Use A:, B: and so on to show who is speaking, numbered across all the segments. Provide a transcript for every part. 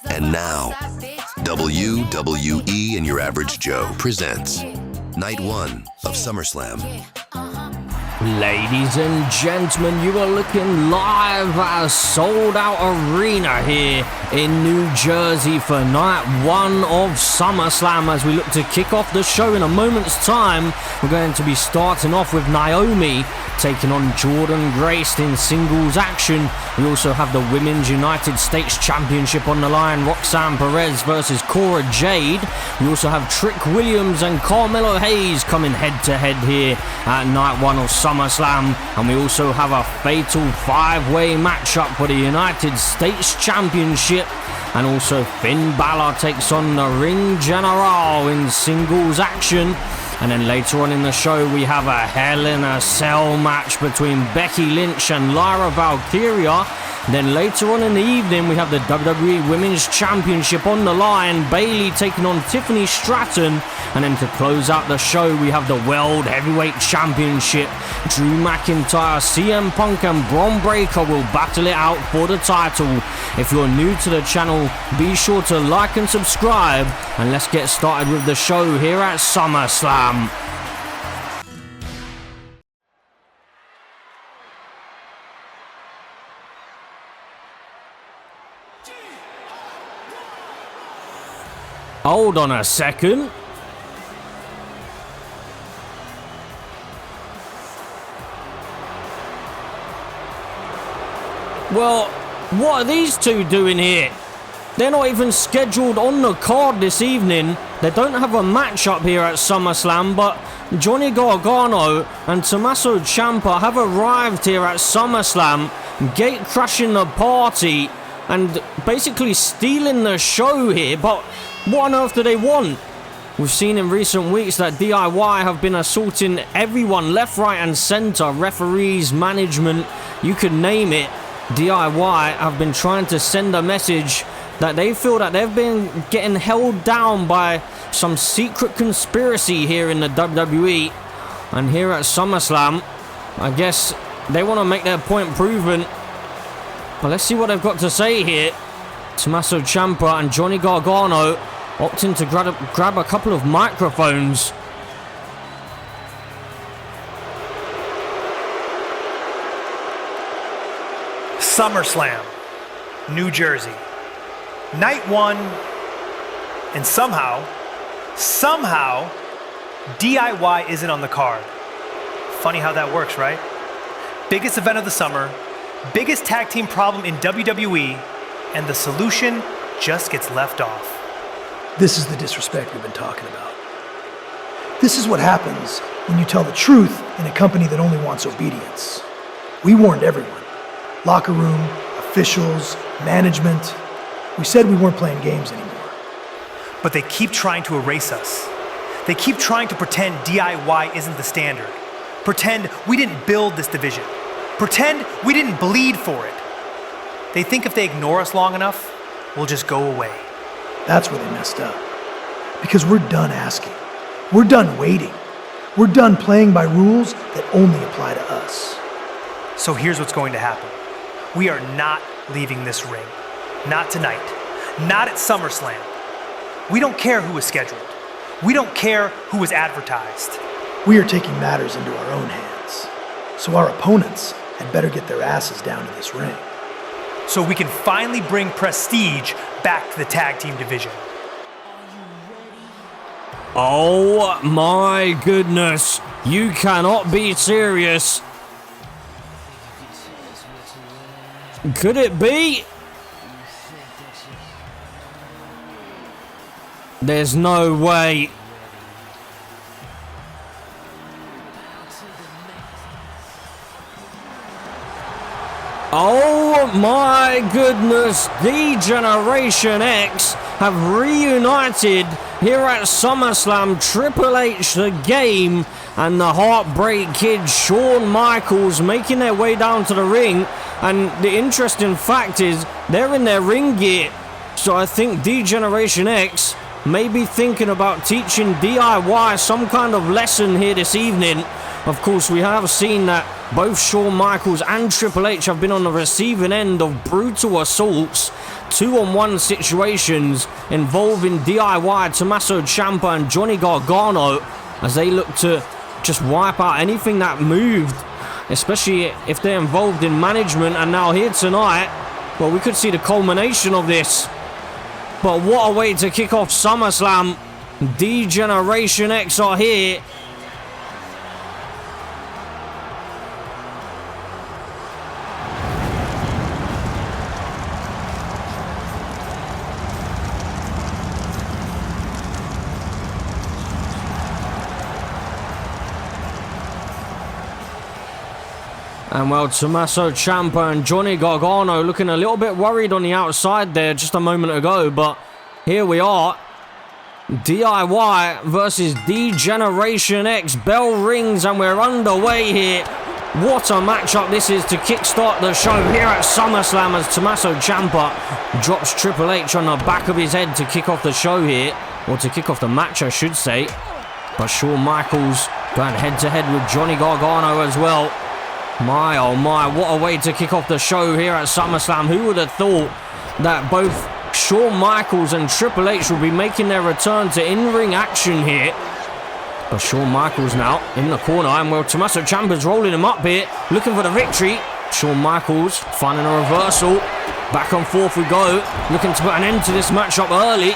A: And now, WWE and Your Average Joe presents Night 1 of SummerSlam.
B: Ladies and gentlemen, you are looking live at a sold-out arena here in New Jersey for Night 1 of SummerSlam. As we look to kick off the show in a moment's time, we're going to be starting off with Naomi taking on Jordynne in singles action. We also have the Women's United States Championship on the line, Roxanne Perez versus Cora Jade. We also have Trick Williams and Carmelo coming head-to-head here at Night 1 of SummerSlam. And we also have a fatal 5-way matchup for the United States Championship. And also Finn Balor takes on the Ring General in singles action. And then later on in the show, we have a Hell in a Cell match between Becky Lynch and Lyra Valkyria. Then later on in the evening, we have the WWE Women's Championship on the line, Bayley taking on Tiffany Stratton. And then to close out the show, we have the World Heavyweight Championship. Drew McIntyre, CM Punk and Bron Breakker will battle it out for the title. If you're new to the channel, be sure to like and subscribe. And let's get started with the show here at SummerSlam. Hold on a second. Well, what are these two doing here? They're not even scheduled on the card this evening. They don't have a matchup here at SummerSlam, but Johnny Gargano and Tommaso Ciampa have arrived here at SummerSlam, gate crashing the party and basically stealing the show here. But what on earth do they want? We've seen in recent weeks that DIY have been assaulting everyone left, right and centre, referees, management, you could name it. DIY have been trying to send a message that they feel that they've been getting held down by some secret conspiracy here in the WWE. And here at SummerSlam, I guess they want to make their point proven. But let's see what they've got to say here. Tommaso Ciampa and Johnny Gargano opting to grab a couple of microphones.
C: SummerSlam, New Jersey. Night 1, and somehow, DIY isn't on the card. Funny how that works, right? Biggest event of the summer, biggest tag team problem in WWE, and the solution just gets left off.
D: This is the disrespect we've been talking about. This is what happens when you tell the truth in a company that only wants obedience. We warned everyone. Locker room, officials, management. We said we weren't playing games anymore.
C: But they keep trying to erase us. They keep trying to pretend DIY isn't the standard. Pretend we didn't build this division. Pretend we didn't bleed for it. They think if they ignore us long enough, we'll just go away.
D: That's where they messed up. Because we're done asking. We're done waiting. We're done playing by rules that only apply to us.
C: So here's what's going to happen. We are not leaving this ring. Not tonight. Not at SummerSlam. We don't care who is scheduled. We don't care who is advertised.
D: We are taking matters into our own hands. So our opponents had better get their asses down to this ring.
C: So we can finally bring prestige back to the tag team division.
B: Oh my goodness. You cannot be serious. Could it be? There's no way. Oh my goodness, D-Generation X have reunited here at SummerSlam. Triple H, the Game, and the Heartbreak Kid, Shawn Michaels, making their way down to the ring. And the interesting fact is, they're in their ring gear. So I think D-Generation X may be thinking about teaching DIY some kind of lesson here this evening. Of course, we have seen that both Shawn Michaels and Triple H have been on the receiving end of brutal assaults, 2-on-1 situations involving DIY, Tommaso Ciampa and Johnny Gargano, as they look to just wipe out anything that moved, especially if they're involved in management. And now here tonight, well, we could see the culmination of this. But what a way to kick off SummerSlam. D-Generation X are here. And well, Tommaso Ciampa and Johnny Gargano looking a little bit worried on the outside there just a moment ago. But here we are. DIY versus D-Generation X. Bell rings and we're underway here. What a matchup this is to kickstart the show here at SummerSlam, as Tommaso Ciampa drops Triple H on the back of his head to kick off the show here. Or to kick off the match, I should say. But Shawn Michaels going head-to-head with Johnny Gargano as well. My oh my, what a way to kick off the show here at SummerSlam. Who would have thought that both Shawn Michaels and Triple H will be making their return to in-ring action here? But Shawn Michaels now in the corner, and well, Tommaso Ciampa's rolling him up here, looking for the victory. Shawn Michaels finding a reversal. Back and forth we go, looking to put an end to this matchup early.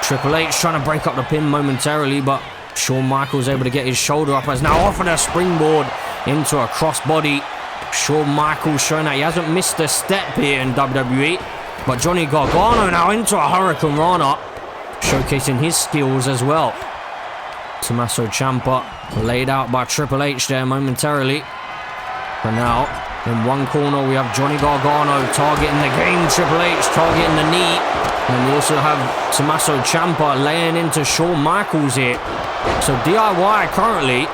B: Triple H trying to break up the pin momentarily, but Shawn Michaels able to get his shoulder up, as now offered a springboard into a crossbody. Shawn Michaels showing that he hasn't missed a step here in WWE. But Johnny Gargano now into a Hurricane Rana, showcasing his skills as well. Tommaso Ciampa laid out by Triple H there momentarily. But now, in one corner we have Johnny Gargano targeting the game, Triple H targeting the knee. And we also have Tommaso Ciampa laying into Shawn Michaels here. So DIY currently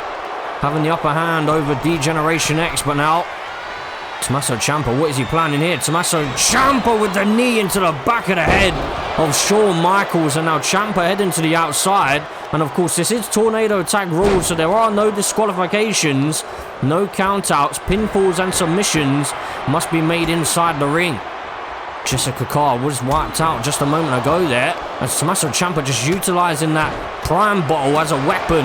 B: having the upper hand over D-Generation X, but now Tommaso Ciampa, what is he planning here? Tommaso Ciampa with the knee into the back of the head of Shawn Michaels, and now Ciampa heading to the outside. And of course, this is Tornado Tag rules, so there are no disqualifications, no countouts, pinfalls and submissions must be made inside the ring. Jessica Carr was wiped out just a moment ago there, as Tommaso Ciampa just utilising that prime bottle as a weapon,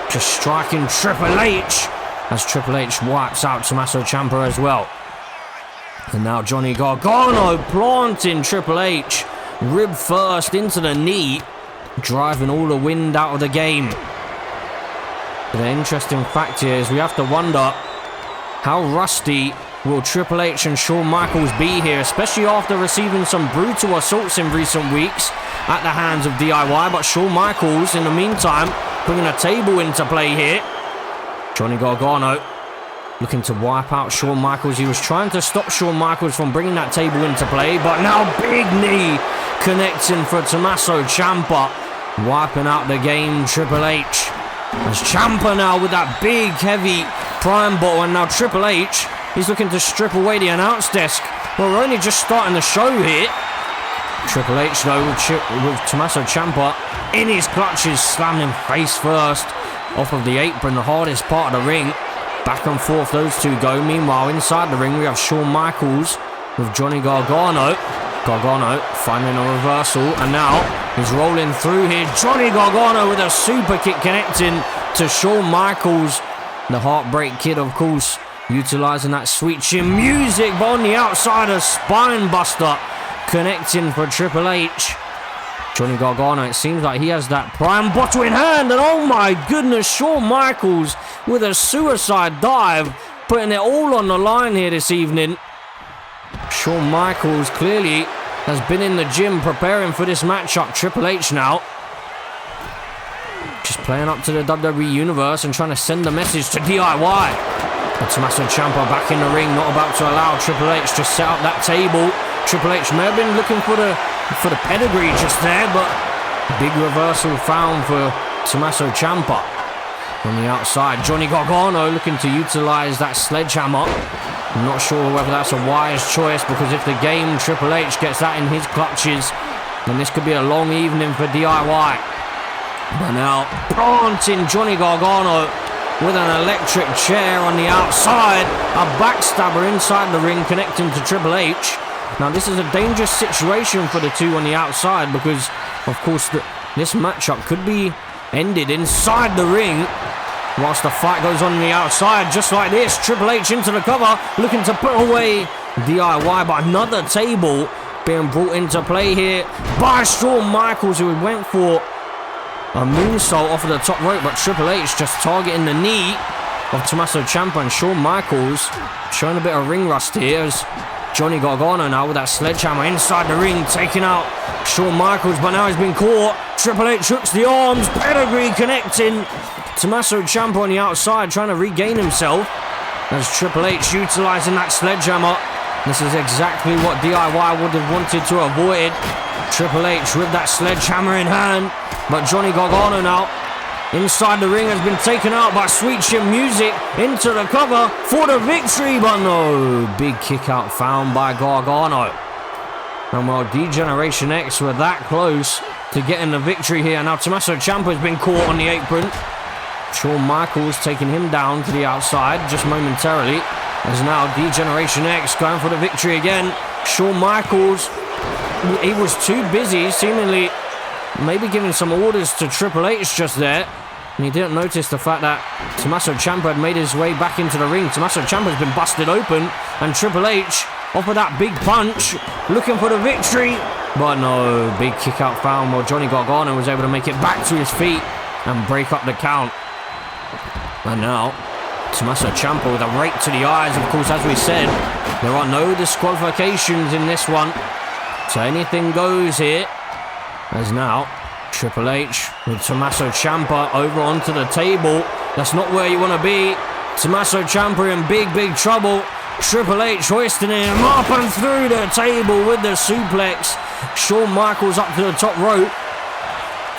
B: just striking Triple H, as Triple H wipes out Tommaso Ciampa as well. And now Johnny Gargano planting Triple H, rib first into the knee, driving all the wind out of the game. But the interesting fact here is we have to wonder how rusty will Triple H and Shawn Michaels be here, especially after receiving some brutal assaults in recent weeks at the hands of DIY. But Shawn Michaels, in the meantime, bringing a table into play here. Johnny Gargano looking to wipe out Shawn Michaels. He was trying to stop Shawn Michaels from bringing that table into play, but now big knee connecting for Tommaso Ciampa, wiping out the game, Triple H. As Ciampa now with that big, heavy prime bottle, and now Triple H, he's looking to strip away the announce desk. Well, we're only just starting the show here. Triple H, though, with Tommaso Ciampa in his clutches, slamming face first off of the apron, the hardest part of the ring. Back and forth those two go. Meanwhile, inside the ring, we have Shawn Michaels with Johnny Gargano. Gargano finding a reversal, and now he's rolling through here. Johnny Gargano with a super kick connecting to Shawn Michaels. The Heartbreak Kid, of course, utilising that sweet chin music, but on the outside, a spine buster connecting for Triple H. Johnny Gargano, it seems like he has that prime bottle in hand, and oh my goodness, Shawn Michaels with a suicide dive, putting it all on the line here this evening. Shawn Michaels clearly has been in the gym preparing for this matchup. Triple H now just playing up to the WWE Universe and trying to send a message to DIY. But Tommaso Ciampa back in the ring, not about to allow Triple H to set up that table. Triple H may have been looking for the pedigree just there, but big reversal found for Tommaso Ciampa. On the outside, Johnny Gargano looking to utilise that sledgehammer. I'm not sure whether that's a wise choice, because if the game Triple H gets that in his clutches, then this could be a long evening for DIY. But now, planting Johnny Gargano with an electric chair on the outside. A backstabber inside the ring connecting to Triple H. Now this is a dangerous situation for the two on the outside because, of course, this matchup could be ended inside the ring whilst the fight goes on the outside. Just like this, Triple H into the cover, looking to put away DIY, but another table being brought into play here by Shawn Michaels, who went for a moonsault off of the top rope, but Triple H just targeting the knee of Tommaso Ciampa, and Shawn Michaels showing a bit of ring rust here as Johnny Gargano now with that sledgehammer inside the ring, taking out Shawn Michaels, but now he's been caught. Triple H hooks the arms, pedigree connecting. Tommaso Ciampa on the outside trying to regain himself as Triple H utilising that sledgehammer. This is exactly what DIY would have wanted to avoid. Triple H with that sledgehammer in hand, but Johnny Gargano now inside the ring has been taken out by Sweet Chin Music into the cover for the victory, but no, big kick out found by Gargano. And well, D-Generation X were that close to getting the victory here. Now Tommaso Ciampa has been caught on the apron. Shawn Michaels taking him down to the outside just momentarily, as now D-Generation X going for the victory again. Shawn Michaels, he was too busy seemingly maybe giving some orders to Triple H just there, and he didn't notice the fact that Tommaso Ciampa had made his way back into the ring. Tommaso Ciampa's been busted open, and Triple H off of that big punch, looking for the victory, but no, big kick out found while Johnny Gargano was able to make it back to his feet and break up the count. And now Tommaso Ciampa with a rake to the eyes. Of course, as we said, there are no disqualifications in this one, so anything goes here. As now Triple H with Tommaso Ciampa over onto the table. That's not where you want to be. Tommaso Ciampa in big trouble. Triple H hoisting him up and through the table with the suplex. Shawn Michaels up to the top rope,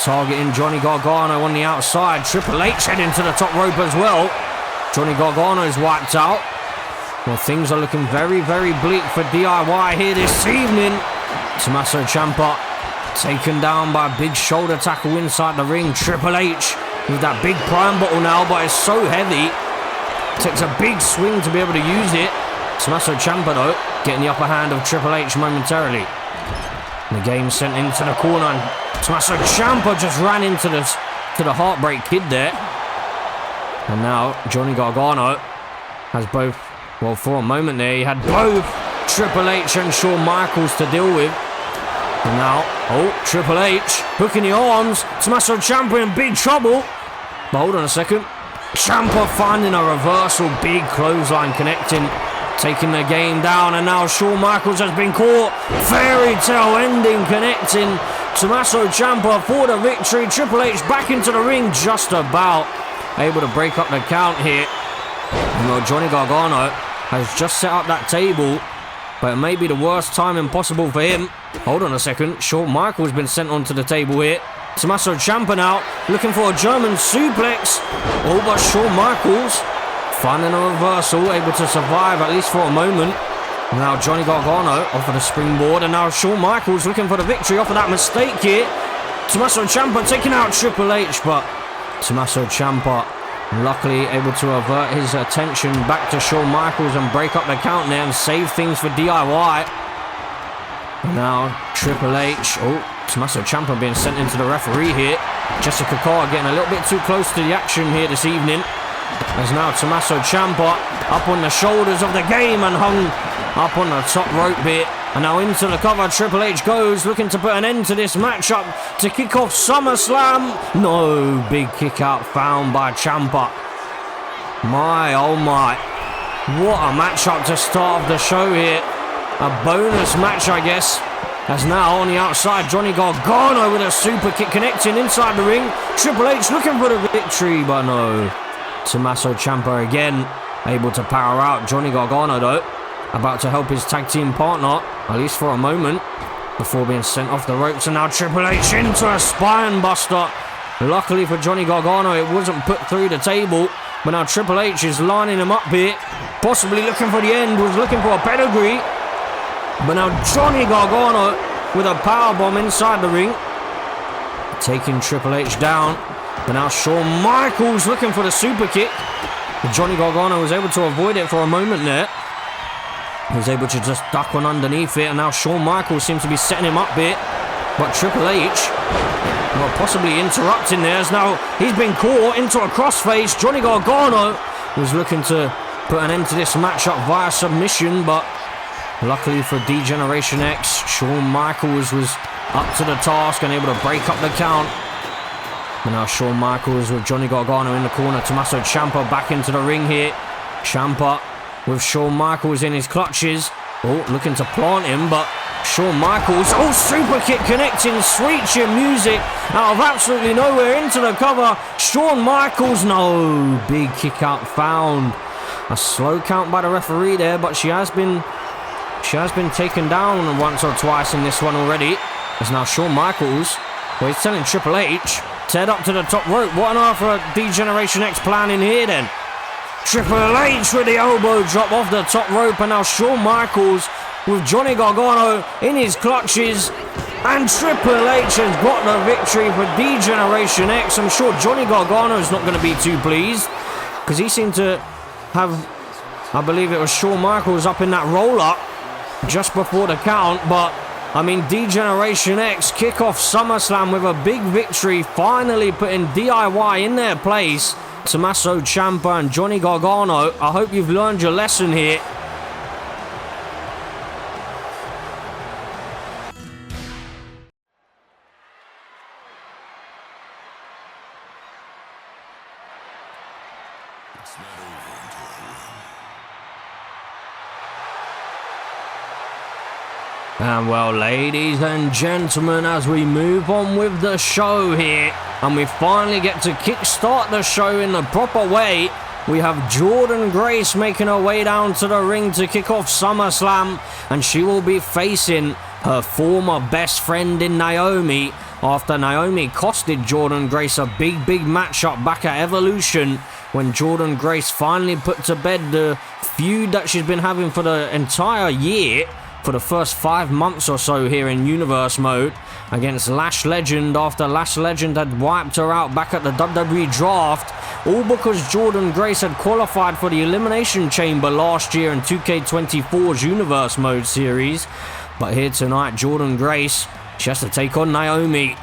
B: targeting Johnny Gargano on the outside. Triple H heading to the top rope as well. Johnny Gargano's wiped out. Well, things are looking very bleak for DIY here this evening. Tommaso Ciampa taken down by a big shoulder tackle inside the ring. Triple H with that big prime bottle now, but it's so heavy. Takes a big swing to be able to use it. Tommaso Ciampa though, getting the upper hand of Triple H momentarily. The game sent into the corner, and Tommaso Ciampa just ran into the Heartbreak Kid there. And now Johnny Gargano has both, well, for a moment there, he had both Triple H and Shawn Michaels to deal with. And now, Triple H hooking the arms. Tommaso Ciampa in big trouble. But hold on a second. Ciampa finding a reversal, big clothesline connecting, taking the game down, and now Shawn Michaels has been caught. Fairy tale ending connecting. Tommaso Ciampa for the victory. Triple H back into the ring, just about able to break up the count here. And well, Johnny Gargano has just set up that table, but it may be the worst timing possible for him. Hold on a second. Shawn Michaels been sent onto the table here. Tommaso Ciampa now looking for a German suplex. Oh, but Shawn Michaels finding a reversal, able to survive at least for a moment. Now Johnny Gargano off of the springboard, and now Shawn Michaels looking for the victory off of that mistake here. Tommaso Ciampa taking out Triple H, but Tommaso Ciampa luckily able to avert his attention back to Shawn Michaels and break up the count there and save things for DIY. Now Triple H, Tommaso Ciampa being sent into the referee here. Jessica Cora getting a little bit too close to the action here this evening, as now Tommaso Ciampa up on the shoulders of the game and hung up on the top rope bit. And now into the cover, Triple H goes, looking to put an end to this matchup to kick off SummerSlam. No, big kick out found by Ciampa. My, oh my. What a matchup to start off the show here. A bonus match, I guess. As now on the outside, Johnny Gargano with a super kick connecting inside the ring. Triple H looking for the victory, but no. Tommaso Ciampa again able to power out. Johnny Gargano though, about to help his tag team partner, at least for a moment, before being sent off the ropes. And now Triple H into a spine buster. Luckily for Johnny Gargano, it wasn't put through the table, but now Triple H is lining him up here, possibly looking for the end, was looking for a pedigree. But now Johnny Gargano with a powerbomb inside the ring, taking Triple H down. But now Shawn Michaels looking for the super kick. But Johnny Gargano was able to avoid it for a moment there. He was able to just duck on underneath it, and now Shawn Michaels seems to be setting him up here. But Triple H, well, possibly interrupting there, as now he's been caught into a crossface. Johnny Gargano was looking to put an end to this matchup via submission, but luckily for D-Generation X, Shawn Michaels was up to the task and able to break up the count. And now Shawn Michaels with Johnny Gargano in the corner. Tommaso Ciampa back into the ring here. Ciampa with Shawn Michaels in his clutches. Oh, looking to plant him, but Shawn Michaels, oh, super kick connecting, sweet chin music out of absolutely nowhere into the cover. Shawn Michaels, no, big kick out found. A slow count by the referee there, but she has been taken down once or twice in this one already. As now Shawn Michaels, well, he's telling Triple H to head up to the top rope. What on earth are D-Generation X planning here then? Triple H with the elbow drop off the top rope, and now Shawn Michaels with Johnny Gargano in his clutches, and Triple H has got the victory for D-Generation X. I'm sure Johnny Gargano's not going to be too pleased, because he seemed to have, I believe it was Shawn Michaels up in that roll-up just before the count, but I mean, D-Generation X kick off SummerSlam with a big victory, finally putting DIY in their place. Tommaso Ciampa and Johnny Gargano, I hope you've learned your lesson here. And well, ladies and gentlemen, as we move on with the show here, and we finally get to kickstart the show in the proper way, we have Jordynne Grace making her way down to the ring to kick off SummerSlam, and she will be facing her former best friend in Naomi, after Naomi costed Jordynne Grace a big matchup back at Evolution, when Jordynne Grace finally put to bed the feud that she's been having for the entire year, for the first 5 months or so here in Universe mode, against Lash Legend, after Lash Legend had wiped her out back at the WWE draft, all because Jordynne Grace had qualified for the Elimination Chamber last year in 2K24's Universe mode series. But here tonight, Jordynne Grace, she has to take on Naomi.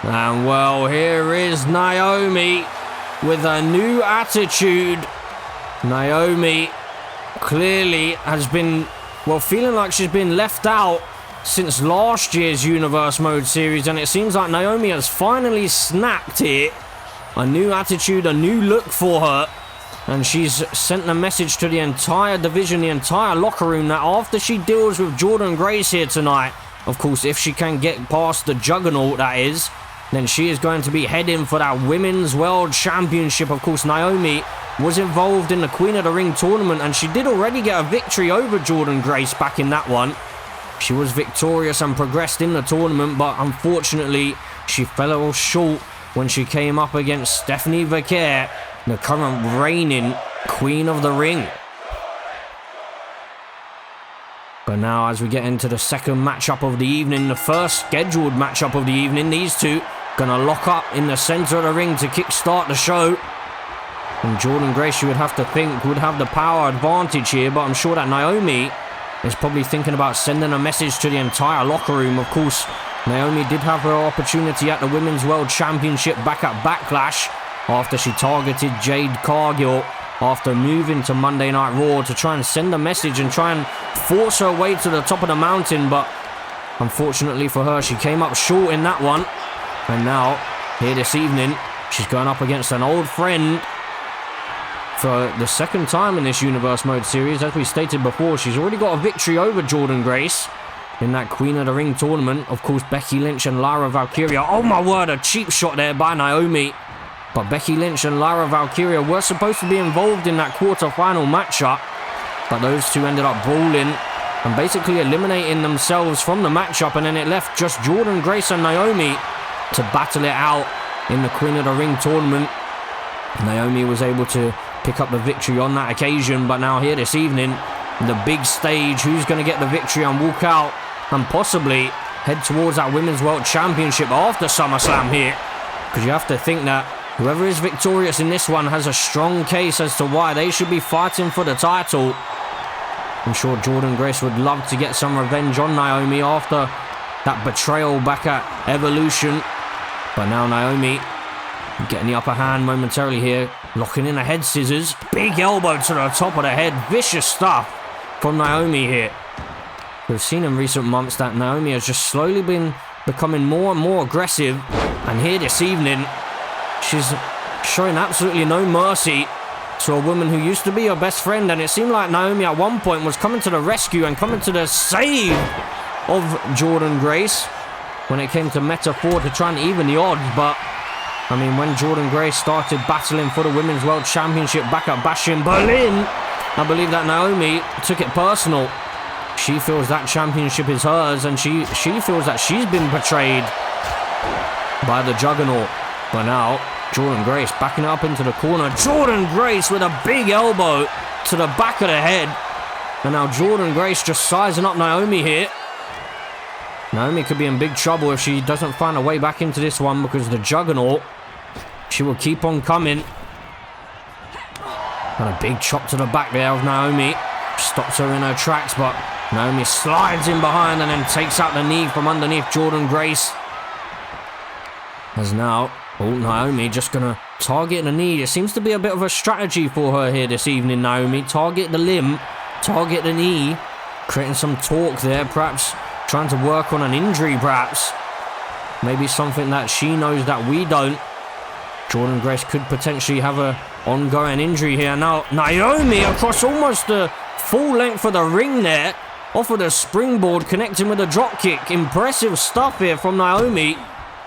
B: And well, here is Naomi with a new attitude. Naomi clearly has been, well, feeling like she's been left out since last year's Universe Mode series, and it seems like Naomi has finally snapped here. A new attitude, a new look for her, and she's sent a message to the entire division, the entire locker room, that after she deals with Jordynne Grace here tonight, of course, if she can get past the Juggernaut, that is, then she is going to be heading for that Women's World Championship. Of course, Naomi was involved in the Queen of the Ring tournament, and she did already get a victory over Jordynne Grace back in that one. She was victorious and progressed in the tournament, but unfortunately, she fell short when she came up against Stephanie Vaquer, the current reigning Queen of the Ring. But now, as we get into the second matchup of the evening, the first scheduled matchup of the evening, these two gonna lock up in the center of the ring to kickstart the show. And Jordynne Grace, you would have to think, would have the power advantage here, but I'm sure that Naomi is probably thinking about sending a message to the entire locker room. Of course, Naomi did have her opportunity at the Women's World Championship back at Backlash, after she targeted Jade Cargill after moving to Monday Night Raw to try and send a message and try and force her way to the top of the mountain, but unfortunately for her, she came up short in that one. And now, here this evening, she's going up against an old friend for the second time in this Universe Mode series. As we stated before, she's already got a victory over Jordynne Grace in that Queen of the Ring tournament. Of course, Becky Lynch and Lyra Valkyria. Oh my word, a cheap shot there by Naomi. But Becky Lynch and Lyra Valkyria were supposed to be involved in that quarter-final matchup, but those two ended up brawling and basically eliminating themselves from the matchup, and then it left just Jordynne Grace and Naomi to battle it out in the Queen of the Ring tournament. Naomi was able to pick up the victory on that occasion, but now here this evening, the big stage, who's going to get the victory and walk out and possibly head towards that Women's World Championship after SummerSlam here? Because you have to think that whoever is victorious in this one has a strong case as to why they should be fighting for the title. I'm sure Jordynne Grace would love to get some revenge on Naomi after that betrayal back at Evolution. But now Naomi getting the upper hand momentarily here, locking in a head scissors. Big elbow to the top of the head. Vicious stuff from Naomi here. We've seen in recent months that Naomi has just slowly been becoming more and more aggressive. And here this evening, she's showing absolutely no mercy to a woman who used to be her best friend, and it seemed like Naomi at one point was coming to the rescue and coming to the save of Jordynne Grace when it came to metaphor to try and even the odds. But I mean, when Jordynne Grace started battling for the Women's World Championship back at Bash in Berlin, I believe that Naomi took it personal. She feels that championship is hers, and she feels that she's been betrayed by the Juggernaut. But now Jordynne Grace backing up into the corner. Jordynne Grace with a big elbow to the back of the head. And now Jordynne Grace just sizing up Naomi here. Naomi could be in big trouble if she doesn't find a way back into this one, because the Juggernaut, she will keep on coming. And a big chop to the back there of Naomi. Stops her in her tracks, but Naomi slides in behind and then takes out the knee from underneath Jordynne Grace. As now, Naomi just going to target the knee. It seems to be a bit of a strategy for her here this evening, Naomi. Target the limb, target the knee, creating some torque there, perhaps trying to work on an injury, perhaps. Maybe something that she knows that we don't. Jordynne Grace could potentially have an ongoing injury here. Now, Naomi across almost the full length of the ring there, off of the springboard, connecting with a drop kick. Impressive stuff here from Naomi.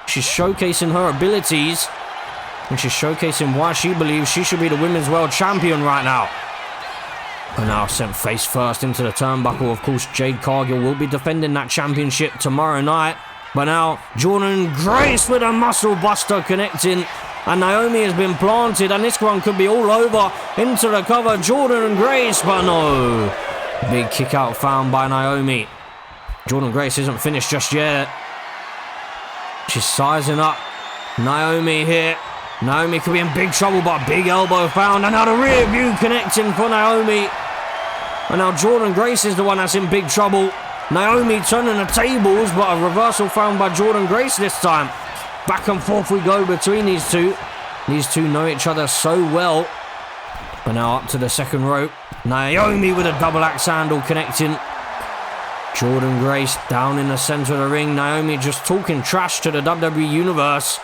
B: She's showcasing her abilities, and she's showcasing why she believes she should be the Women's World Champion right now. And now sent face first into the turnbuckle. Of course, Jade Cargill will be defending that championship tomorrow night. But now Jordynne Grace with a muscle buster connecting, and Naomi has been planted, and this one could be all over. Into the cover, Jordynne Grace, but no. Big kick out found by Naomi. Jordynne Grace isn't finished just yet. She's sizing up Naomi here. Naomi could be in big trouble, but a big elbow found. And now the rear view connecting for Naomi. And now Jordynne Grace is the one that's in big trouble. Naomi turning the tables, but a reversal found by Jordynne Grace this time. Back and forth we go between these two. These two know each other so well. But now up to the second rope. Naomi with a double axe handle connecting. Jordynne Grace down in the center of the ring. Naomi just talking trash to the WWE Universe.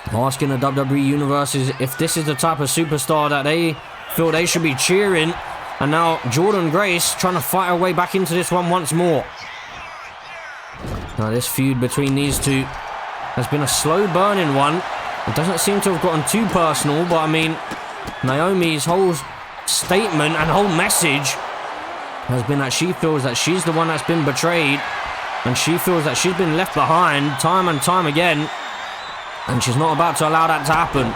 B: Asking the WWE Universe if this is the type of superstar that they feel they should be cheering. And now Jordynne Grace trying to fight her way back into this one once more. Now this feud between these two has been a slow burning one. It doesn't seem to have gotten too personal, but I mean, Naomi's whole statement and whole message has been that she feels that she's the one that's been betrayed, and she feels that she's been left behind time and time again, and she's not about to allow that to happen.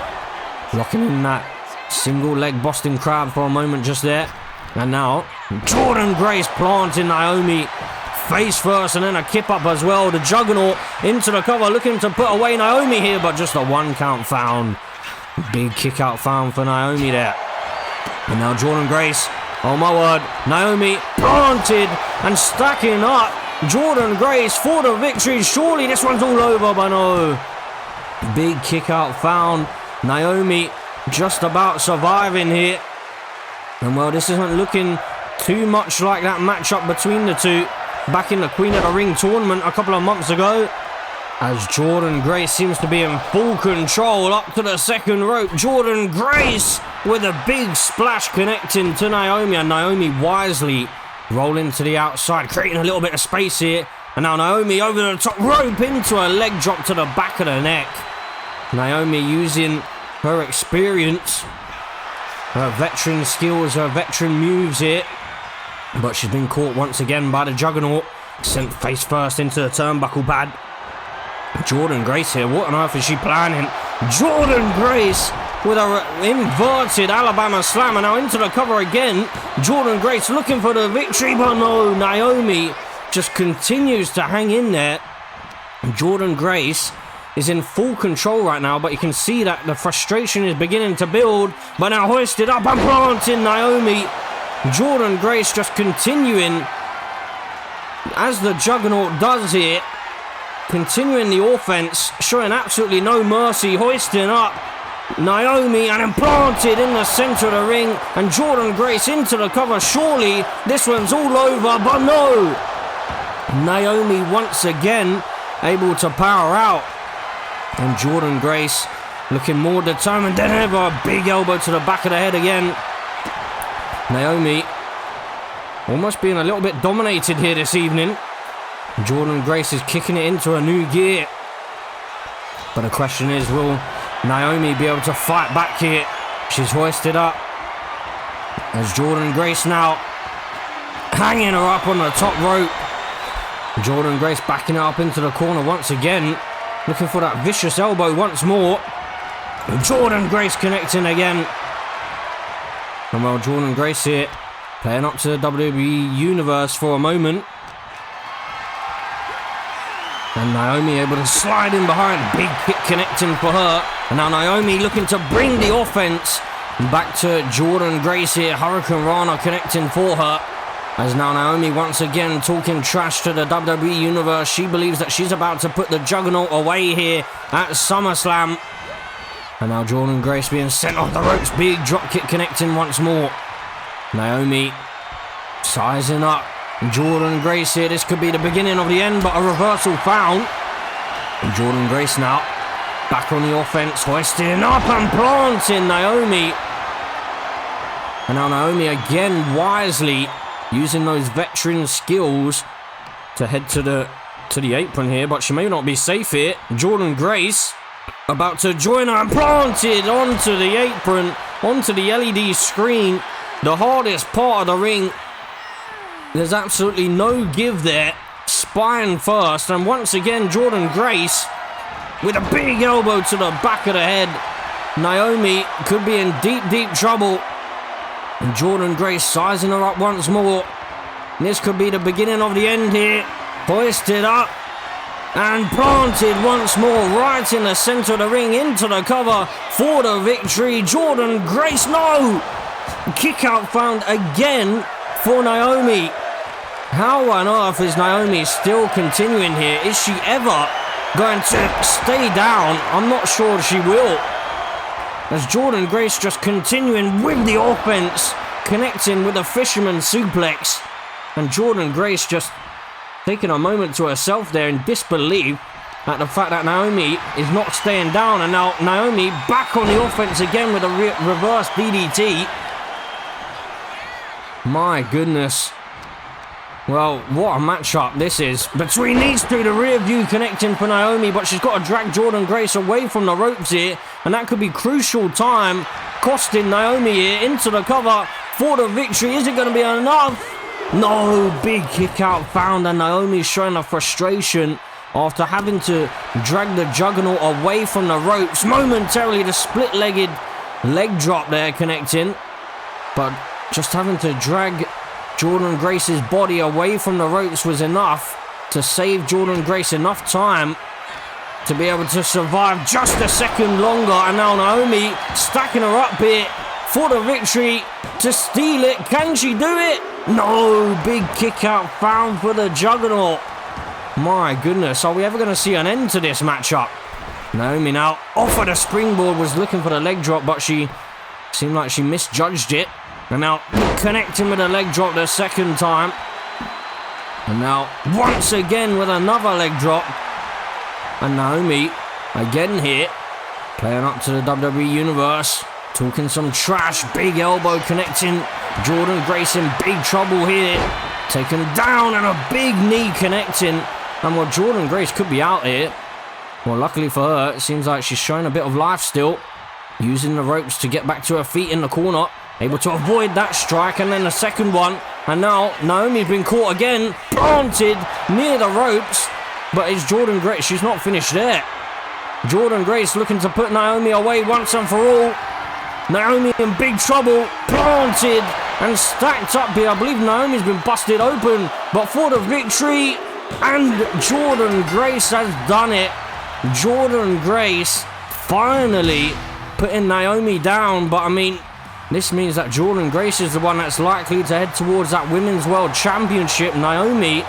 B: Locking in that single leg Boston Crab for a moment just there. And now Jordynne Grace planting Naomi face first, and then a kip up as well. The Juggernaut into the cover, looking to put away Naomi here, but just a 1 count found. Big kick out found for Naomi there. And now Jordynne Grace, oh my word, Naomi planted and stacking up. Jordynne Grace for the victory. Surely this one's all over, but no. Big kick out found. Naomi just about surviving here. And well, this isn't looking too much like that matchup between the two back in the Queen of the Ring tournament a couple of months ago, as Jordynne Grace seems to be in full control up to the second rope. Jordynne Grace with a big splash connecting to Naomi, and Naomi wisely rolling to the outside, creating a little bit of space here. And now Naomi over the top rope into a leg drop to the back of the neck. Naomi using her experience, her veteran skills, her veteran moves here. But she's been caught once again by the Juggernaut. Sent face first into the turnbuckle pad. Jordynne Grace here. What on earth is she planning? Jordynne Grace with a inverted Alabama slammer. Now into the cover again. Jordynne Grace looking for the victory, but no. Naomi just continues to hang in there. Jordynne Grace is in full control right now, but you can see that the frustration is beginning to build. But now hoisted up and planting Naomi. Jordynne Grace just continuing, as the Juggernaut does here, continuing the offense, showing absolutely no mercy, hoisting up Naomi and implanted in the center of the ring, and Jordynne Grace into the cover. Surely this one's all over, but no. Naomi once again able to power out, and Jordynne Grace looking more determined than ever. Big elbow to the back of the head again. Naomi almost being a little bit dominated here this evening. Jordynne Grace is kicking it into a new gear. But the question is, will Naomi be able to fight back here? She's hoisted up. As Jordynne Grace now hanging her up on the top rope. Jordynne Grace backing it up into the corner once again. Looking for that vicious elbow once more. Jordynne Grace connecting again. And well, Jordynne Grace here playing up to the WWE Universe for a moment. And Naomi able to slide in behind. Big kick connecting for her. And now Naomi looking to bring the offense back to Jordynne Grace here. Hurricane Rana connecting for her. As now Naomi once again talking trash to the WWE Universe. She believes that she's about to put the Juggernaut away here at SummerSlam. And now Jordynne Grace being sent off the ropes. Big drop kick connecting once more. Naomi sizing up. Jordynne Grace here. This could be the beginning of the end, but a reversal found. And Jordynne Grace now back on the offense, hoisting up and planting Naomi. And now Naomi again wisely using those veteran skills to head to the apron here, but she may not be safe here. Jordynne Grace about to join her and planted onto the apron, onto the LED screen. The hardest part of the ring. There's absolutely no give there. Spine first, and once again Jordynne Grace with a big elbow to the back of the head. Naomi could be in deep trouble. And Jordynne Grace sizing her up once more. This could be the beginning of the end here. Hoisted up and planted once more right in the center of the ring into the cover for the victory. Jordynne Grace, no! Kick out found again for Naomi. How on earth is Naomi still continuing here? Is she ever going to stay down? I'm not sure she will. As Jordynne Grace just continuing with the offense, connecting with a fisherman suplex. And Jordynne Grace just taking a moment to herself there in disbelief at the fact that Naomi is not staying down. And now Naomi back on the offense again with a reverse DDT. My goodness. Well, what a matchup this is between these two. The rear view connecting for Naomi, but she's got to drag Jordynne Grace away from the ropes here, and that could be crucial time, costing Naomi here into the cover for the victory. Is it going to be enough? No, big kick out found, and Naomi showing a frustration after having to drag the Juggernaut away from the ropes. Momentarily, the split-legged leg drop there connecting, but just having to drag Jordynne Grace's body away from the ropes was enough to save Jordynne Grace enough time to be able to survive just a second longer. And now Naomi stacking her up here for the victory to steal it. Can she do it? No, big kick out found for the Juggernaut. My goodness, are we ever going to see an end to this matchup? Naomi now off of the springboard, was looking for the leg drop, but she seemed like she misjudged it. And now connecting with a leg drop the second time. And now once again with another leg drop. And Naomi again here, playing up to the WWE Universe, talking some trash. Big elbow connecting. Jordynne Grace in big trouble here. Taken down and a big knee connecting. And well, Jordynne Grace could be out here. Well, luckily for her, it seems like she's showing a bit of life still. Using the ropes to get back to her feet in the corner. able to avoid that strike, and then the second one. And now Naomi's been caught again, planted near the ropes. But it's Jordynne Grace. She's not finished there. Jordynne Grace looking to put Naomi away once and for all. Naomi in big trouble, planted and stacked up here. I believe Naomi's been busted open, but for the victory, and Jordynne Grace has done it. Jordynne Grace finally putting Naomi down, but I mean, this means that Jordynne Grace is the one that's likely to head towards that Women's World Championship. Naomi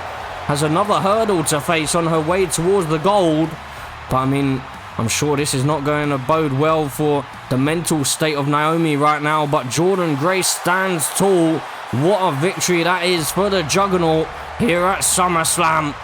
B: has another hurdle to face on her way towards the gold, but I mean, I'm sure this is not going to bode well for the mental state of Naomi right now, but Jordynne Grace stands tall. What a victory that is for the Juggernaut here at SummerSlam.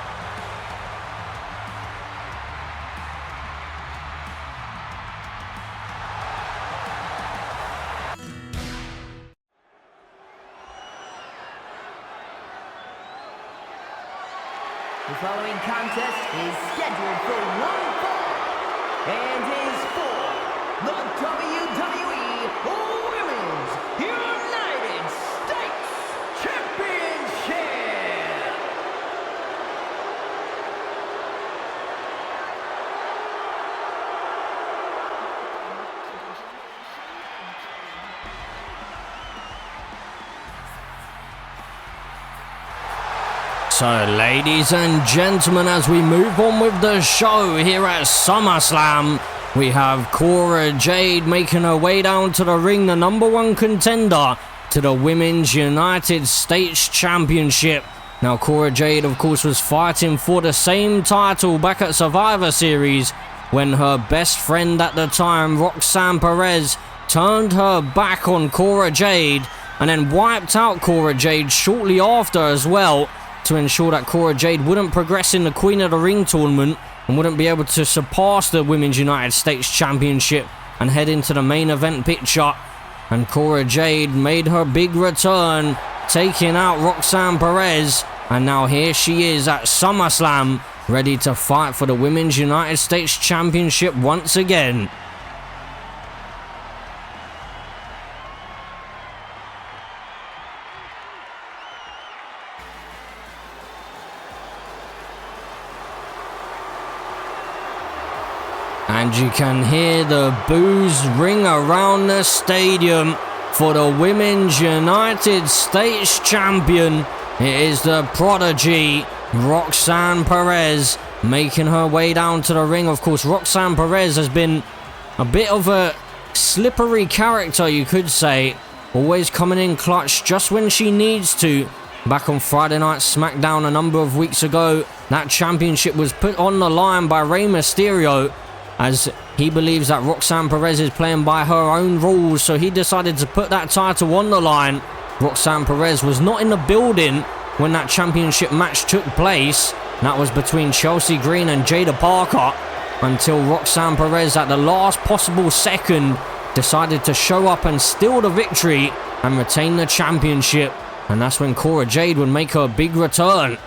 E: The following contest is scheduled for one fall and is for the WWE Women's United States Championship.
B: So, ladies and gentlemen, as we move on with the show here at SummerSlam, we have Cora Jade making her way down to the ring, the number one contender to the Women's United States Championship. Now, Cora Jade, of course, was fighting for the same title back at Survivor Series when her best friend at the time, Roxanne Perez, turned her back on Cora Jade and then wiped out Cora Jade shortly after as well, to ensure that Cora Jade wouldn't progress in the Queen of the Ring tournament and wouldn't be able to surpass the Women's United States Championship and head into the main event picture. And Cora Jade made her big return, taking out Roxanne Perez, and now here she is at SummerSlam, ready to fight for the Women's United States Championship once again. And you can hear the boos ring around the stadium for the Women's United States Champion. It is the prodigy, Roxanne Perez, making her way down to the ring. Of course, Roxanne Perez has been a bit of a slippery character, you could say. Always coming in clutch just when she needs to. Back on Friday Night SmackDown a number of weeks ago, that championship was put on the line by Rey Mysterio, as he believes that Roxanne Perez is playing by her own rules, so he decided to put that title on the line. Roxanne Perez was not in the building when that championship match took place. That was between Chelsea Green and Jade Parker, until Roxanne Perez at the last possible second decided to show up and steal the victory and retain the championship. And that's when Cora Jade would make her big return.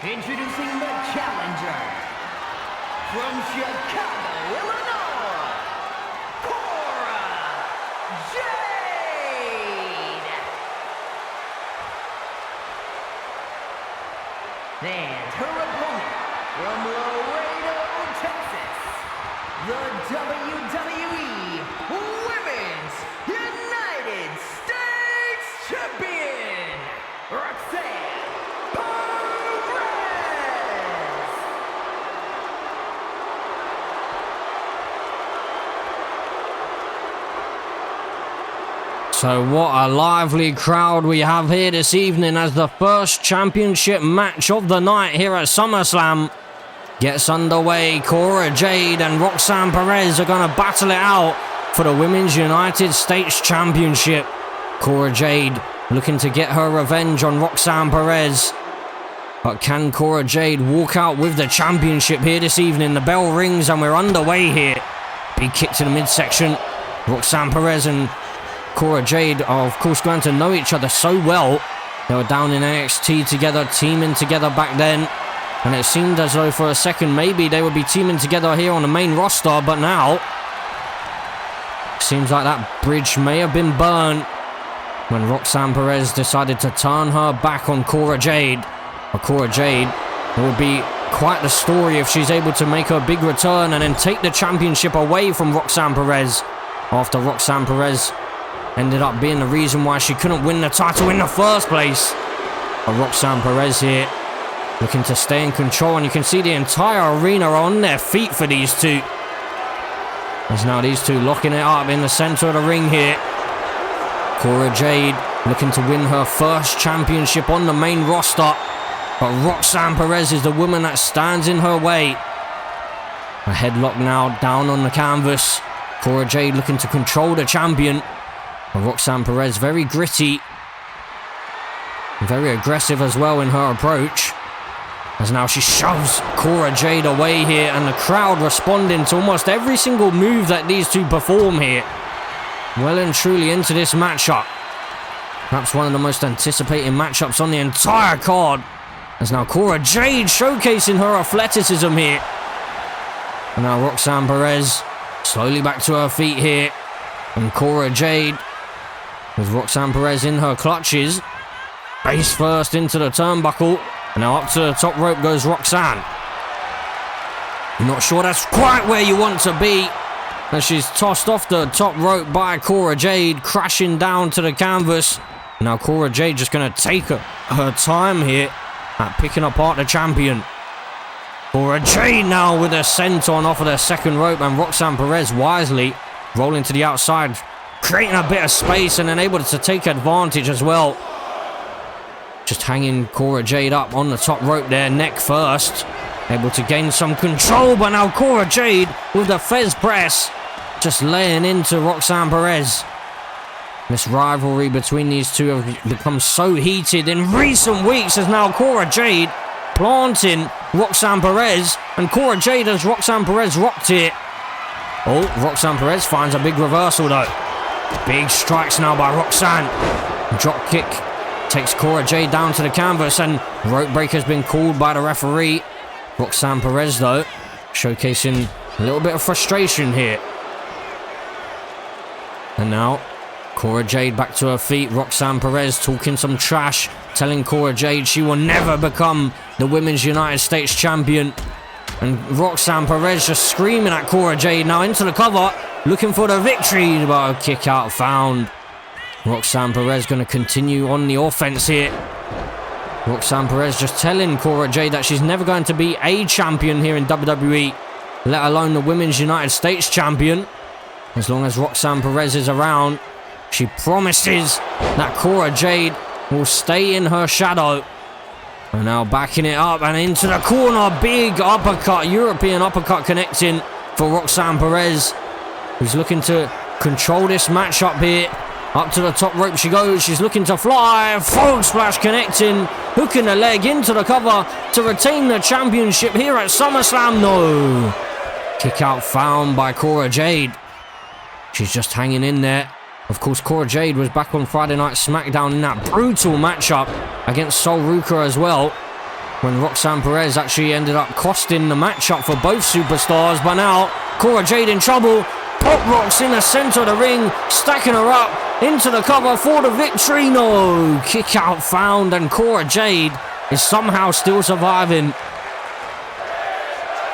E: Introducing the challenger from Chicago, Illinois, Cora Jade. And her opponent from Laredo, Texas, the WWE Women's United States Champion, Roxanne.
B: So what a lively crowd we have here this evening as the first championship match of the night here at SummerSlam gets underway. Cora Jade and Roxanne Perez are going to battle it out for the Women's United States Championship. Cora Jade looking to get her revenge on Roxanne Perez. But can Cora Jade walk out with the championship here this evening? The bell rings and we're underway here. Big kick to the midsection. Roxanne Perez and Cora Jade are, of course, going to know each other so well. They were down in NXT together, teaming together back then. And it seemed as though for a second maybe they would be teaming together here on the main roster. But now, seems like that bridge may have been burned when Roxanne Perez decided to turn her back on Cora Jade. Or Cora Jade, it would be quite the story if she's able to make her big return and then take the championship away from Roxanne Perez, after Roxanne Perez ended up being the reason why she couldn't win the title in the first place. But Roxanne Perez here looking to stay in control, and you can see the entire arena on their feet for these two. As now these two locking it up in the center of the ring here. Cora Jade looking to win her first championship on the main roster, but Roxanne Perez is the woman that stands in her way. A headlock now down on the canvas. Cora Jade looking to control the champion. But Roxanne Perez very gritty, very aggressive as well in her approach. As now she shoves Cora Jade away here, and the crowd responding to almost every single move that these two perform here. Well and truly into this matchup. Perhaps one of the most anticipated matchups on the entire card. As now Cora Jade showcasing her athleticism here. And now Roxanne Perez slowly back to her feet here. And Cora Jade, with Roxanne Perez in her clutches. Face first into the turnbuckle. And now up to the top rope goes Roxanne. I'm not sure that's quite where you want to be, as she's tossed off the top rope by Cora Jade, crashing down to the canvas. Now Cora Jade just going to take her time here at picking apart the champion. Cora Jade now with a senton off of the second rope, and Roxanne Perez wisely rolling to the outside, creating a bit of space and then able to take advantage as well. Just hanging Cora Jade up on the top rope there, neck first. Able to gain some control, but now Cora Jade with the Fez press, just laying into Roxanne Perez. This rivalry between these two have become so heated in recent weeks, as now Cora Jade planting Roxanne Perez, and Cora Jade as Roxanne Perez rocked it. Oh, Roxanne Perez finds a big reversal though. Big strikes now by Roxanne. Drop kick takes Cora Jade down to the canvas, and rope break has been called by the referee. Roxanne Perez though, showcasing a little bit of frustration here. And now, Cora Jade back to her feet. Roxanne Perez talking some trash, telling Cora Jade she will never become the Women's United States Champion. And Roxanne Perez just screaming at Cora Jade now into the cover, looking for the victory, but a kick out found. Roxanne Perez going to continue on the offense here. Roxanne Perez just telling Cora Jade that she's never going to be a champion here in WWE, let alone the Women's United States Champion. As long as Roxanne Perez is around, she promises that Cora Jade will stay in her shadow. And now backing it up and into the corner. Big uppercut, European uppercut connecting for Roxanne Perez, who's looking to control this matchup here. Up to the top rope she goes. She's looking to fly. Frog splash connecting. Hooking the leg into the cover to retain the championship here at SummerSlam. No. Kick out found by Cora Jade. She's just hanging in there. Of course, Cora Jade was back on Friday Night SmackDown in that brutal matchup against Sol Ruca as well, when Roxanne Perez actually ended up costing the matchup for both superstars. But now, Cora Jade in trouble. Pop rocks in the center of the ring, stacking her up into the cover for the victory. No, kick out found, and Cora Jade is somehow still surviving.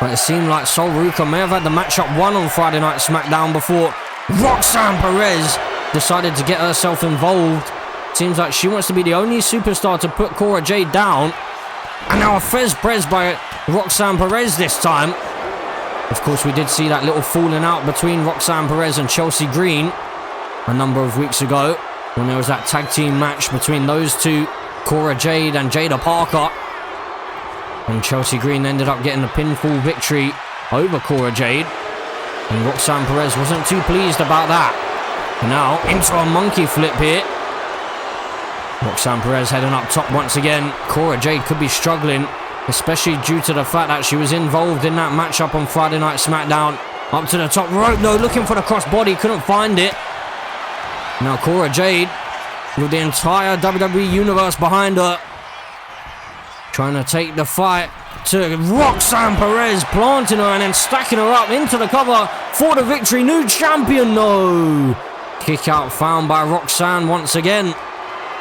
B: But it seemed like Sol Ruca may have had the matchup won on Friday Night SmackDown before Roxanne Perez decided to get herself involved. Seems like she wants to be the only superstar to put Cora Jade down. And now a Fez press by Roxanne Perez this time. Of course, we did see that little falling out between Roxanne Perez and Chelsea Green a number of weeks ago, when there was that tag team match between those two, Cora Jade and Jada Parker. And Chelsea Green ended up getting the pinfall victory over Cora Jade. And Roxanne Perez wasn't too pleased about that. And now, into a monkey flip here. Roxanne Perez heading up top once again. Cora Jade could be struggling, especially due to the fact that she was involved in that matchup on Friday Night SmackDown Up to the top rope though, looking for the crossbody, couldn't find it. Now Cora Jade with the entire WWE Universe behind her. Trying to take the fight to Roxanne Perez, planting her and then stacking her up into the cover for the victory. New champion, no. Kick out found by Roxanne once again.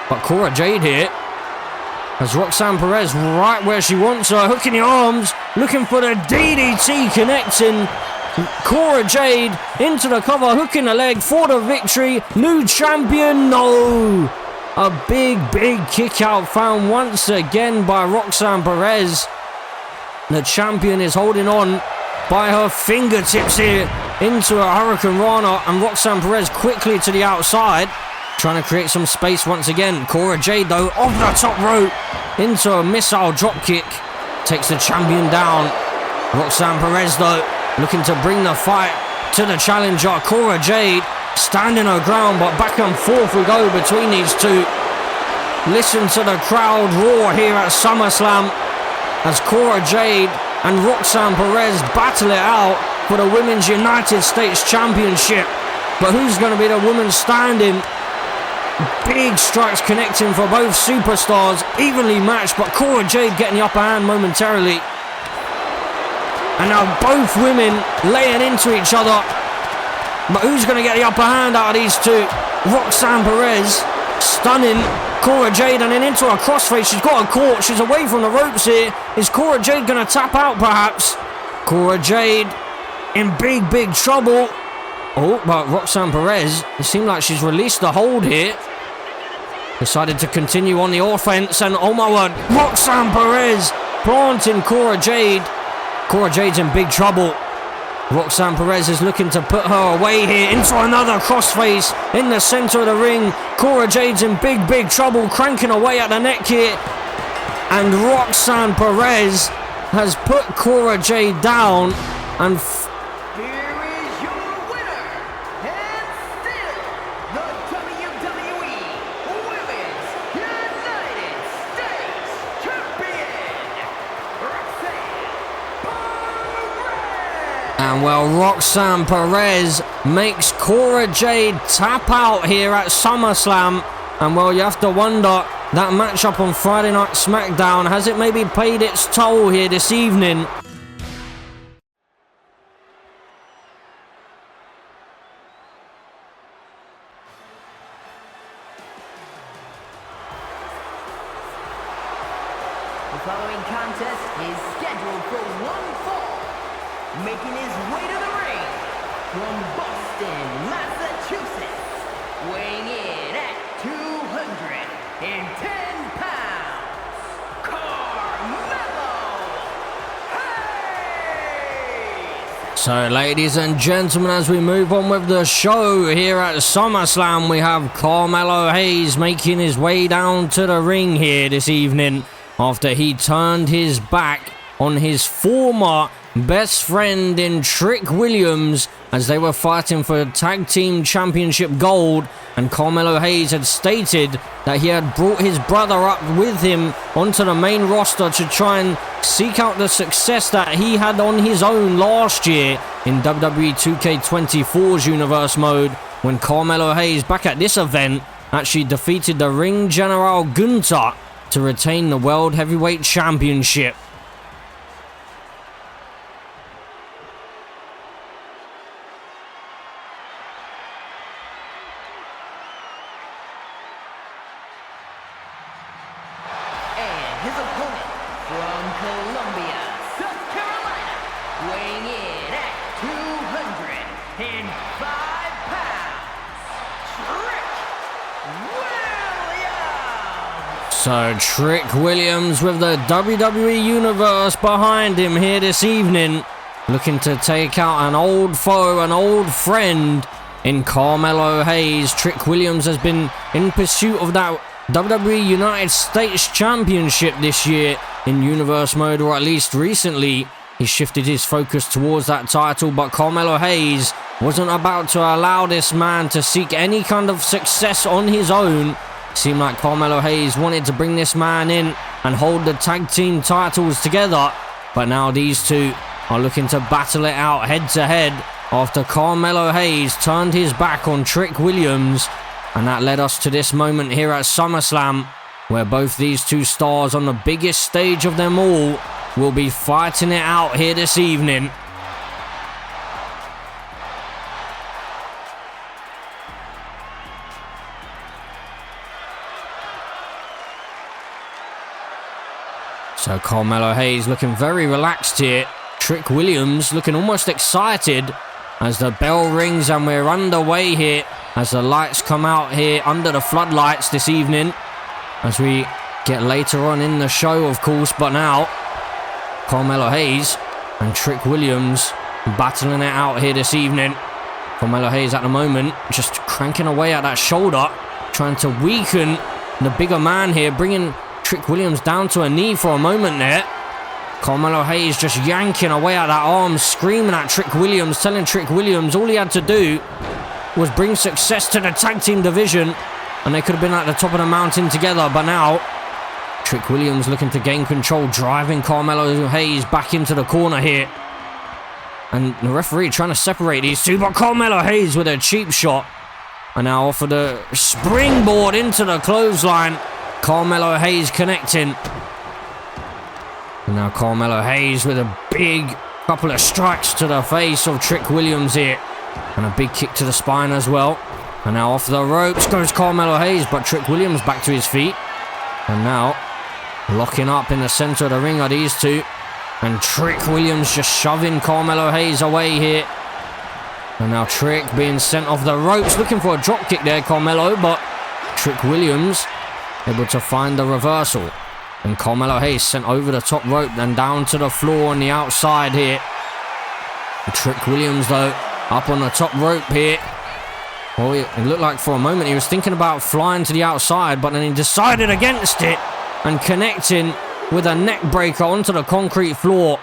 B: But Cora Jade here has Roxanne Perez right where she wants her. Hooking the arms, looking for the DDT, connecting. Cora Jade into the cover, hooking the leg for the victory. New champion, no. A big kick out found once again by Roxanne Perez. The champion is holding on by her fingertips here into a Hurricane Rana, and Roxanne Perez quickly to the outside, trying to create some space once again. Cora Jade though, off the top rope into a missile dropkick, takes the champion down. Roxanne Perez though, looking to bring the fight to the challenger. Cora Jade standing her ground, but back and forth we go between these two. Listen to the crowd roar here at SummerSlam as Cora Jade and Roxanne Perez battle it out for the Women's United States Championship. But who's going to be the woman standing? Big strikes connecting for both superstars, evenly matched, but Cora Jade getting the upper hand momentarily. And now both women laying into each other. But who's going to get the upper hand out of these two? Roxanne Perez stunning Cora Jade and then into a crossface. She's got her caught. She's away from the ropes here. Is Cora Jade going to tap out perhaps? Cora Jade in big trouble. Oh, but Roxanne Perez, it seemed like she's released the hold here. Decided to continue on the offense, and oh my word, Roxanne Perez planting Cora Jade. Cora Jade's in big trouble. Roxanne Perez is looking to put her away here into another crossface in the center of the ring. Cora Jade's in big trouble, cranking away at the neck here. And Roxanne Perez has put Cora Jade down, and
E: Here is your winner, and still the WWE Women's United States Champion, Roxanne Perez.
B: And well, Roxanne Perez makes Cora Jade tap out here at SummerSlam. And well, you have to wonder, that matchup on Friday Night SmackDown, has it maybe paid its toll here this evening?
E: The following contest is scheduled for one fall. Making his way to the ring from Boston, Massachusetts, weighing in at 210 pounds, Carmelo Hayes.
B: So, ladies and gentlemen, as we move on with the show here at SummerSlam, we have Carmelo Hayes making his way down to the ring here this evening after he turned his back on his former best friend in Trick Williams as they were fighting for Tag Team Championship gold, and Carmelo Hayes had stated that he had brought his brother up with him onto the main roster to try and seek out the success that he had on his own last year in WWE 2K25's Universe mode, when Carmelo Hayes back at this event actually defeated the Ring General Gunther to retain the World Heavyweight Championship.
E: His opponent from Columbia, South Carolina, weighing in at 205 pounds, Trick Williams.
B: So Trick Williams with the WWE Universe behind him here this evening, looking to take out an old foe, an old friend in Carmelo Hayes. Trick Williams has been in pursuit of that WWE United States Championship this year in Universe mode, or at least recently. He shifted his focus towards that title, but Carmelo Hayes wasn't about to allow this man to seek any kind of success on his own. Seemed like Carmelo Hayes wanted to bring this man in and hold the tag team titles together, but now these two are looking to battle it out head to head after Carmelo Hayes turned his back on Trick Williams. And that led us to this moment here at SummerSlam, where both these two stars on the biggest stage of them all will be fighting it out here this evening. So Carmelo Hayes looking very relaxed here. Trick Williams looking almost excited as the bell rings and we're underway here as the lights come out here under the floodlights this evening as we get later on in the show, of course. But now Carmelo Hayes and Trick Williams battling it out here this evening. Carmelo Hayes at the moment just cranking away at that shoulder, trying to weaken the bigger man here, bringing Trick Williams down to a knee for a moment there. Carmelo Hayes just yanking away at that arm, screaming at Trick Williams, telling Trick Williams all he had to do was bring success to the tag team division and they could have been at the top of the mountain together. But now Trick Williams looking to gain control, driving Carmelo Hayes back into the corner here. And the referee trying to separate these two, but Carmelo Hayes with a cheap shot. And now off of the springboard into the clothesline. Carmelo Hayes connecting. And now Carmelo Hayes with a big couple of strikes to the face of Trick Williams here. And a big kick to the spine as well. And now off the ropes goes Carmelo Hayes, but Trick Williams back to his feet. And now locking up in the center of the ring are these two. And Trick Williams just shoving Carmelo Hayes away here. And now Trick being sent off the ropes, looking for a drop kick there, Carmelo, but Trick Williams able to find the reversal. And Carmelo Hayes sent over the top rope and down to the floor on the outside here. And Trick Williams, though, up on the top rope here. Well, it looked like for a moment he was thinking about flying to the outside, but then he decided against it and connecting with a neck breaker onto the concrete floor.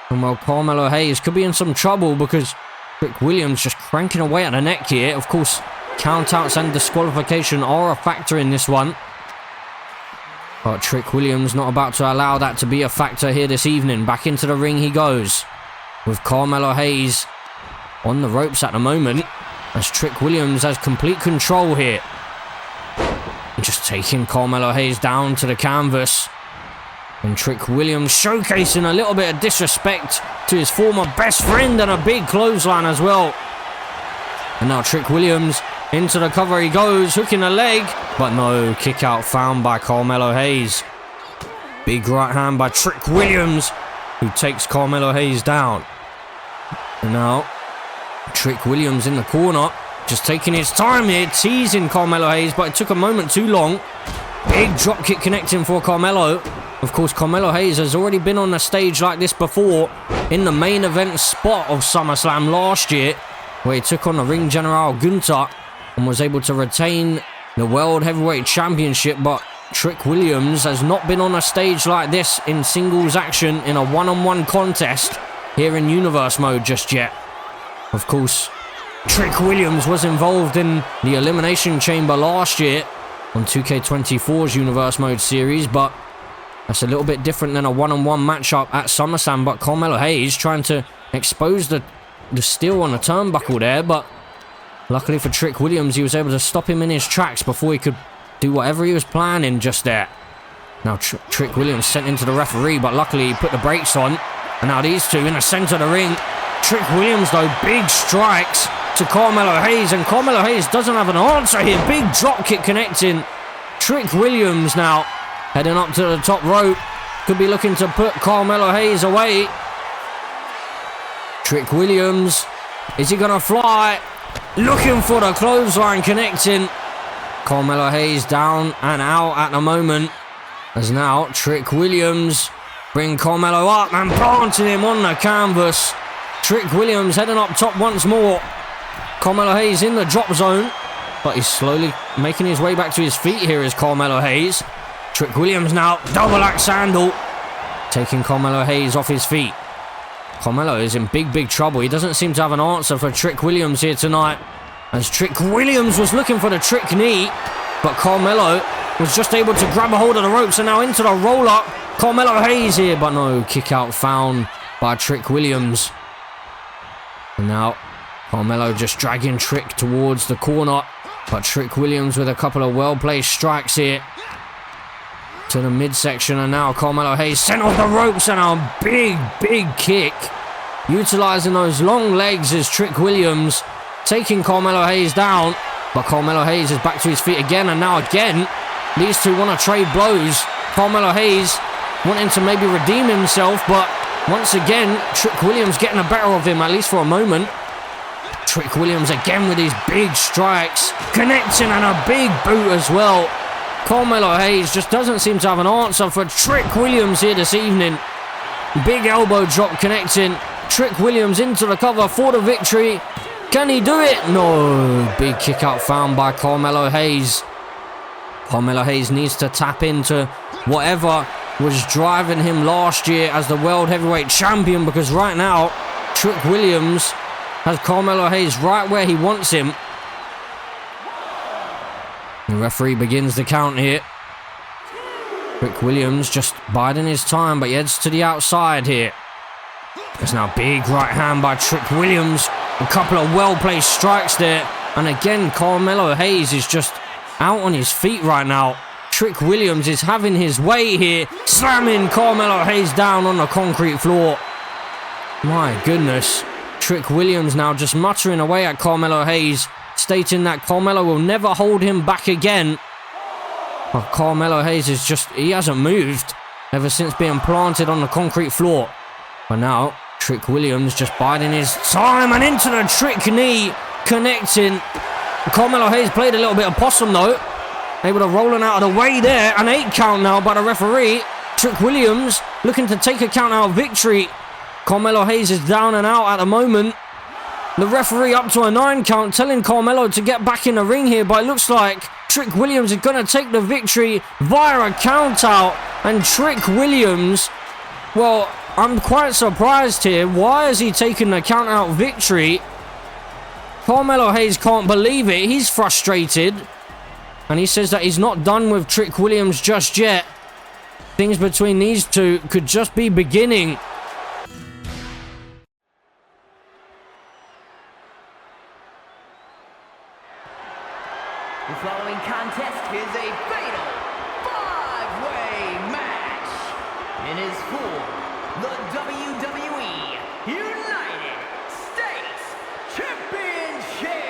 B: And well, Carmelo Hayes could be in some trouble because Trick Williams just cranking away at the neck here. Of course, countouts and disqualification are a factor in this one. But Trick Williams not about to allow that to be a factor here this evening. Back into the ring he goes with Carmelo Hayes on the ropes at the moment as Trick Williams has complete control here. Just taking Carmelo Hayes down to the canvas. And Trick Williams showcasing a little bit of disrespect to his former best friend and a big clothesline as well. And now Trick Williams into the cover he goes, hooking a leg, but no, kick out found by Carmelo Hayes. Big right hand by Trick Williams, who takes Carmelo Hayes down. And now Trick Williams in the corner, just taking his time here, teasing Carmelo Hayes, but it took a moment too long. Big drop kick connecting for Carmelo. Of course, Carmelo Hayes has already been on a stage like this before in the main event spot of SummerSlam last year, where he took on the ring general Gunther and was able to retain the World Heavyweight Championship. But Trick Williams has not been on a stage like this in singles action in a one-on-one contest here in Universe Mode just yet. Of course, Trick Williams was involved in the Elimination Chamber last year on 2K24's Universe Mode series, but that's a little bit different than a one-on-one matchup at SummerSlam. But Carmelo Hayes trying to expose the steel on the turnbuckle there, but luckily for Trick Williams, he was able to stop him in his tracks before he could do whatever he was planning just there. Now Trick Williams sent into the referee, but luckily he put the brakes on. And now these two in the center of the ring. Trick Williams, though, big strikes to Carmelo Hayes, and Carmelo Hayes doesn't have an answer here. Big drop kick connecting. Trick Williams now heading up to the top rope. Could be looking to put Carmelo Hayes away. Trick Williams, is he gonna fly? Looking for the clothesline connecting. Carmelo Hayes down and out at the moment. As now Trick Williams bring Carmelo up and planting him on the canvas. Trick Williams heading up top once more. Carmelo Hayes in the drop zone, but he's slowly making his way back to his feet here is Carmelo Hayes. Trick Williams now, double axe handle, taking Carmelo Hayes off his feet. Carmelo is in big trouble. He doesn't seem to have an answer for Trick Williams here tonight, as Trick Williams was looking for the trick knee, but Carmelo was just able to grab a hold of the ropes, and now into the roll-up. Carmelo Hayes here, but no, kick out found by Trick Williams. And now Carmelo just dragging Trick towards the corner. But Trick Williams with a couple of well-placed strikes here to the midsection. And now Carmelo Hayes sent off the ropes and a big kick. Utilizing those long legs is Trick Williams, taking Carmelo Hayes down. But Carmelo Hayes is back to his feet again, and now again, these two want to trade blows. Carmelo Hayes wanting to maybe redeem himself, but once again, Trick Williams getting the better of him, at least for a moment. Trick Williams again with his big strikes, connecting, and a big boot as well. Carmelo Hayes just doesn't seem to have an answer for Trick Williams here this evening. Big elbow drop connecting. Trick Williams into the cover for the victory. Can he do it? No. Big kick out found by Carmelo Hayes. Carmelo Hayes needs to tap into whatever was driving him last year as the World Heavyweight Champion, because right now, Trick Williams has Carmelo Hayes right where he wants him. The referee begins the count here. Trick Williams just biding his time, but he heads to the outside here. There's now a big right hand by Trick Williams. A couple of well-placed strikes there. And again, Carmelo Hayes is just out on his feet right now. Trick Williams is having his way here, slamming Carmelo Hayes down on the concrete floor. My goodness. Trick Williams now just muttering away at Carmelo Hayes, stating that Carmelo will never hold him back again. But Carmelo Hayes is just, he hasn't moved ever since being planted on the concrete floor. But now, Trick Williams just biding his time and into the trick knee, connecting. Carmelo Hayes played a little bit of possum though. Able to rolling out of the way there. An 8 count now by the referee. Trick Williams looking to take a count out victory. Carmelo Hayes is down and out at the moment. The referee up to a 9 count, telling Carmelo to get back in the ring here, but it looks like Trick Williams is going to take the victory via a count out. And Trick Williams, well, I'm quite surprised here. Why is he taking the count out victory? Carmelo Hayes can't believe it. He's frustrated. And he says that he's not done with Trick Williams just yet. Things between these two could just be beginning.
E: The following contest is a fatal 5-way match and is for the WWE United States Championship.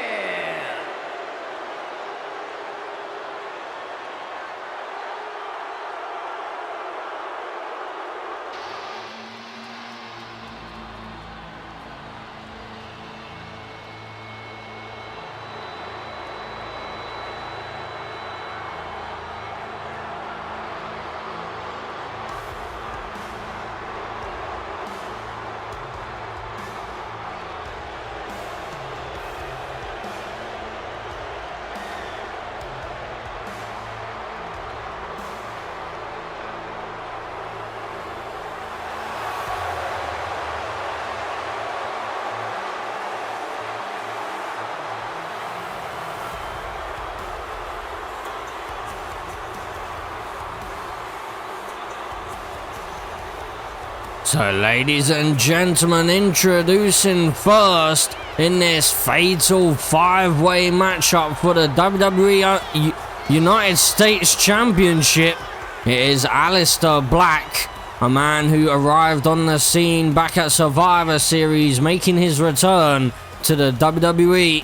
B: So, ladies and gentlemen, introducing first in this fatal 5-way matchup for the WWE United States Championship, it is Aleister Black, a man who arrived on the scene back at Survivor Series, making his return to the WWE.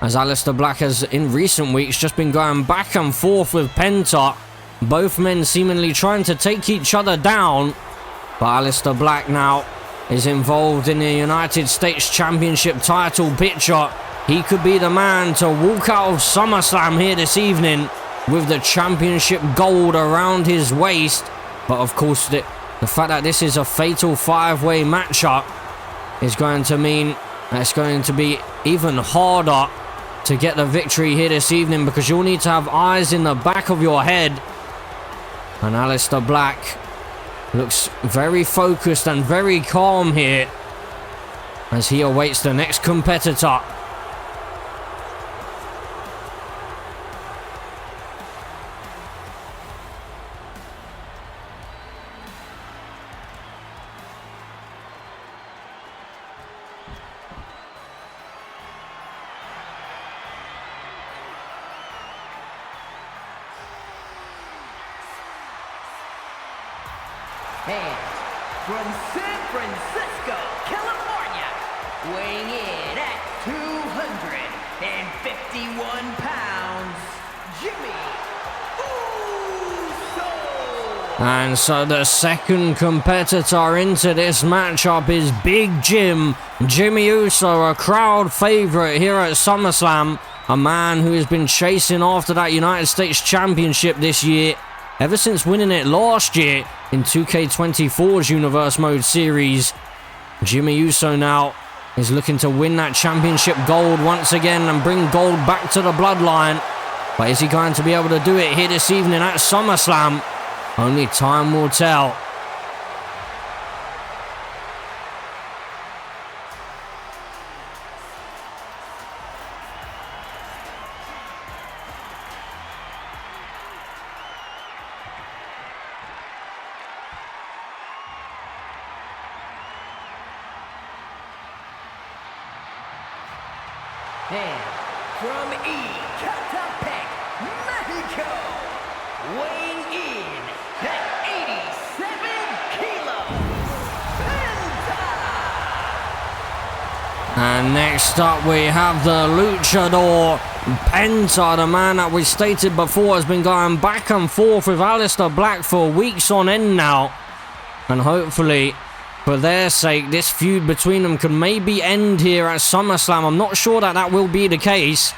B: As Aleister Black has, in recent weeks, just been going back and forth with Penta, both men seemingly trying to take each other down. But Aleister Black now is involved in the United States Championship title picture. He could be the man to walk out of SummerSlam here this evening with the championship gold around his waist. But of course, the fact that this is a fatal 5-way matchup is going to mean that it's going to be even harder to get the victory here this evening, because you'll need to have eyes in the back of your head. And Aleister Black looks very focused and very calm here as he awaits the next competitor.
E: And from San Francisco, California, weighing in at 251 pounds, Jimmy Uso.
B: And so the second competitor into this matchup is Big Jimmy Uso, a crowd favorite here at SummerSlam, a man who has been chasing after that United States Championship this year, ever since winning it last year in 2K24's Universe Mode series. Jimmy Uso now is looking to win that championship gold once again and bring gold back to the bloodline. But is he going to be able to do it here this evening at SummerSlam? Only time will tell.
E: And from Ecatepec, Mexico, weighing in at 87 kilos, Penta!
B: And next up we have the Luchador, Penta, the man that we stated before has been going back and forth with Aleister Black for weeks on end now. And hopefully, for their sake, this feud between them can maybe end here at SummerSlam. I'm not sure that will be the case.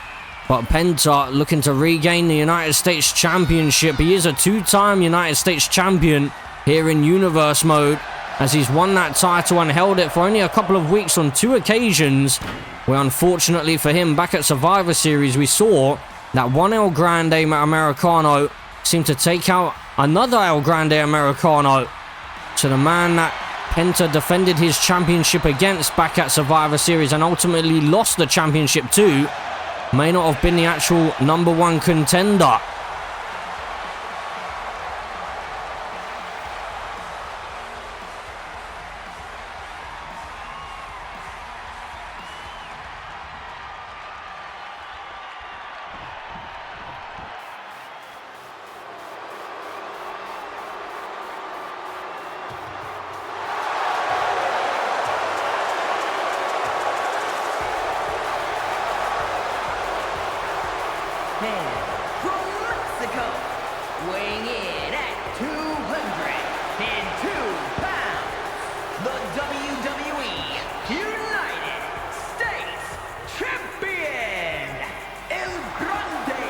B: But Penta looking to regain the United States Championship. He is a two-time United States Champion here in Universe Mode, as he's won that title and held it for only a couple of weeks on two occasions, where unfortunately for him, back at Survivor Series, we saw that one El Grande Americano seemed to take out another El Grande Americano. So the man that Penta defended his championship against back at Survivor Series and ultimately lost the championship to may not have been the actual #1 contender.
E: And from Mexico, weighing in at 202 pounds, the WWE United States Champion, El Grande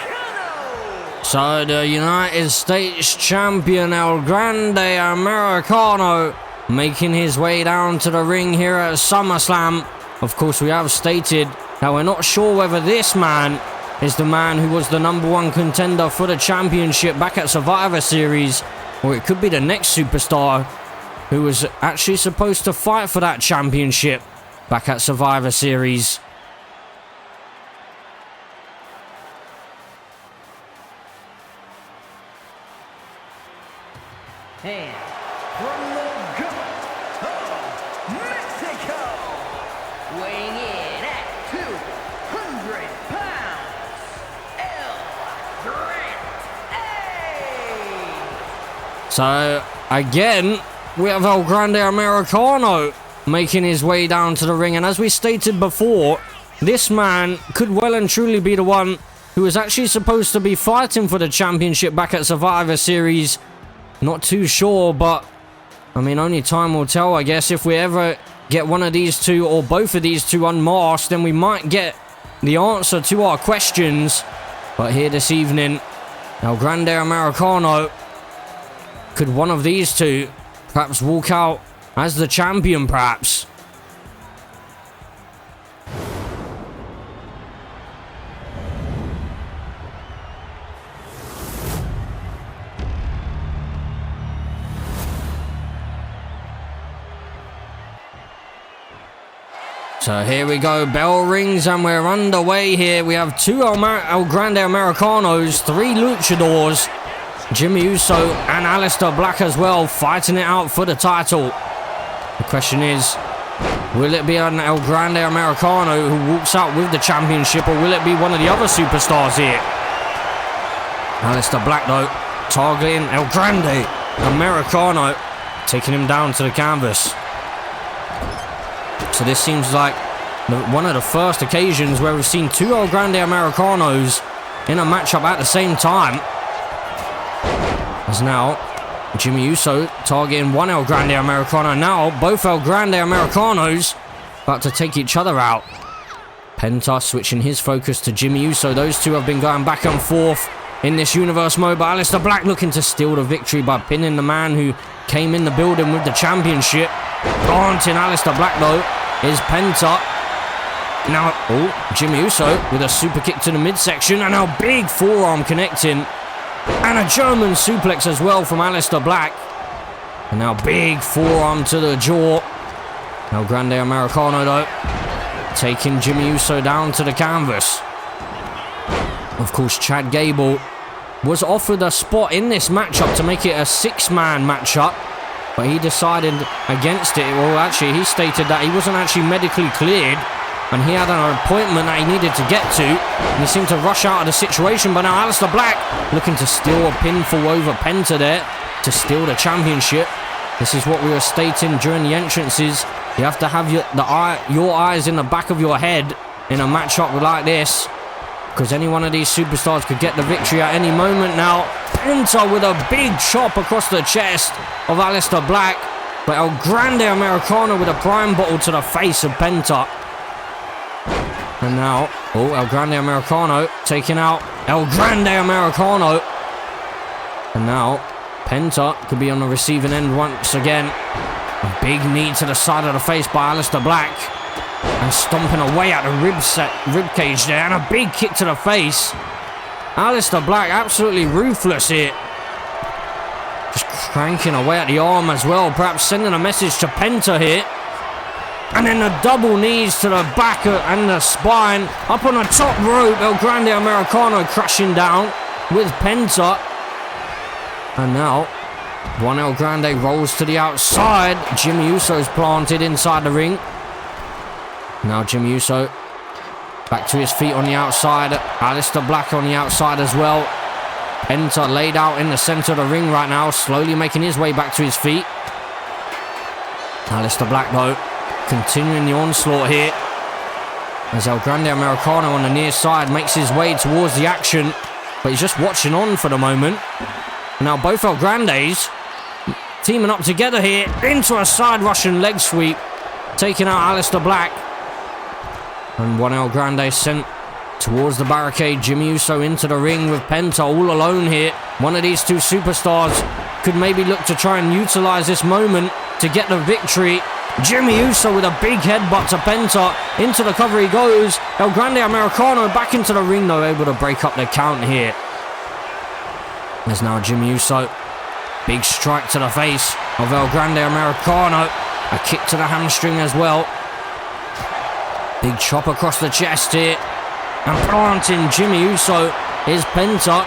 E: Americano.
B: So the United States Champion El Grande Americano making his way down to the ring here at SummerSlam. Of course, we have stated that we're not sure whether this man is the man who was the #1 contender for the championship back at Survivor Series, or it could be the next superstar who was actually supposed to fight for that championship back at Survivor Series.
E: And from the Gulf of Mexico, weighing in at 200 pounds, El Grande.
B: So, again, we have El Grande Americano making his way down to the ring. And as we stated before, this man could well and truly be the one who was actually supposed to be fighting for the championship back at Survivor Series. Not too sure, but I mean, only time will tell, I guess. If we ever get one of these two or both of these two unmasked, then we might get the answer to our questions. But here this evening, El Grande Americano, could one of these two perhaps walk out as the champion, perhaps? So here we go, bell rings and we're underway here. We have two El Grande Americanos, three luchadors, Jimmy Uso and Aleister Black as well, fighting it out for the title. The question is, will it be an El Grande Americano who walks out with the championship, or will it be one of the other superstars here? Aleister Black, though, targeting El Grande Americano, taking him down to the canvas. So this seems like one of the first occasions where we've seen two El Grande Americanos in a matchup at the same time. As now Jimmy Uso targeting one El Grande Americano. Now both El Grande Americanos about to take each other out. Penta switching his focus to Jimmy Uso. Those two have been going back and forth in this universe mode, but Aleister Black looking to steal the victory by pinning the man who came in the building with the championship. Planting Aleister Black though is Penta. Now, Jimmy Uso with a super kick to the midsection, and now big forearm connecting, and a German suplex as well from Aleister Black. And now big forearm to the jaw. El Grande Americano though, taking Jimmy Uso down to the canvas. Of course, Chad Gable was offered a spot in this matchup to make it a 6-man matchup, but he decided against it. Well, actually, he stated that he wasn't actually medically cleared, and he had an appointment that he needed to get to, and he seemed to rush out of the situation. But now Aleister Black looking to steal a pinfall over Penta there to steal the championship. This is what we were stating during the entrances. You have to have your eyes in the back of your head in a matchup like this, because any one of these superstars could get the victory at any moment. Now Penta with a big chop across the chest of Aleister Black, but El Grande Americano with a prime bottle to the face of Penta. And now, El Grande Americano taking out El Grande Americano. And now, Penta could be on the receiving end once again. A big knee to the side of the face by Aleister Black. And stomping away at the rib cage there. And a big kick to the face. Aleister Black absolutely ruthless here. Just cranking away at the arm as well. Perhaps sending a message to Penta here. And then the double knees to the back and the spine. Up on the top rope, El Grande Americano crashing down with Penta. And now, one El Grande rolls to the outside. Jimmy Uso's planted inside the ring. Now Jimmy Uso back to his feet on the outside. Aleister Black on the outside as well. Penta laid out in the center of the ring right now, slowly making his way back to his feet. Aleister Black though, continuing the onslaught here, as El Grande Americano on the near side makes his way towards the action, but he's just watching on for the moment. And now both El Grandes teaming up together here into a side Russian leg sweep, taking out Aleister Black. And one El Grande sent towards the barricade. Jimmy Uso into the ring with Penta all alone here. One of these two superstars could maybe look to try and utilize this moment to get the victory. Jimmy Uso with a big headbutt to Penta. Into the cover he goes. El Grande Americano back into the ring though, able to break up the count here. There's now Jimmy Uso. Big strike to the face of El Grande Americano. A kick to the hamstring as well. Big chop across the chest here. And planting Jimmy Uso is Penta.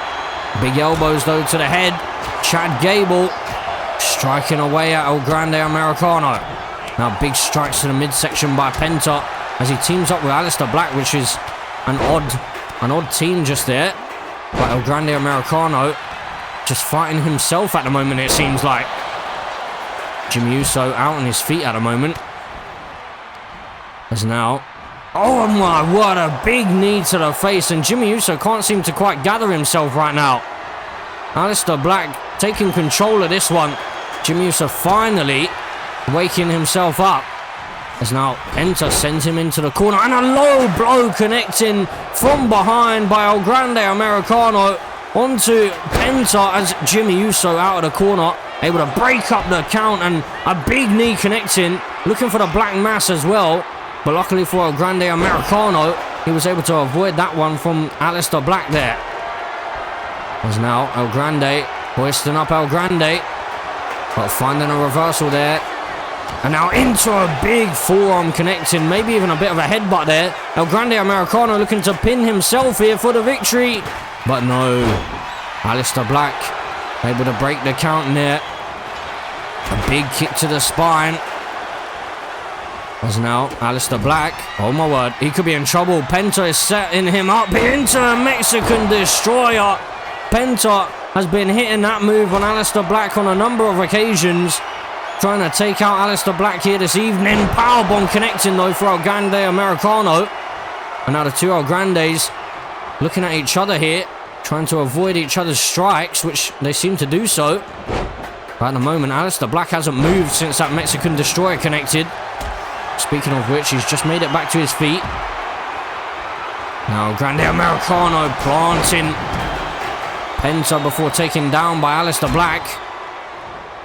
B: Big elbows though to the head. Chad Gable striking away at El Grande Americano. Now big strikes to the midsection by Penta as he teams up with Aleister Black, which is an odd team just there. But El Grande Americano just fighting himself at the moment, it seems like. Jimmy Uso out on his feet at the moment. As now, oh my, what a big knee to the face, and Jimmy Uso can't seem to quite gather himself right now. Aleister Black taking control of this one. Jimmy Uso finally waking himself up. As now Penta sends him into the corner, and a low blow connecting from behind by El Grande Americano onto Penta as Jimmy Uso out of the corner, able to break up the count, and a big knee connecting, looking for the Black Mass as well. But luckily for El Grande Americano, he was able to avoid that one from Aleister Black there. As now El Grande hoisting up El Grande, but finding a reversal there. And now into a big forearm connecting, maybe even a bit of a headbutt there. El Grande Americano looking to pin himself here for the victory. But no, Aleister Black able to break the count in there. A big kick to the spine. As now Aleister Black, oh my word, he could be in trouble. Penta is setting him up into a Mexican Destroyer. Penta has been hitting that move on Aleister Black on a number of occasions. Trying to take out Aleister Black here this evening. Powerbomb connecting though for El Grande Americano. And now the two El Grandes looking at each other here, trying to avoid each other's strikes, which they seem to do so. But at the moment, Aleister Black hasn't moved since that Mexican Destroyer connected. Speaking of which, he's just made it back to his feet. Now Grande Americano planting Penta before taken down by Aleister Black.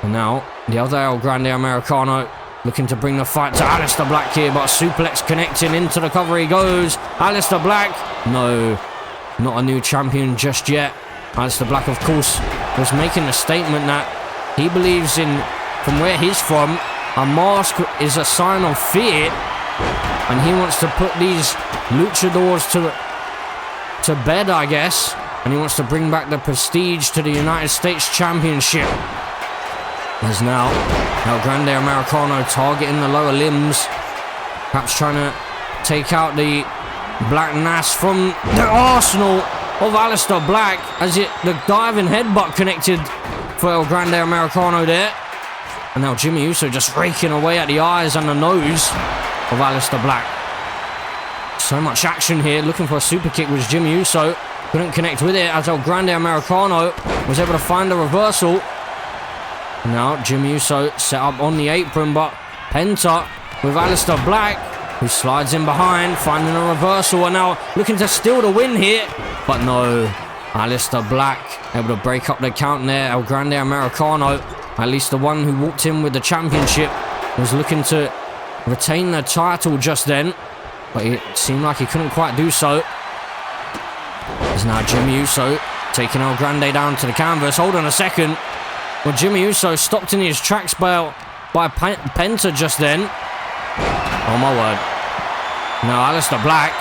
B: And now the other El Grande Americano looking to bring the fight to Aleister Black here, but suplex connecting into the cover he goes. Aleister Black, no, not a new champion just yet. Aleister Black, of course, was making a statement that he believes in, from where he's from, a mask is a sign of fear, and he wants to put these luchadors to bed, I guess, and he wants to bring back the prestige to the United States Championship. As now El Grande Americano targeting the lower limbs, perhaps trying to take out the Black Mass from the arsenal of Aleister Black, as the diving headbutt connected for El Grande Americano there. And now Jimmy Uso just raking away at the eyes and the nose of Aleister Black. So much action here, looking for a super kick was Jimmy Uso. Couldn't connect with it as El Grande Americano was able to find a reversal. And now Jimmy Uso set up on the apron, but Penta with Aleister Black, who slides in behind, finding a reversal, and now looking to steal the win here. But no, Aleister Black able to break up the count there. El Grande Americano, at least the one who walked in with the championship, was looking to retain the title just then, but it seemed like he couldn't quite do so. There's now Jimmy Uso taking El Grande down to the canvas. Hold on a second. Well, Jimmy Uso stopped in his tracks by Penta just then. Oh my word. Now Aleister Black,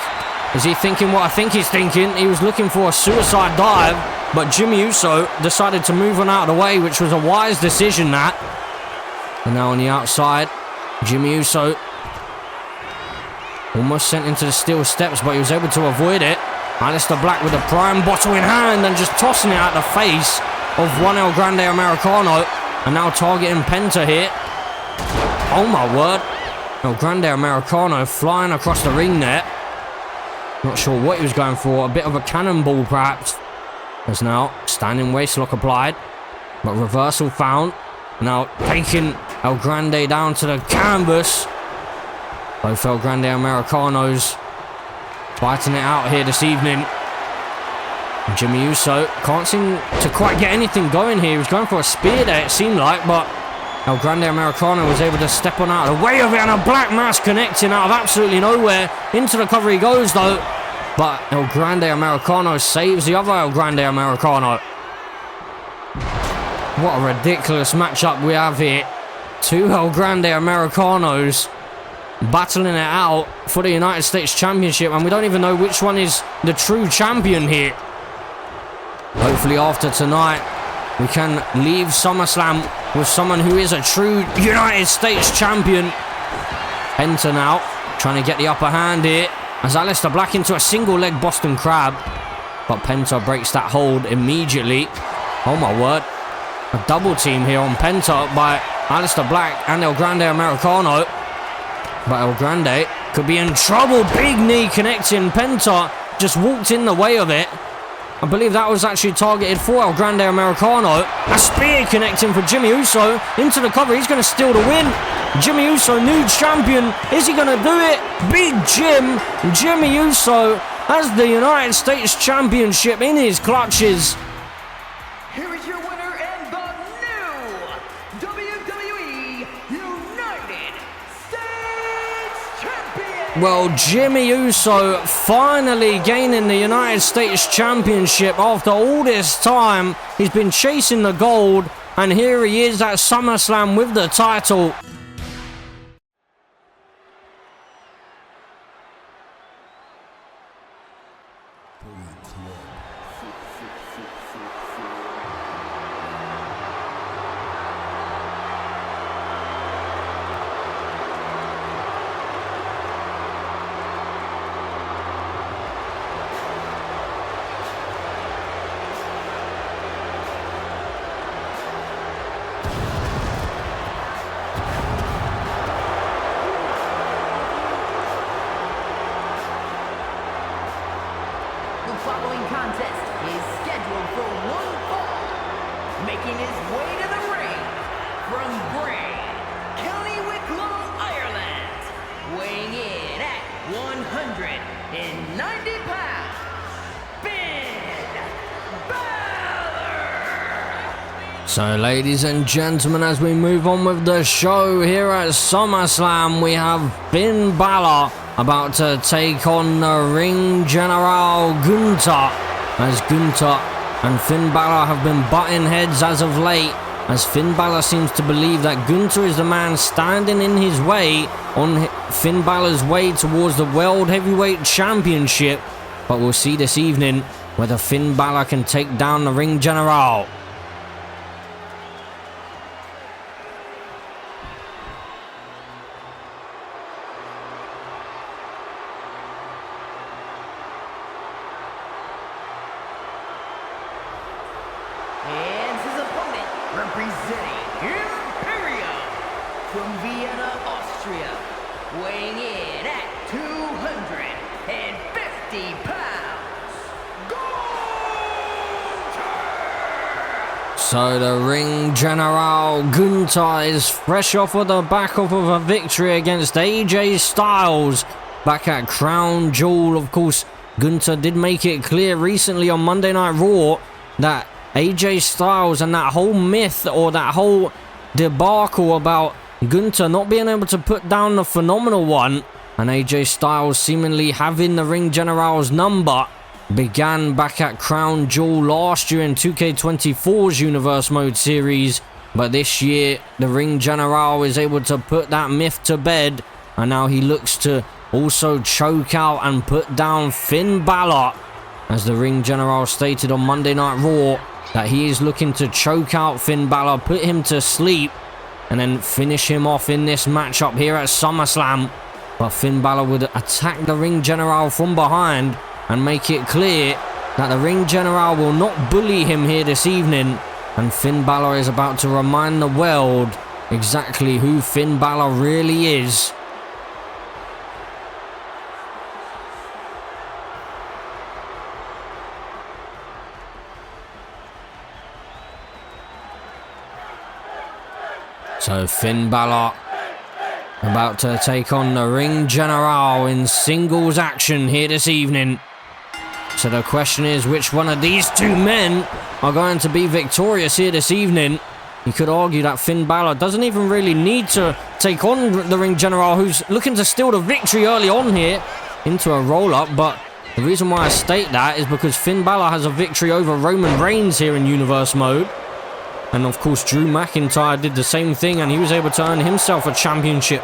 B: is he thinking what I think he's thinking? He was looking for a suicide dive, but Jimmy Uso decided to move on out of the way, which was a wise decision, that. And now on the outside, Jimmy Uso almost sent into the steel steps, but he was able to avoid it. Aleister Black with a prime bottle in hand and just tossing it at the face of one El Grande Americano, and now targeting Penta here. Oh my word. El Grande Americano flying across the ring there. Not sure what he was going for, a bit of a cannonball perhaps. There's now standing waistlock applied, but reversal found. Now taking El Grande down to the canvas. Both El Grande Americanos fighting it out here this evening. And Jimmy Uso can't seem to quite get anything going here. He was going for a spear there, it seemed like, but El Grande Americano was able to step on out of the way of it, and a Black Mass connecting out of absolutely nowhere. Into the cover he goes though, but El Grande Americano saves the other El Grande Americano. What a ridiculous matchup we have here. Two El Grande Americanos battling it out for the United States Championship, and we don't even know which one is the true champion here. Hopefully after tonight we can leave SummerSlam with someone who is a true United States champion. Penta now trying to get the upper hand here as Aleister Black into a single leg Boston Crab, but Penta breaks that hold immediately. Oh my word, a double team here on Penta by Aleister Black and El Grande Americano, but El Grande could be in trouble. Big knee connecting. Penta just walked in the way of it. I believe that was actually targeted for El Grande Americano. A spear connecting for Jimmy Uso into the cover. He's going to steal the win. Jimmy Uso, new champion. Is he going to do it? Big Jimmy Uso has the United States Championship in his clutches.
E: Here is your winner and the new WWE United States Champion.
B: Well, Jimmy Uso finally gaining the United States Championship after all this time. He's been chasing the gold, and here he is at SummerSlam with the title.
E: following contest is scheduled for one fall. Making his way to the ring from Bray, County Wicklow, Ireland. Weighing in at 190 pounds, Finn Balor.
B: So, ladies and gentlemen, as we move on with the show here at SummerSlam, we have Finn Balor about to take on the ring general Gunther, as Gunther and Finn Balor have been butting heads as of late, as Finn Balor seems to believe that Gunther is the man standing in his way on Finn Balor's way towards the World Heavyweight Championship. But we'll see this evening whether Finn Balor can take down the ring general.
E: And his opponent, representing Imperium from Vienna, Austria, weighing in at 250 pounds, Gunther!
B: So the ring general Gunther is fresh off of the back of a victory against AJ Styles back at Crown Jewel. Of course, Gunther did make it clear recently on Monday Night Raw that AJ Styles and that whole myth or that whole debacle about Gunther not being able to put down the Phenomenal One and AJ Styles seemingly having the ring general's number began back at Crown Jewel last year in 2K24's Universe Mode series. But this year, the ring general is able to put that myth to bed, and now he looks to also choke out and put down Finn Balor, as the ring general stated on Monday Night Raw that he is looking to choke out Finn Balor, put him to sleep, and then finish him off in this matchup here at SummerSlam. But Finn Balor would attack the ring general from behind and make it clear that the ring general will not bully him here this evening, and Finn Balor is about to remind the world exactly who Finn Balor really is. So Finn Balor about to take on the ring general in singles action here this evening. So the question is, which one of these two men are going to be victorious here this evening? You could argue that Finn Balor doesn't even really need to take on the ring general, who's looking to steal the victory early on here into a roll-up. But the reason why I state that is because Finn Balor has a victory over Roman Reigns here in Universe Mode. And of course, Drew McIntyre did the same thing, and he was able to earn himself a championship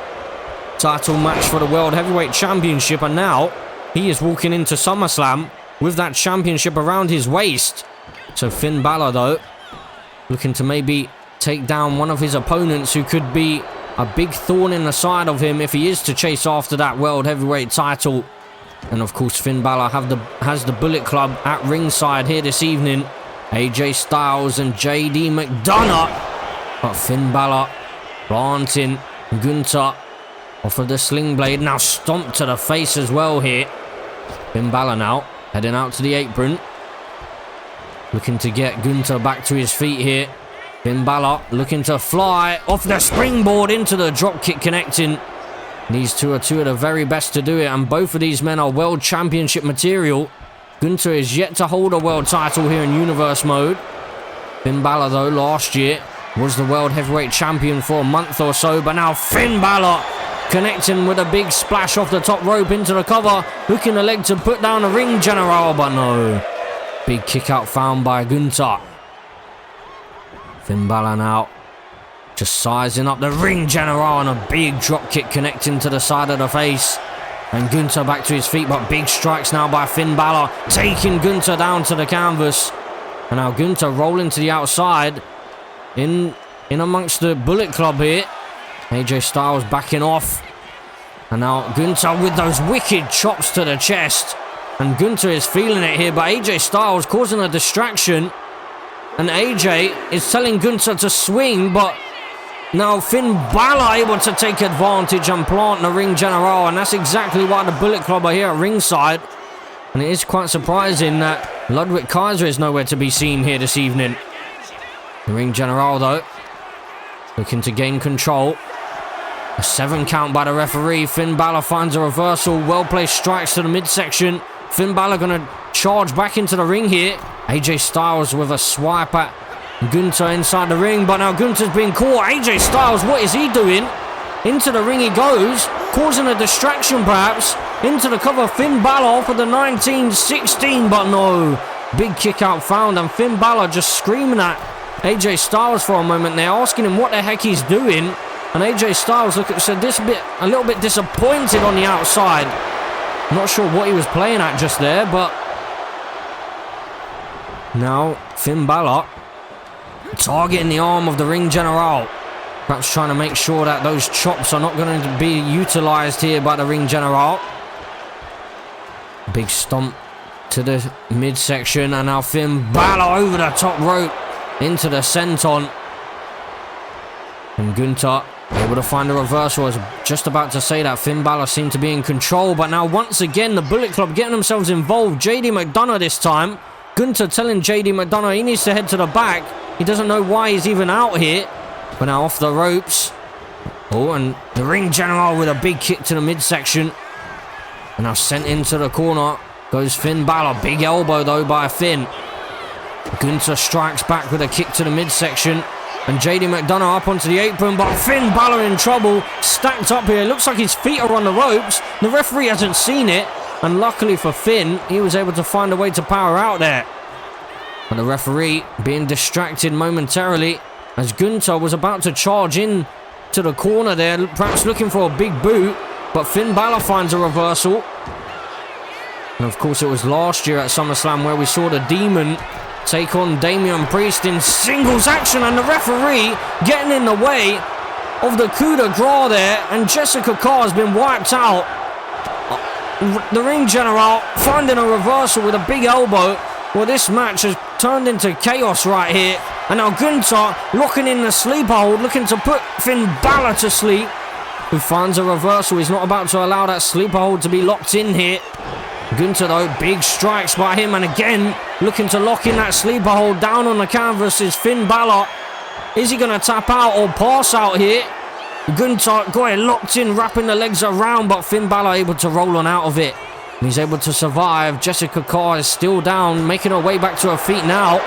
B: title match for the World Heavyweight Championship. And now he is walking into SummerSlam with that championship around his waist. So Finn Balor, though, looking to maybe take down one of his opponents who could be a big thorn in the side of him if he is to chase after that World Heavyweight title. And of course, Finn Balor has the Bullet Club at ringside here this evening. AJ Styles and JD McDonough. But Finn Balor planting Gunther off of the sling blade. Now stomped to the face as well here. Finn Balor now heading out to the apron, looking to get Gunther back to his feet here. Finn Balor looking to fly off the springboard into the dropkick connecting. These two are two of the very best to do it, and both of these men are world championship material. Gunther is yet to hold a world title here in Universe Mode. Finn Balor, though, last year was the world heavyweight champion for a month or so, but now Finn Balor connecting with a big splash off the top rope into the cover, hooking the leg to put down a ring general, but no. Big kick out found by Gunther. Finn Balor now just sizing up the ring general, and a big drop kick connecting to the side of the face. And Gunther back to his feet, but big strikes now by Finn Balor, taking Gunther down to the canvas. And now Gunther rolling to the outside, in amongst the Bullet Club here. AJ Styles backing off. And now Gunther with those wicked chops to the chest. And Gunther is feeling it here, but AJ Styles causing a distraction. And AJ is telling Gunther to swing, but now Finn Balor able to take advantage and plant the ring general, and that's exactly why the Bullet Club are here at ringside. And it is quite surprising that Ludwig Kaiser is nowhere to be seen here this evening. The ring general, though, looking to gain control. A 7 count by the referee. Finn Balor finds a reversal. Well-placed strikes to the midsection. Finn Balor going to charge back into the ring here. AJ Styles with a swipe at Gunther inside the ring. But now Gunther's been caught. AJ Styles, what is he doing? Into the ring he goes, causing a distraction perhaps. Into the cover, Finn Balor for the 1916, but no. Big kick out found, and Finn Balor just screaming at AJ Styles for a moment there, asking him what the heck he's doing. And AJ Styles said a little bit disappointed on the outside. Not sure what he was playing at just there, but now Finn Balor targeting the arm of the ring general. Perhaps trying to make sure that those chops are not going to be utilized here by the ring general. Big stomp to the midsection, and now Finn Balor over the top rope into the senton. And Gunther able to find a reversal. I was just about to say that Finn Balor seemed to be in control, but now once again the Bullet Club getting themselves involved. JD McDonough this time. Gunther telling JD McDonough he needs to head to the back. He doesn't know why he's even out here. But now off the ropes. Oh, and the ring general with a big kick to the midsection. And now sent into the corner goes Finn Balor. Big elbow though by Finn. Gunther strikes back with a kick to the midsection. And JD McDonough up onto the apron, but Finn Balor in trouble. Stacked up here. Looks like his feet are on the ropes. The referee hasn't seen it. And luckily for Finn, he was able to find a way to power out there. But the referee being distracted momentarily as Gunther was about to charge in to the corner there, perhaps looking for a big boot, but Finn Balor finds a reversal. And of course it was last year at SummerSlam where we saw the Demon take on Damian Priest in singles action, and the referee getting in the way of the coup de grace there, and Jessica Carr has been wiped out. The ring general finding a reversal with a big elbow. Well, this match has turned into chaos right here. And now Gunther locking in the sleeper hold, looking to put Finn Balor to sleep, who finds a reversal. He's not about to allow that sleeper hold to be locked in here. Gunther, though, big strikes by him, and again looking to lock in that sleeper hold. Down on the canvas is Finn Balor. Is he going to tap out or pass out here? Gunther got it locked in, wrapping the legs around, but Finn Balor able to roll on out of it. And he's able to survive. Jessica Carr is still down, making her way back to her feet now.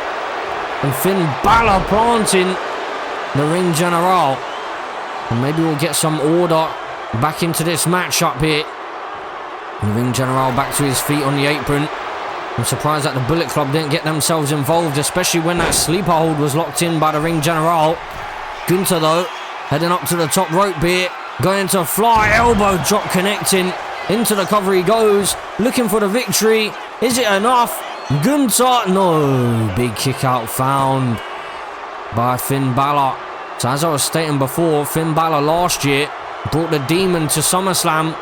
B: And Finn Balor planting the ring general. And maybe we'll get some order back into this matchup here. The ring general back to his feet on the apron. I'm surprised that the Bullet Club didn't get themselves involved, especially when that sleeper hold was locked in by the ring general. Gunther, though, heading up to the top rope here. Going to fly elbow drop, connecting. Into the cover he goes, looking for the victory. Is it enough? Gunther, no. Big kick out found by Finn Balor. So as I was stating before, Finn Balor last year brought the Demon to SummerSlam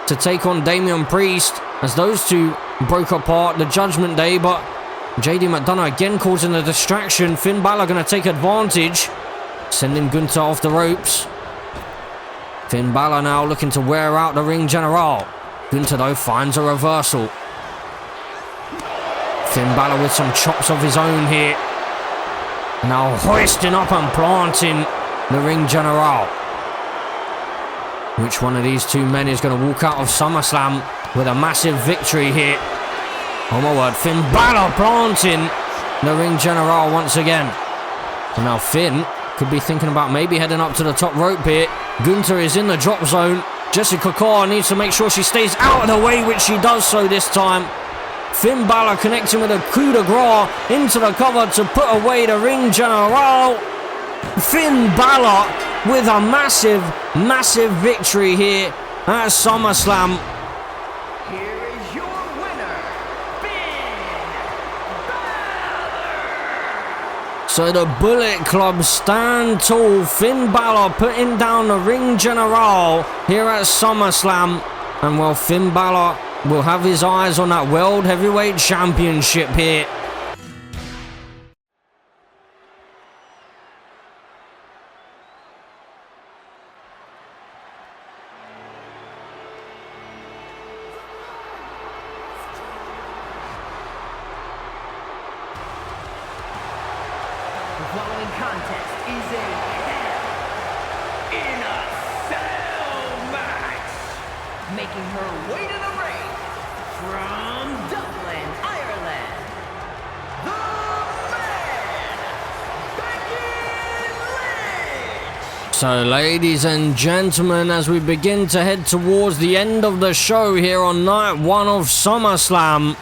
B: to take on Damian Priest, as those two broke apart the Judgment Day. But JD McDonough again causing a distraction. Finn Balor going to take advantage, sending Gunther off the ropes. Finn Balor now looking to wear out the ring general. Gunther, though, finds a reversal. Finn Balor with some chops of his own here. Now hoisting up and planting the ring general. Which one of these two men is going to walk out of SummerSlam with a massive victory here? Oh my word, Finn Balor planting the ring general once again. So now Finn could be thinking about maybe heading up to the top rope here. Gunther is in the drop zone. Jessica Carr needs to make sure she stays out of the way, which she does so this time. Finn Balor connecting with a coup de grace into the cover to put away the ring general. Finn Balor with a massive, massive victory here at SummerSlam.
E: Here is your winner, Finn Balor.
B: So the Bullet Club stand tall. Finn Balor putting down the ring general here at SummerSlam. And well, Finn Balor will have his eyes on that World Heavyweight Championship here.
E: following contest is a Hell in a Cell match. Making her way to the ring from Dublin, Ireland, the man, Becky Lynch.
B: So, ladies and gentlemen, as we begin to head towards the end of the show here on night 1 of SummerSlam,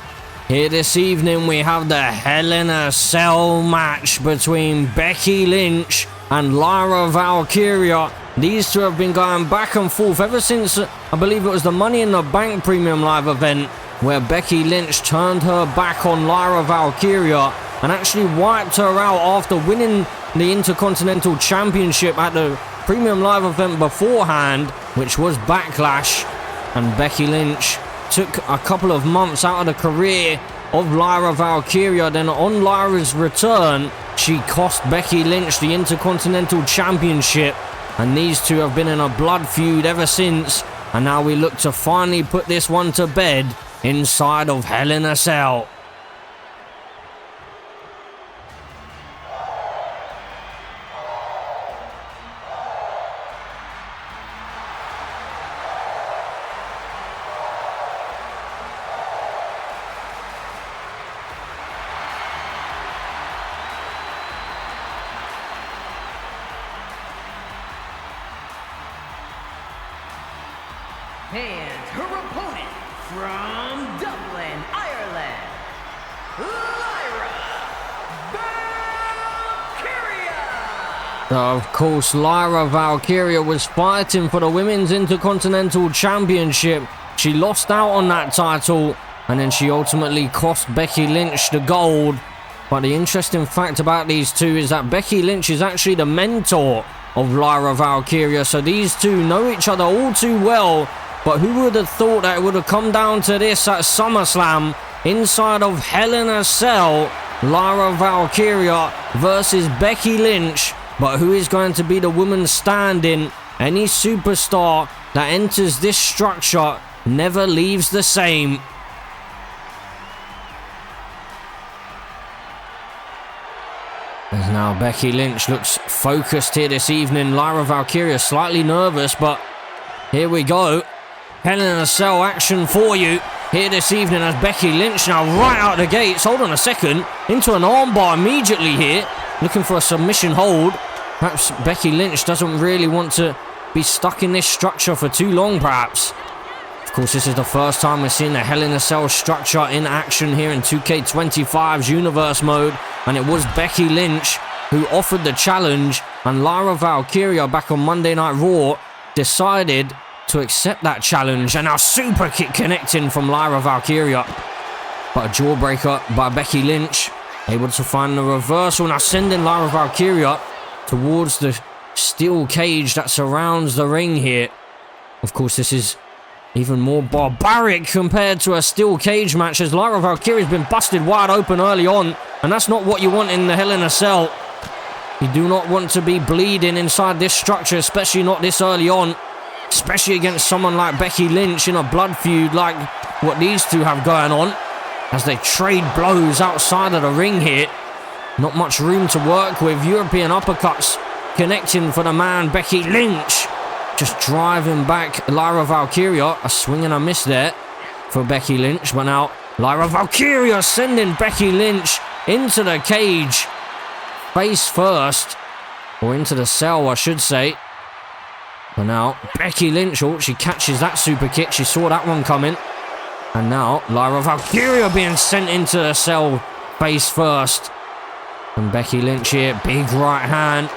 B: here this evening we have the Hell in a Cell match between Becky Lynch and Lyra Valkyria. These two have been going back and forth ever since, I believe it was the Money in the Bank Premium Live event, where Becky Lynch turned her back on Lyra Valkyria and actually wiped her out after winning the Intercontinental Championship at the Premium Live event beforehand, which was Backlash. And Becky Lynch took a couple of months out of the career of Lyra Valkyria. Then on Lyra's return, she cost Becky Lynch the Intercontinental Championship. And these two have been in a blood feud ever since. And now we look to finally put this one to bed inside of Hell in a Cell.
E: And her opponent from Dublin, Ireland, Lyra Valkyria.
B: Of course, Lyra Valkyria was fighting for the Women's Intercontinental Championship. She lost out on that title, and then she ultimately cost Becky Lynch the gold. But the interesting fact about these two is that Becky Lynch is actually the mentor of Lyra Valkyria, so these two know each other all too well. But who would have thought that it would have come down to this at SummerSlam inside of Hell in a Cell? Lyra Valkyria versus Becky Lynch. But who is going to be the woman standing? Any superstar that enters this structure never leaves the same. As now Becky Lynch looks focused here this evening. Lyra Valkyria slightly nervous, but here we go. Hell in a Cell action for you here this evening as Becky Lynch now right out the gates. Hold on a second. Into an armbar immediately here. Looking for a submission hold. Perhaps Becky Lynch doesn't really want to be stuck in this structure for too long, perhaps. Of course, this is the first time we're seeing the Hell in a Cell structure in action here in 2K25's Universe mode. And it was Becky Lynch who offered the challenge. And Lyra Valkyria back on Monday Night Raw decided to accept that challenge. And now super kick connecting from Lyra Valkyria. But a jawbreaker by Becky Lynch. Able to find the reversal. Now sending Lyra Valkyria towards the steel cage that surrounds the ring here. Of course, this is even more barbaric compared to a steel cage match, as Lyra Valkyria has been busted wide open early on. And that's not what you want in the Hell in a Cell. You do not want to be bleeding inside this structure, especially not this early on. Especially against someone like Becky Lynch in a blood feud like what these two have going on. As they trade blows outside of the ring here. Not much room to work with. European uppercuts connecting for the man Becky Lynch. Just driving back Lyra Valkyria. A swing and a miss there for Becky Lynch. But now Lyra Valkyria sending Becky Lynch into the cage. Face first. Or into the cell, I should say. But now Becky Lynch, oh, she catches that super kick. She saw that one coming. And now Lyra Valkyria being sent into the cell face first. And Becky Lynch here, big right hand.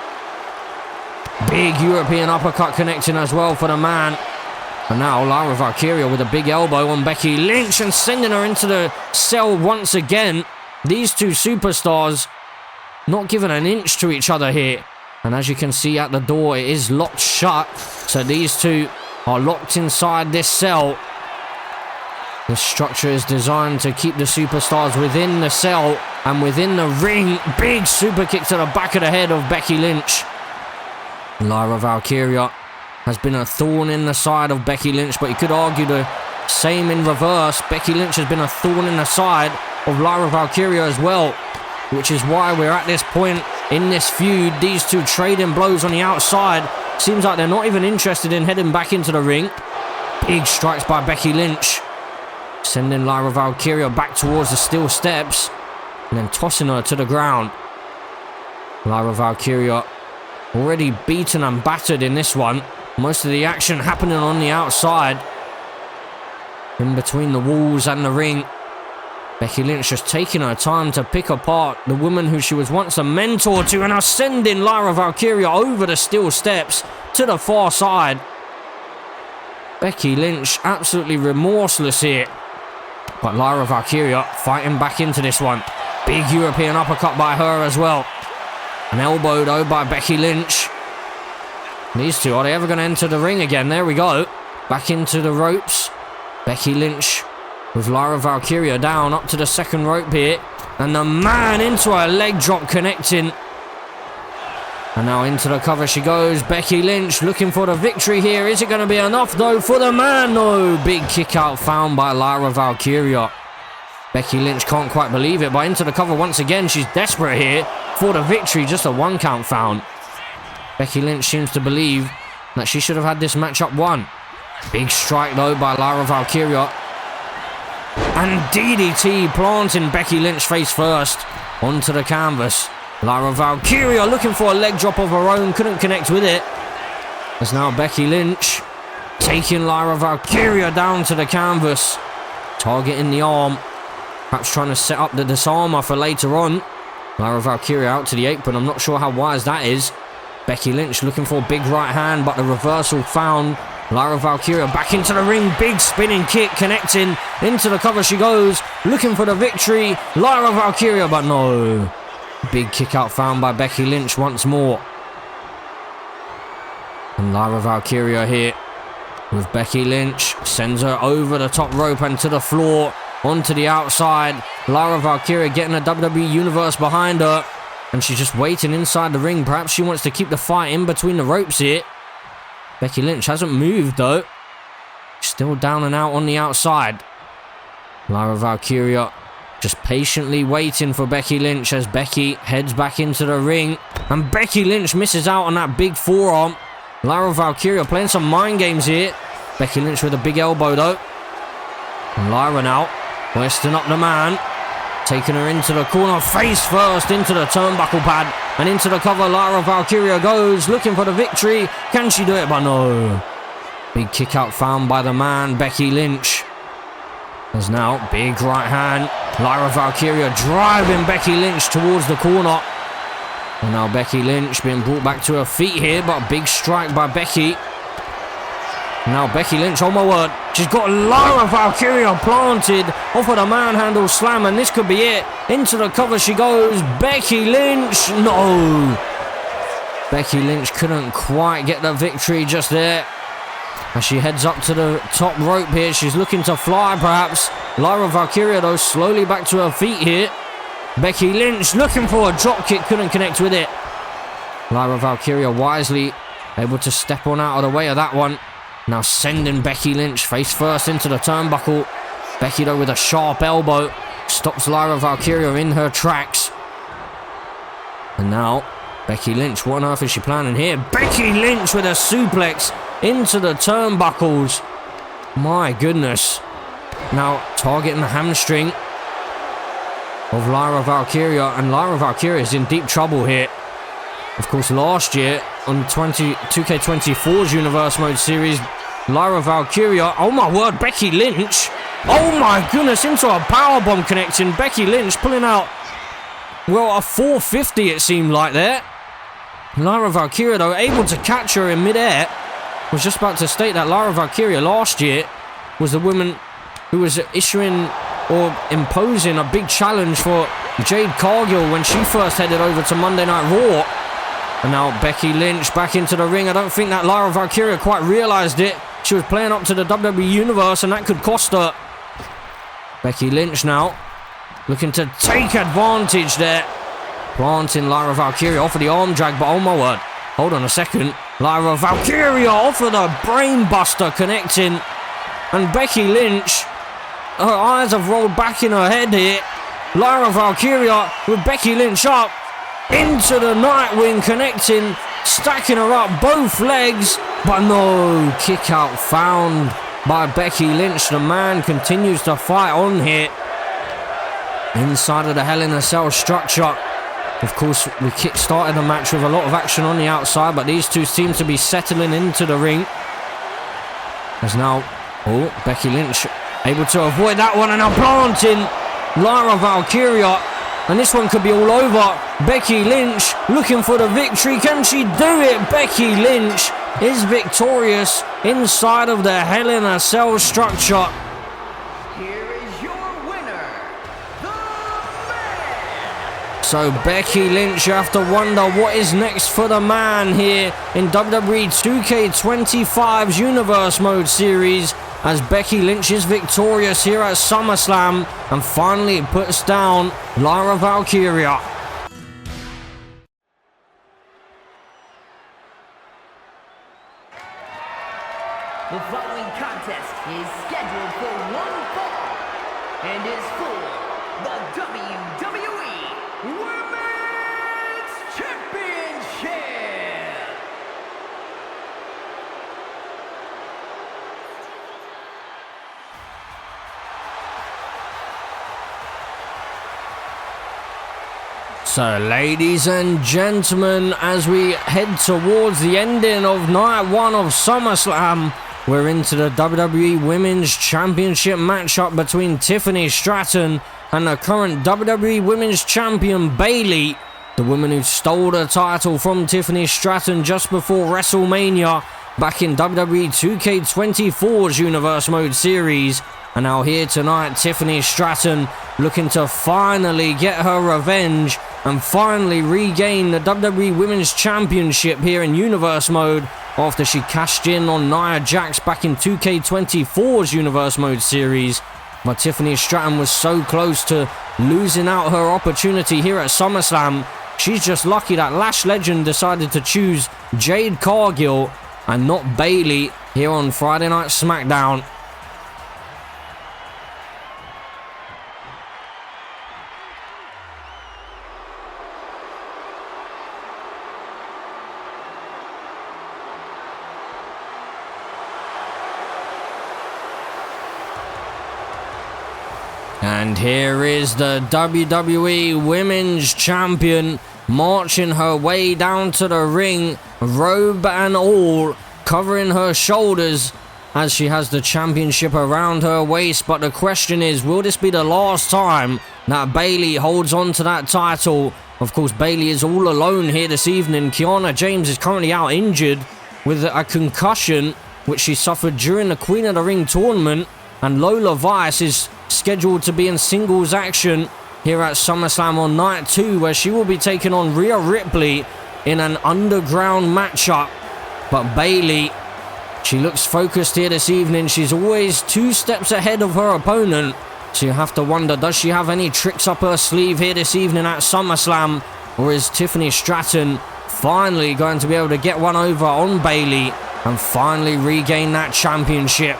B: Big European uppercut connecting as well for the man. And now Lyra Valkyria with a big elbow on Becky Lynch and sending her into the cell once again. These two superstars not giving an inch to each other here. And as you can see at the door, it is locked shut. So these two are locked inside this cell. The structure is designed to keep the superstars within the cell and within the ring. Big super kick to the back of the head of Becky Lynch. Lyra Valkyria has been a thorn in the side of Becky Lynch, but you could argue the same in reverse. Becky Lynch has been a thorn in the side of Lyra Valkyria as well, which is why we're at this point in this feud. These two trading blows on the outside. Seems like they're not even interested in heading back into the ring. Big strikes by Becky Lynch, sending Lyra Valkyria back towards the steel steps and then tossing her to the ground. Lyra Valkyria already beaten and battered in this one. Most of the action happening on the outside, in between the walls and the ring. Becky Lynch just taking her time to pick apart the woman who she was once a mentor to, and now sending Lyra Valkyria over the steel steps to the far side. Becky Lynch absolutely remorseless here. But Lyra Valkyria fighting back into this one. Big European uppercut by her as well. An elbow though by Becky Lynch. These two, are they ever going to enter the ring again? There we go. Back into the ropes. Becky Lynch with Lyra Valkyria down up to the second rope here. And the man into a leg drop connecting. And now into the cover she goes. Becky Lynch looking for the victory here. Is it going to be enough though for the man? No. Big kick out found by Lyra Valkyria. Becky Lynch can't quite believe it, but into the cover once again. She's desperate here for the victory. Just a 1 count found. Becky Lynch seems to believe that she should have had this matchup won. Big strike though by Lyra Valkyria. And DDT planting Becky Lynch face first onto the canvas. Lyra Valkyria looking for a leg drop of her own, couldn't connect with it. As now Becky Lynch taking Lyra Valkyria down to the canvas, targeting the arm, perhaps trying to set up the disarmer for later on. Lyra Valkyria out to the apron. I'm not sure how wise that is. Becky Lynch looking for a big right hand, but the reversal found. Lyra Valkyria back into the ring. Big spinning kick connecting. Into the cover she goes. Looking for the victory. Lyra Valkyria, but no. Big kick out found by Becky Lynch once more. And Lyra Valkyria here with Becky Lynch. Sends her over the top rope and to the floor. Onto the outside. Lyra Valkyria getting the WWE Universe behind her. And she's just waiting inside the ring. Perhaps she wants to keep the fight in between the ropes here. Becky Lynch hasn't moved though. Still down and out on the outside. Lyra Valkyria just patiently waiting for Becky Lynch as Becky heads back into the ring. And Becky Lynch misses out on that big forearm. Lyra Valkyria playing some mind games here. Becky Lynch with a big elbow though. And Lyra now hoisting up the man. Taking her into the corner, face first into the turnbuckle pad. And into the cover, Lyra Valkyria goes, looking for the victory. Can she do it? But no. Big kick out found by the man, Becky Lynch. There's now big right hand. Lyra Valkyria driving Becky Lynch towards the corner. And now Becky Lynch being brought back to her feet here, but a big strike by Becky. Now Becky Lynch, oh my word, she's got Lyra Valkyria planted off of the manhandle slam, and this could be it. Into the cover she goes. Becky Lynch, no. Becky Lynch couldn't quite get the victory just there. As she heads up to the top rope here, she's looking to fly perhaps. Lyra Valkyria though slowly back to her feet here. Becky Lynch looking for a drop kick, couldn't connect with it. Lyra Valkyria wisely able to step on out of the way of that one. Now sending Becky Lynch face first into the turnbuckle. Becky though with a sharp elbow stops Lyra Valkyria in her tracks. And now Becky Lynch, what on earth is she planning here? Becky Lynch with a suplex into the turnbuckles. My goodness. Now targeting the hamstring of Lyra Valkyria, and Lyra Valkyria is in deep trouble here. Of course, last year on 2K24's Universe Mode Series, Lyra Valkyria, oh my word, Becky Lynch, oh my goodness, into a powerbomb connecting. Becky Lynch pulling out, well, a 450 it seemed like there. Lyra Valkyria though able to catch her in midair. Was just about to state that Lyra Valkyria last year was the woman who was issuing or imposing a big challenge for Jade Cargill when she first headed over to Monday Night Raw. And now Becky Lynch back into the ring. I don't think that Lyra Valkyria quite realised it. She was playing up to the WWE Universe and that could cost her. Becky Lynch now looking to take advantage there. Planting Lyra Valkyria off of the arm drag, but oh my word. Hold on a second. Lyra Valkyria off of the brain buster connecting. And Becky Lynch, her eyes have rolled back in her head here. Lyra Valkyria with Becky Lynch up. into the Nightwing, connecting, stacking her up both legs, but no kick out found by Becky Lynch. The man continues to fight on here inside of the Hell in a Cell structure. Of course, we kick-started the match with a lot of action on the outside, but these two seem to be settling into the ring. As now, Becky Lynch able to avoid that one, and now planting Lyra Valkyria. And this one could be all over. Becky Lynch looking for the victory. Can she do it? Becky Lynch is victorious inside of the Hell in a Cell structure.
E: Here is your winner, the man.
B: So Becky Lynch, you have to wonder what is next for the man here in WWE 2K25's Universe Mode series, as Becky Lynch is victorious here at SummerSlam and finally puts down Lyra Valkyria.
E: The following contest is scheduled for one fall and is for the WWE Women's Championship.
B: So, ladies and gentlemen, as we head towards the ending of night one of SummerSlam, we're into the WWE Women's Championship matchup between Tiffany Stratton and the current WWE Women's Champion Bayley, the woman who stole the title from Tiffany Stratton just before WrestleMania back in WWE 2K24's Universe Mode series. And now here tonight, Tiffany Stratton looking to finally get her revenge and finally regain the WWE Women's Championship here in Universe Mode after she cashed in on Nia Jax back in 2K24's Universe Mode series. But Tiffany Stratton was so close to losing out her opportunity here at SummerSlam. She's just lucky that Lash Legend decided to choose Jade Cargill and not Bayley here on Friday Night SmackDown. And here is the WWE Women's Champion marching her way down to the ring, robe and all, covering her shoulders as she has the championship around her waist. But the question is, will this be the last time that Bayley holds on to that title? Of course, Bayley is all alone here this evening. Kiana James is currently out injured with a concussion, which she suffered during the Queen of the Ring tournament. And Lola Vice is scheduled to be in singles action here at SummerSlam on night 2, where she will be taking on Rhea Ripley in an underground matchup. But Bayley, she looks focused here this evening. She's always 2 steps ahead of her opponent. So you have to wonder, does she have any tricks up her sleeve here this evening at SummerSlam? Or is Tiffany Stratton finally going to be able to get one over on Bayley and finally regain that championship?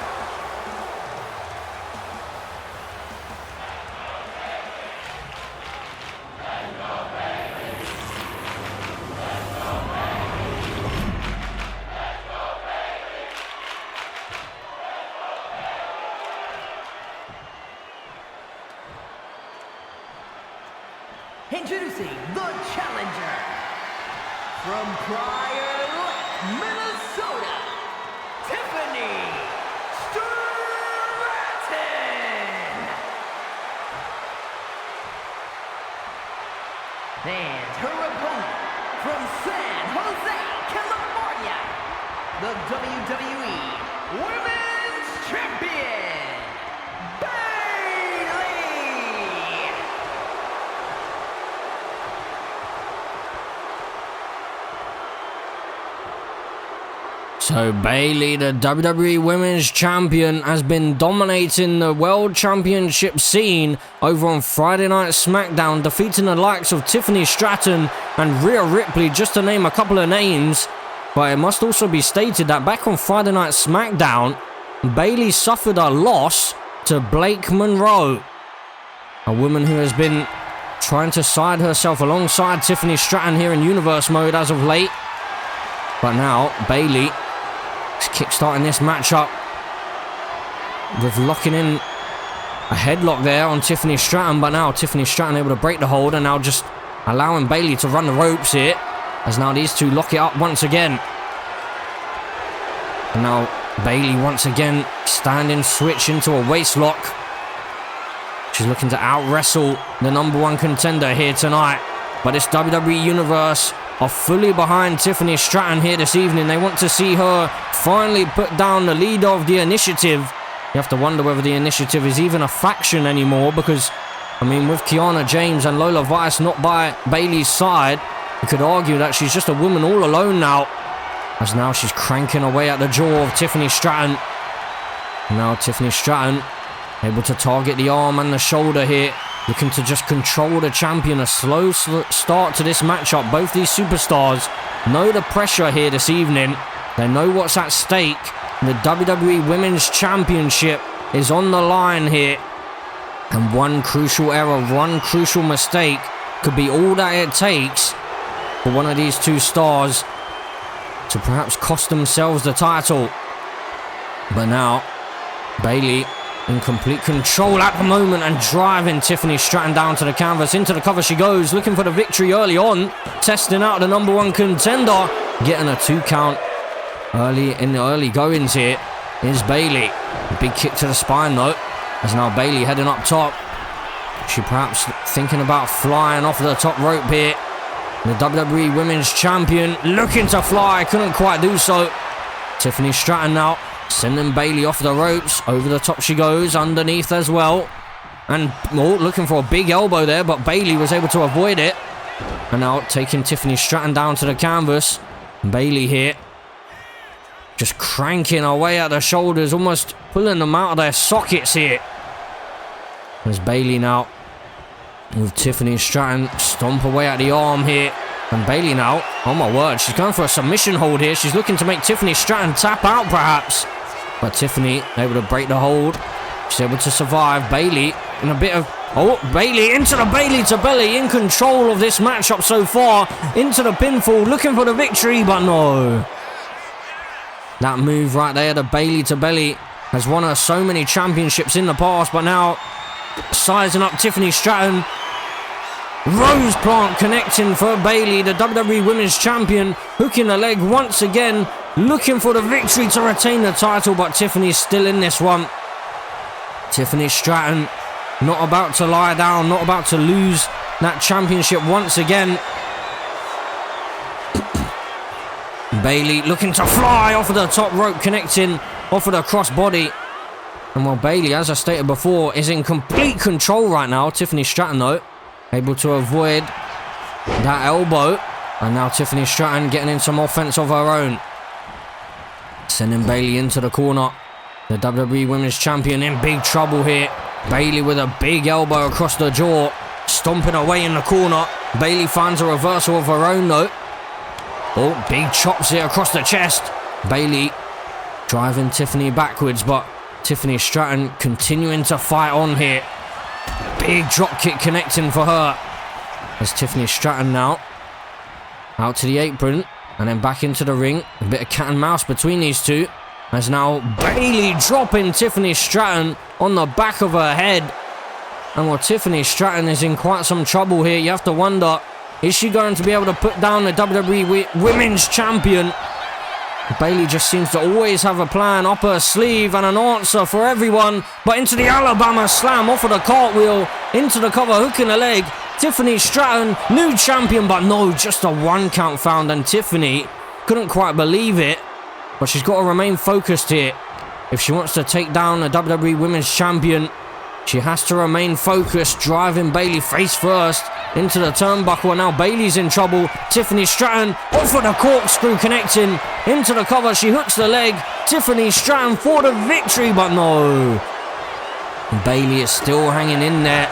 E: Introducing the challenger from Prior Lake, Minnesota, Tiffany Stratton. And her opponent from San Jose, California, the WWE Women's Champion, Bayley.
B: So Bayley, the WWE Women's Champion, has been dominating the World Championship scene over on Friday Night SmackDown, defeating the likes of Tiffany Stratton and Rhea Ripley, just to name a couple of names. But it must also be stated that back on Friday Night SmackDown, Bayley suffered a loss to Blake Monroe, a woman who has been trying to side herself alongside Tiffany Stratton here in universe mode as of late. But now, Bayley is kickstarting this matchup with locking in a headlock there on Tiffany Stratton. But now Tiffany Stratton able to break the hold and now just allowing Bayley to run the ropes here. As now these two lock it up once again. And now Bayley once again standing switch into a waist lock. She's looking to out-wrestle the #1 contender here tonight. But this WWE Universe are fully behind Tiffany Stratton here this evening. They want to see her finally put down the leader of the Initiative. You have to wonder whether the Initiative is even a faction anymore because, I mean, with Kiana James and Lola Vice not by Bayley's side, you could argue that she's just a woman all alone now. As now she's cranking away at the jaw of Tiffany Stratton. Now Tiffany Stratton able to target the arm and the shoulder here. Looking to just control the champion. A slow start to this matchup. Both these superstars know the pressure here this evening. They know what's at stake. The WWE Women's Championship is on the line here. And one crucial error, one crucial mistake could be all that it takes for one of these two stars to perhaps cost themselves the title. But now, Bayley in complete control at the moment and driving Tiffany Stratton down to the canvas. Into the cover she goes, looking for the victory early on. Testing out the #1 contender. Getting a 2 count early in the early goings here is Bayley. A big kick to the spine though. As now Bayley heading up top. She perhaps thinking about flying off the top rope here. The WWE Women's Champion looking to fly, couldn't quite do so. Tiffany Stratton now sending Bayley off the ropes. Over the top she goes, underneath as well. And looking for a big elbow there, but Bayley was able to avoid it. And now taking Tiffany Stratton down to the canvas. Bayley here just cranking away at the shoulders, almost pulling them out of their sockets here. There's Bayley now with Tiffany Stratton stomp away at the arm here. And Bayley now, oh my word, she's going for a submission hold here. She's looking to make Tiffany Stratton tap out perhaps. But Tiffany able to break the hold. She's able to survive. Bayley in a bit of, Bayley into the Bayley to belly, in control of this matchup so far. Into the pinfall, looking for the victory, but no. That move right there, the Bayley to belly, has won her so many championships in the past, but now sizing up Tiffany Stratton. Rose plant connecting for Bayley, the WWE Women's Champion, hooking the leg once again, looking for the victory to retain the title, but Tiffany's still in this one. Tiffany Stratton not about to lie down, not about to lose that championship once again. Bayley looking to fly off of the top rope, connecting off of the crossbody. And while Bayley, as I stated before, is in complete control right now, Tiffany Stratton though, able to avoid that elbow. And now Tiffany Stratton getting in some offense of her own. Sending Bayley into the corner. The WWE Women's Champion in big trouble here. Bayley with a big elbow across the jaw. Stomping away in the corner. Bayley finds a reversal of her own though. Oh, big chops here across the chest. Bayley driving Tiffany backwards, but Tiffany Stratton continuing to fight on here. Big drop kick connecting for her. There's Tiffany Stratton now. Out to the apron and then back into the ring. A bit of cat and mouse between these two. As now Bayley dropping Tiffany Stratton on the back of her head. And while Tiffany Stratton is in quite some trouble here, you have to wonder, is she going to be able to put down the WWE Women's Champion? Bayley just seems to always have a plan up her sleeve and an answer for everyone. But into the Alabama slam, off of the cartwheel, into the cover, hooking the leg. Tiffany Stratton, new champion, but no, just a 1 count found. And Tiffany couldn't quite believe it, but she's got to remain focused here. If she wants to take down the WWE Women's Champion, she has to remain focused, driving Bayley face first into the turnbuckle. And now Bayley's in trouble. Tiffany Stratton off of the corkscrew, connecting into the cover. She hooks the leg. Tiffany Stratton for the victory, but no. Bayley is still hanging in there.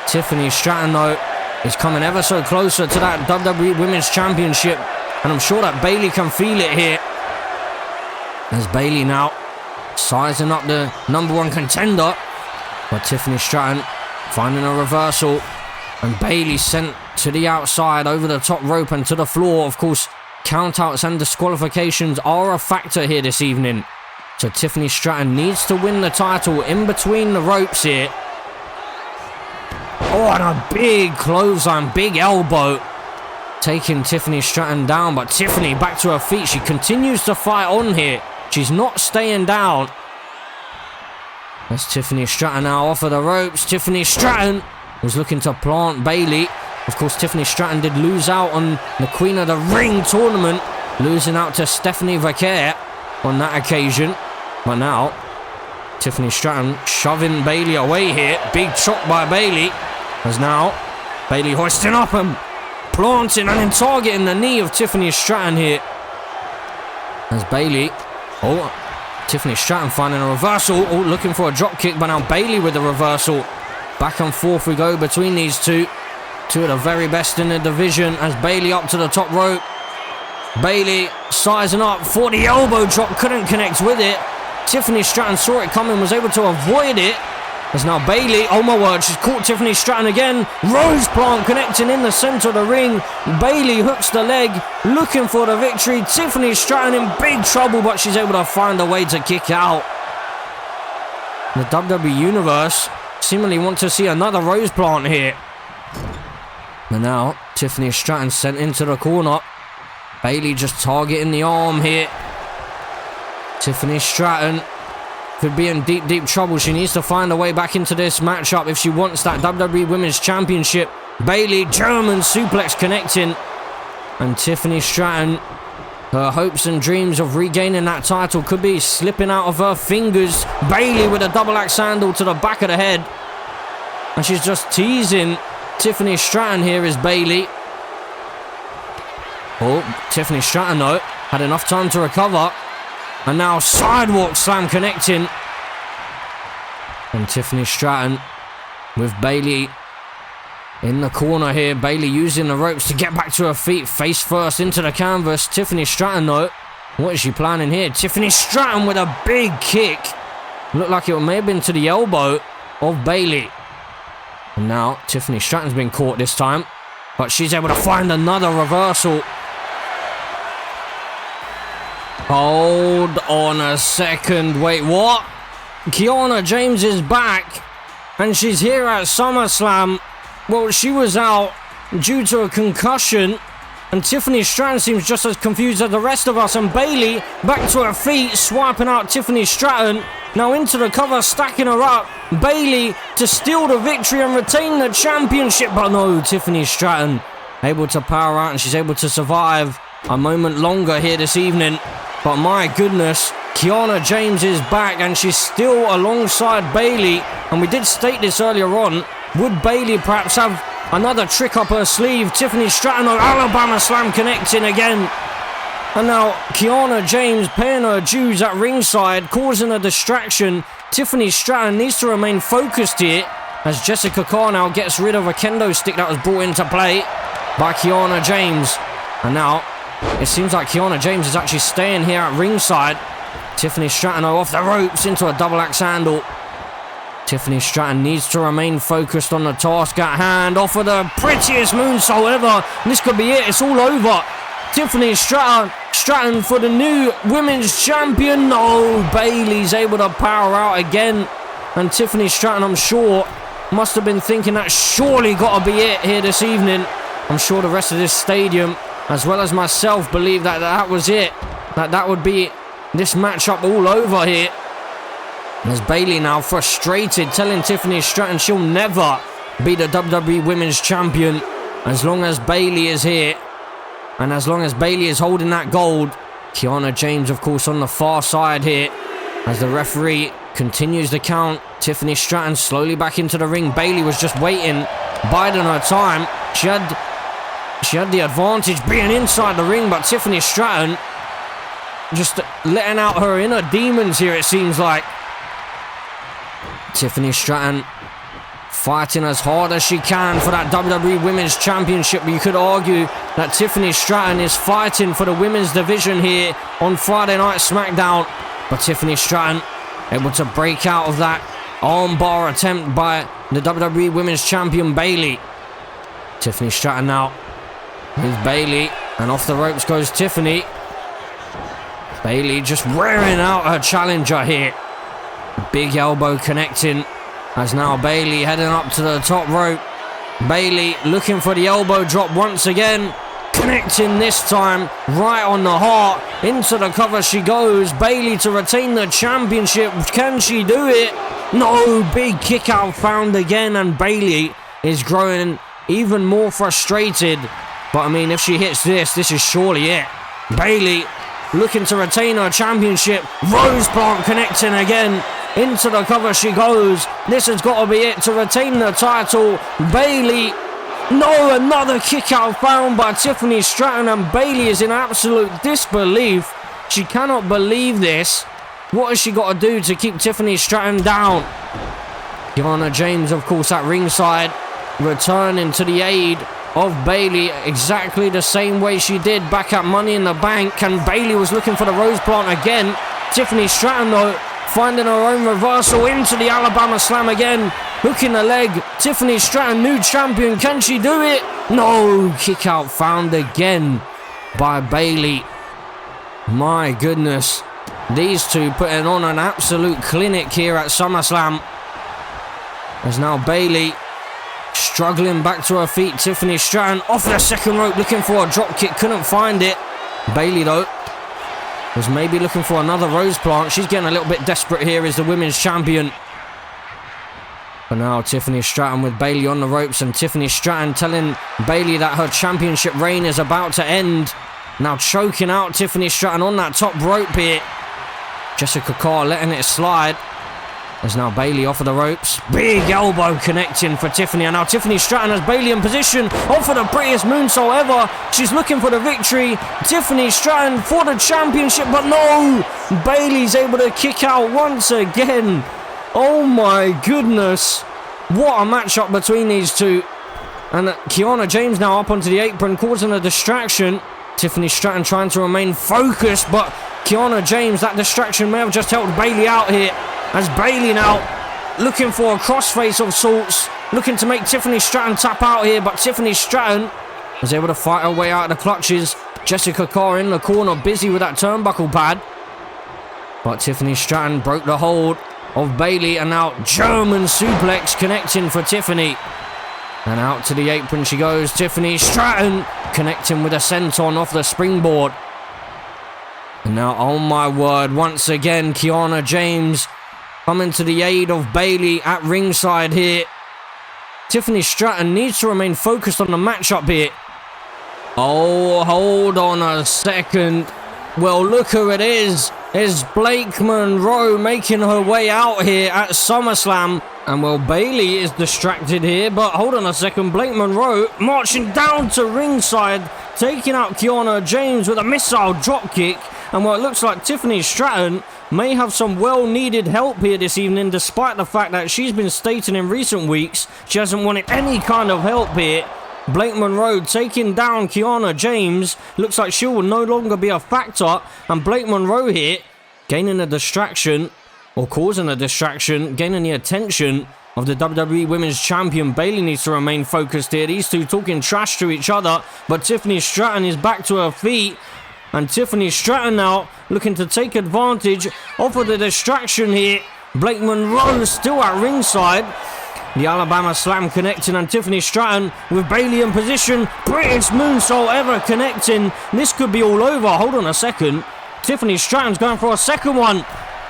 B: Tiffany Stratton, though, is coming ever so closer to that WWE Women's Championship. And I'm sure that Bayley can feel it here. As Bayley now sizing up the #1 contender. But Tiffany Stratton finding a reversal. And Bayley sent to the outside, over the top rope and to the floor. Of course, countouts and disqualifications are a factor here this evening. So Tiffany Stratton needs to win the title in between the ropes here. Oh, and a big clothesline, big elbow, taking Tiffany Stratton down. But Tiffany back to her feet. She continues to fight on here. She's not staying down. That's Tiffany Stratton now off of the ropes. Tiffany Stratton was looking to plant Bayley. Of course, Tiffany Stratton did lose out on the Queen of the Ring tournament, losing out to Stephanie Vaquer on that occasion. But now, Tiffany Stratton shoving Bayley away here. Big chop by Bayley. As now, Bayley hoisting up and planting and then targeting the knee of Tiffany Stratton here. As Bayley, Tiffany Stratton finding a reversal. Oh, looking for a drop kick, but now Bayley with the reversal. Back and forth we go between these two. Two of the very best in the division. As Bayley up to the top rope. Bayley sizing up for the elbow drop. Couldn't connect with it. Tiffany Stratton saw it coming, was able to avoid it. As now Bayley, oh my word, she's caught Tiffany Stratton again. Rose plant connecting in the center of the ring. Bayley hooks the leg, looking for the victory. Tiffany Stratton in big trouble, but she's able to find a way to kick out. The WWE Universe seemingly want to see another Rose plant here. And now, Tiffany Stratton sent into the corner. Bayley just targeting the arm here. Tiffany Stratton could be in deep, deep trouble. She needs to find a way back into this matchup if she wants that WWE Women's Championship. Bayley, German suplex connecting. And Tiffany Stratton, her hopes and dreams of regaining that title could be slipping out of her fingers. Bayley with a double axe handle to the back of the head. And she's just teasing Tiffany Stratton here is Bayley. Oh, Tiffany Stratton though, had enough time to recover. And now sidewalk slam connecting. And Tiffany Stratton with Bayley in the corner here. Bayley using the ropes to get back to her feet. Face first into the canvas. Tiffany Stratton though, what is she planning here? Tiffany Stratton with a big kick. Looked like it may have been to the elbow of Bayley. And now Tiffany Stratton's been caught this time. But she's able to find another reversal. Hold on a second. Wait, what? Kiana James is back. And she's here at SummerSlam. Well, she was out due to a concussion. And Tiffany Stratton seems just as confused as the rest of us. And Bayley back to her feet, swiping out Tiffany Stratton. Now into the cover, stacking her up. Bayley to steal the victory and retain the championship. But no, Tiffany Stratton able to power out and she's able to survive a moment longer here this evening. But my goodness, Kiana James is back and she's still alongside Bayley. And we did state this earlier on. Would Bayley perhaps have another trick up her sleeve? Tiffany Stratton on Alabama Slam connecting again. And now Kiana James paying her dues at ringside, causing a distraction. Tiffany Stratton needs to remain focused here as Jessica Carr now gets rid of a kendo stick that was brought into play by Kiana James. And now it seems like Kiana James is actually staying here at ringside. Tiffany Stratton off the ropes into a double axe handle. Tiffany Stratton needs to remain focused on the task at hand. Off of the prettiest moonsault ever. This could be it. It's all over. Tiffany Stratton for the new women's champion. No, Bayley's able to power out again. And Tiffany Stratton, I'm sure, must have been thinking that surely got to be it here this evening. I'm sure the rest of this stadium, as well as myself, believe that that was it. That would be this matchup all over here. As Bayley now frustrated, telling Tiffany Stratton she'll never be the WWE Women's Champion as long as Bayley is here. And as long as Bayley is holding that gold. Kiana James, of course, on the far side here. As the referee continues the count. Tiffany Stratton slowly back into the ring. Bayley was just waiting, biding her time. She had the advantage being inside the ring, but Tiffany Stratton just letting out her inner demons here, it seems like. Tiffany Stratton fighting as hard as she can for that WWE Women's Championship. But you could argue that Tiffany Stratton is fighting for the women's division here on Friday Night SmackDown. But Tiffany Stratton able to break out of that armbar attempt by the WWE Women's Champion Bayley. Tiffany Stratton now with Bayley, and off the ropes goes Tiffany. Bayley just wearing out her challenger here. Big elbow connecting as now Bayley heading up to the top rope. Bayley looking for the elbow drop once again. Connecting this time right on the heart. Into the cover she goes. Bayley to retain the championship. Can she do it? No, big kick out found again, and Bayley is growing even more frustrated. But I mean, if she hits this is surely it. Bayley looking to retain her championship. Rose plant connecting again. Into the cover she goes. This has got to be it to retain the title. Bayley. No, another kick out found by Tiffany Stratton, and Bayley is in absolute disbelief. She cannot believe this. What has she got to do to keep Tiffany Stratton down? Kiana James, of course, at ringside, returning to the aid of Bayley exactly the same way she did back at Money in the Bank, and Bayley was looking for the Rose Plant again. Tiffany Stratton, though, finding her own reversal into the Alabama Slam again. Hooking the leg. Tiffany Stratton, new champion. Can she do it? No. Kick out found again by Bayley. My goodness. These two putting on an absolute clinic here at SummerSlam. As now Bayley struggling back to her feet. Tiffany Stratton off the second rope looking for a drop kick. Couldn't find it. Bayley, though, was maybe looking for another Rose Plant. She's getting a little bit desperate here as the women's champion. But now Tiffany Stratton with Bayley on the ropes, and Tiffany Stratton telling Bayley that her championship reign is about to end. Now choking out Tiffany Stratton on that top rope here. Jessica Carr letting it slide. As now Bayley off of the ropes. Big elbow connecting for Tiffany. And now Tiffany Stratton has Bayley in position. Off for the prettiest moonsault ever. She's looking for the victory. Tiffany Stratton for the championship. But no! Bayley's able to kick out once again. Oh my goodness. What a matchup between these two. And Kiana James now up onto the apron, causing a distraction. Tiffany Stratton trying to remain focused. But Kiana James, that distraction may have just helped Bayley out here. As Bayley now looking for a crossface of sorts, looking to make Tiffany Stratton tap out here, but Tiffany Stratton was able to fight her way out of the clutches. Jessica Carr in the corner, busy with that turnbuckle pad. But Tiffany Stratton broke the hold of Bayley, and now German suplex connecting for Tiffany. And out to the apron she goes. Tiffany Stratton connecting with a senton off the springboard. And now, oh my word, once again, Kiana James coming to the aid of Bayley at ringside here. Tiffany Stratton needs to remain focused on the matchup here. Oh, hold on a second. Well, look who it is. It's Blake Monroe making her way out here at SummerSlam. And well, Bayley is distracted here, but hold on a second. Blake Monroe marching down to ringside, taking out Kiana James with a missile dropkick. And well, it looks like Tiffany Stratton may have some well-needed help here this evening, despite the fact that she's been stating in recent weeks she hasn't wanted any kind of help here. Blake Monroe taking down Kiana James. Looks like she will no longer be a factor. And Blake Monroe here gaining a distraction, or causing a distraction, gaining the attention of the WWE Women's Champion. Bayley needs to remain focused here. These two talking trash to each other, but Tiffany Stratton is back to her feet. And Tiffany Stratton now looking to take advantage of the distraction here. Blake Monroe still at ringside. The Alabama Slam connecting, and Tiffany Stratton with Bayley in position. British moonsault ever connecting. This could be all over. Hold on a second. Tiffany Stratton's going for a second one.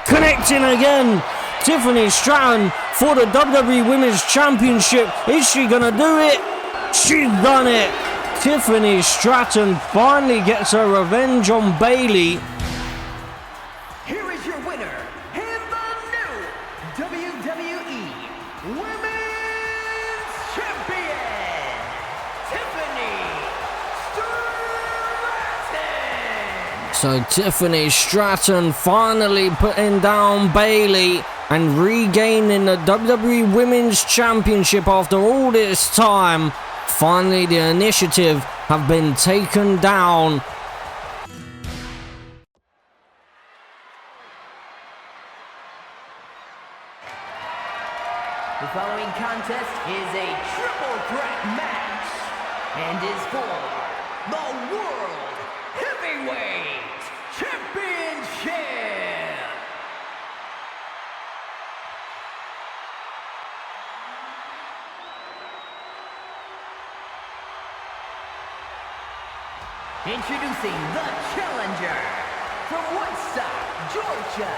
B: Connecting again. Tiffany Stratton for the WWE Women's Championship. Is she going to do it? She's done it. Tiffany Stratton finally gets her revenge on Bayley.
E: Here is your winner, and the new WWE Women's Champion, Tiffany Stratton.
B: So Tiffany Stratton finally putting down Bayley and regaining the WWE Women's Championship after all this time. Finally, the initiative have been taken down.
E: The following contest is a triple threat match and is for the World Heavyweight Championship. Introducing the challenger from Woodstock, Georgia,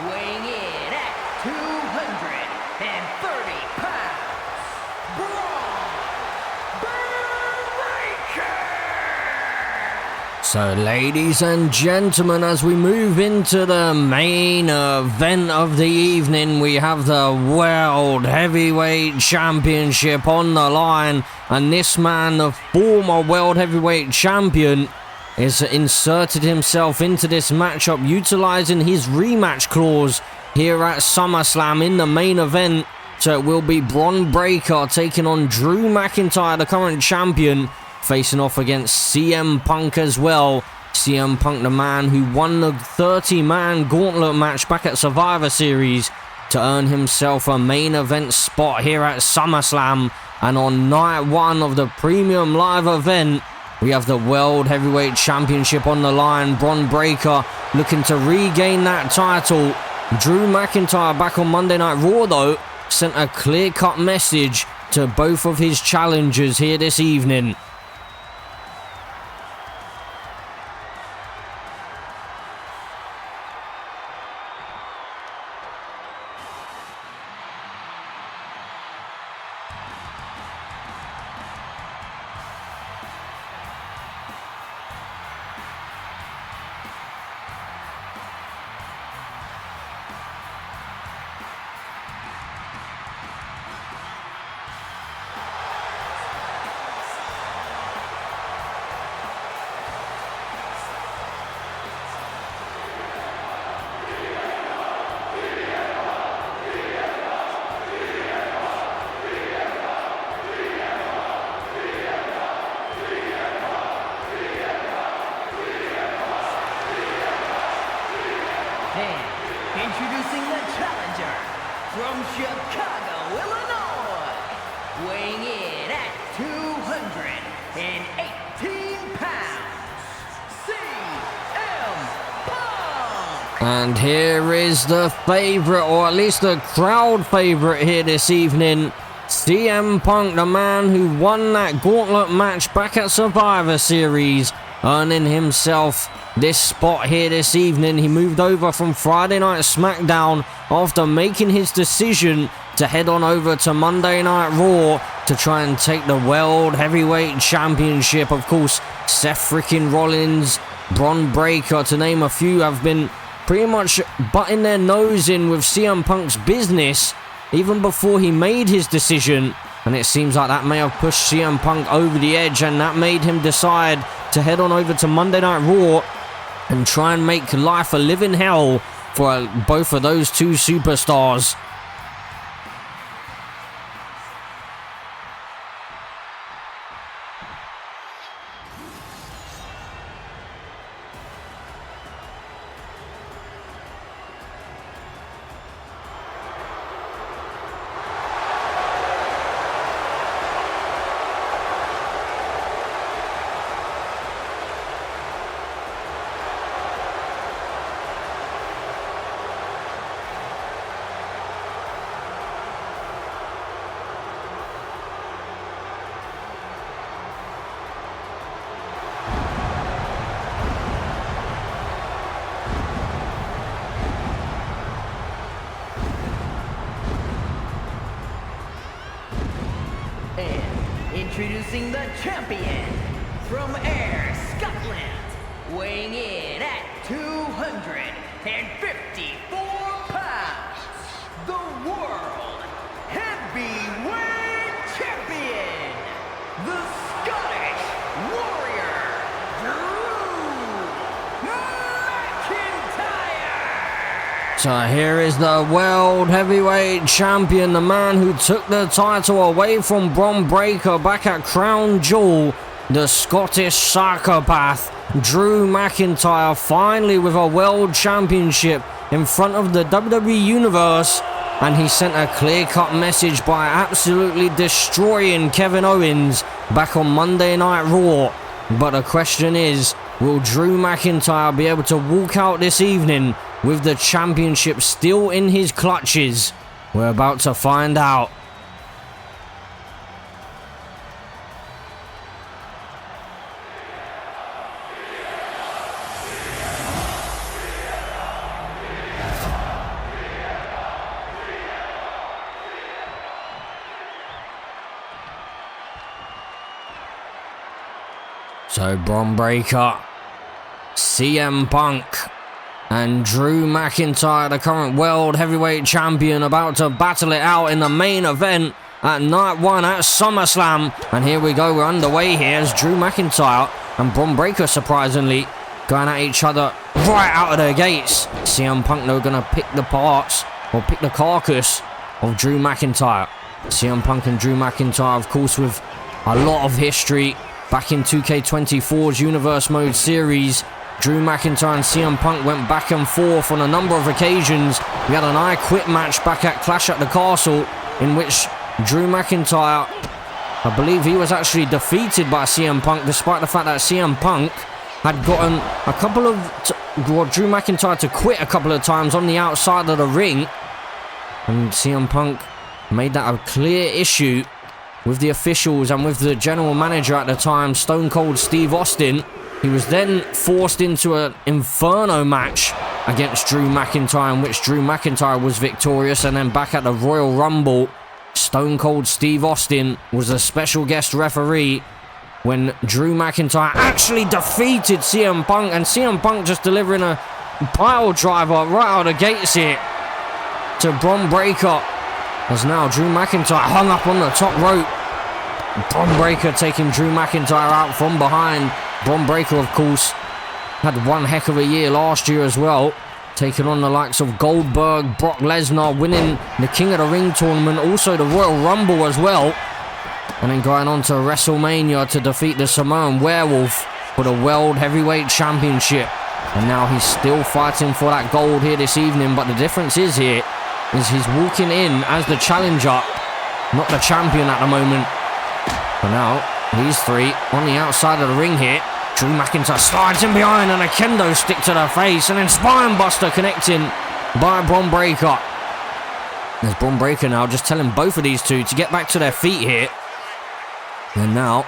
E: weighing in at 230 pounds, Breaker!
B: So, ladies and gentlemen, as we move into the main event of the evening, we have the World Heavyweight Championship on the line. And this man, the former World Heavyweight Champion, has inserted himself into this matchup, utilizing his rematch clause here at SummerSlam in the main event. So it will be Bron Breakker taking on Drew McIntyre, the current champion, facing off against CM Punk as well. CM Punk, the man who won the 30-man gauntlet match back at Survivor Series to earn himself a main event spot here at SummerSlam. And on night one of the premium live event, we have the World Heavyweight Championship on the line. Bron Breakker looking to regain that title. Drew McIntyre back on Monday Night Raw, though, sent a clear-cut message to both of his challengers here this evening.
E: Introducing the challenger from Chicago, Illinois, weighing in at 218 pounds, CM Punk!
B: And here is the favorite, or at least the crowd favorite here this evening, CM Punk, the man who won that gauntlet match back at Survivor Series, earning himself this spot here this evening. He moved over from Friday Night SmackDown after making his decision to head on over to Monday Night Raw to try and take the World Heavyweight Championship. Of course, Seth freaking Rollins, Bron Breakker, to name a few, have been pretty much butting their nose in with CM Punk's business even before he made his decision. And it seems like that may have pushed CM Punk over the edge, and that made him decide to head on over to Monday Night Raw and try and make life a living hell for both of those two superstars.
E: Introducing the champion from Ayr, Scotland, weighing in at 254 pounds, the World Heavyweight Champion, the Scottish Warrior, Drew McIntyre!
B: So here is the World Heavyweight Champion, the man who took the title away from Bron Breakker back at Crown Jewel, the Scottish psychopath, Drew McIntyre, finally with a World Championship in front of the WWE Universe. And he sent a clear-cut message by absolutely destroying Kevin Owens back on Monday Night Raw. But the question is, will Drew McIntyre be able to walk out this evening with the championship still in his clutches? We're about to find out. So Bron Breakker, CM Punk, and Drew McIntyre, the current World Heavyweight Champion, about to battle it out in the main event at Night 1 at SummerSlam. And here we go, we're underway here as Drew McIntyre and Bron Breakker, surprisingly, going at each other right out of their gates. CM Punk, though, going to pick the parts, or pick the carcass of Drew McIntyre. CM Punk and Drew McIntyre, of course, with a lot of history. Back in 2K24's Universe Mode series, Drew McIntyre and CM Punk went back and forth on a number of occasions. We had an I Quit match back at Clash at the Castle, in which Drew McIntyre, I believe he was actually defeated by CM Punk, despite the fact that CM Punk had gotten a couple of Drew McIntyre to quit a couple of times on the outside of the ring. And CM Punk made that a clear issue with the officials and with the general manager at the time, Stone Cold Steve Austin. He was then forced into an Inferno match against Drew McIntyre, in which Drew McIntyre was victorious. And then back at the Royal Rumble, Stone Cold Steve Austin was a special guest referee when Drew McIntyre actually defeated CM Punk, and CM Punk just delivering a pile driver right out of the gates here to Bron Breakker. As now Drew McIntyre hung up on the top rope. Bron Breakker taking Drew McIntyre out from behind. Bron Breakker, of course, had one heck of a year last year as well, taking on the likes of Goldberg, Brock Lesnar, winning the King of the Ring tournament, also the Royal Rumble as well, and then going on to WrestleMania to defeat the Samoan Werewolf for the World Heavyweight Championship. And now he's still fighting for that gold here this evening, but the difference is here is he's walking in as the challenger, not the champion at the moment. But now, these three on the outside of the ring here. Drew McIntyre slides in behind and a kendo stick to the face, and then spine buster connecting by Bron Breakker. There's Bron Breakker now just telling both of these two to get back to their feet here. And now,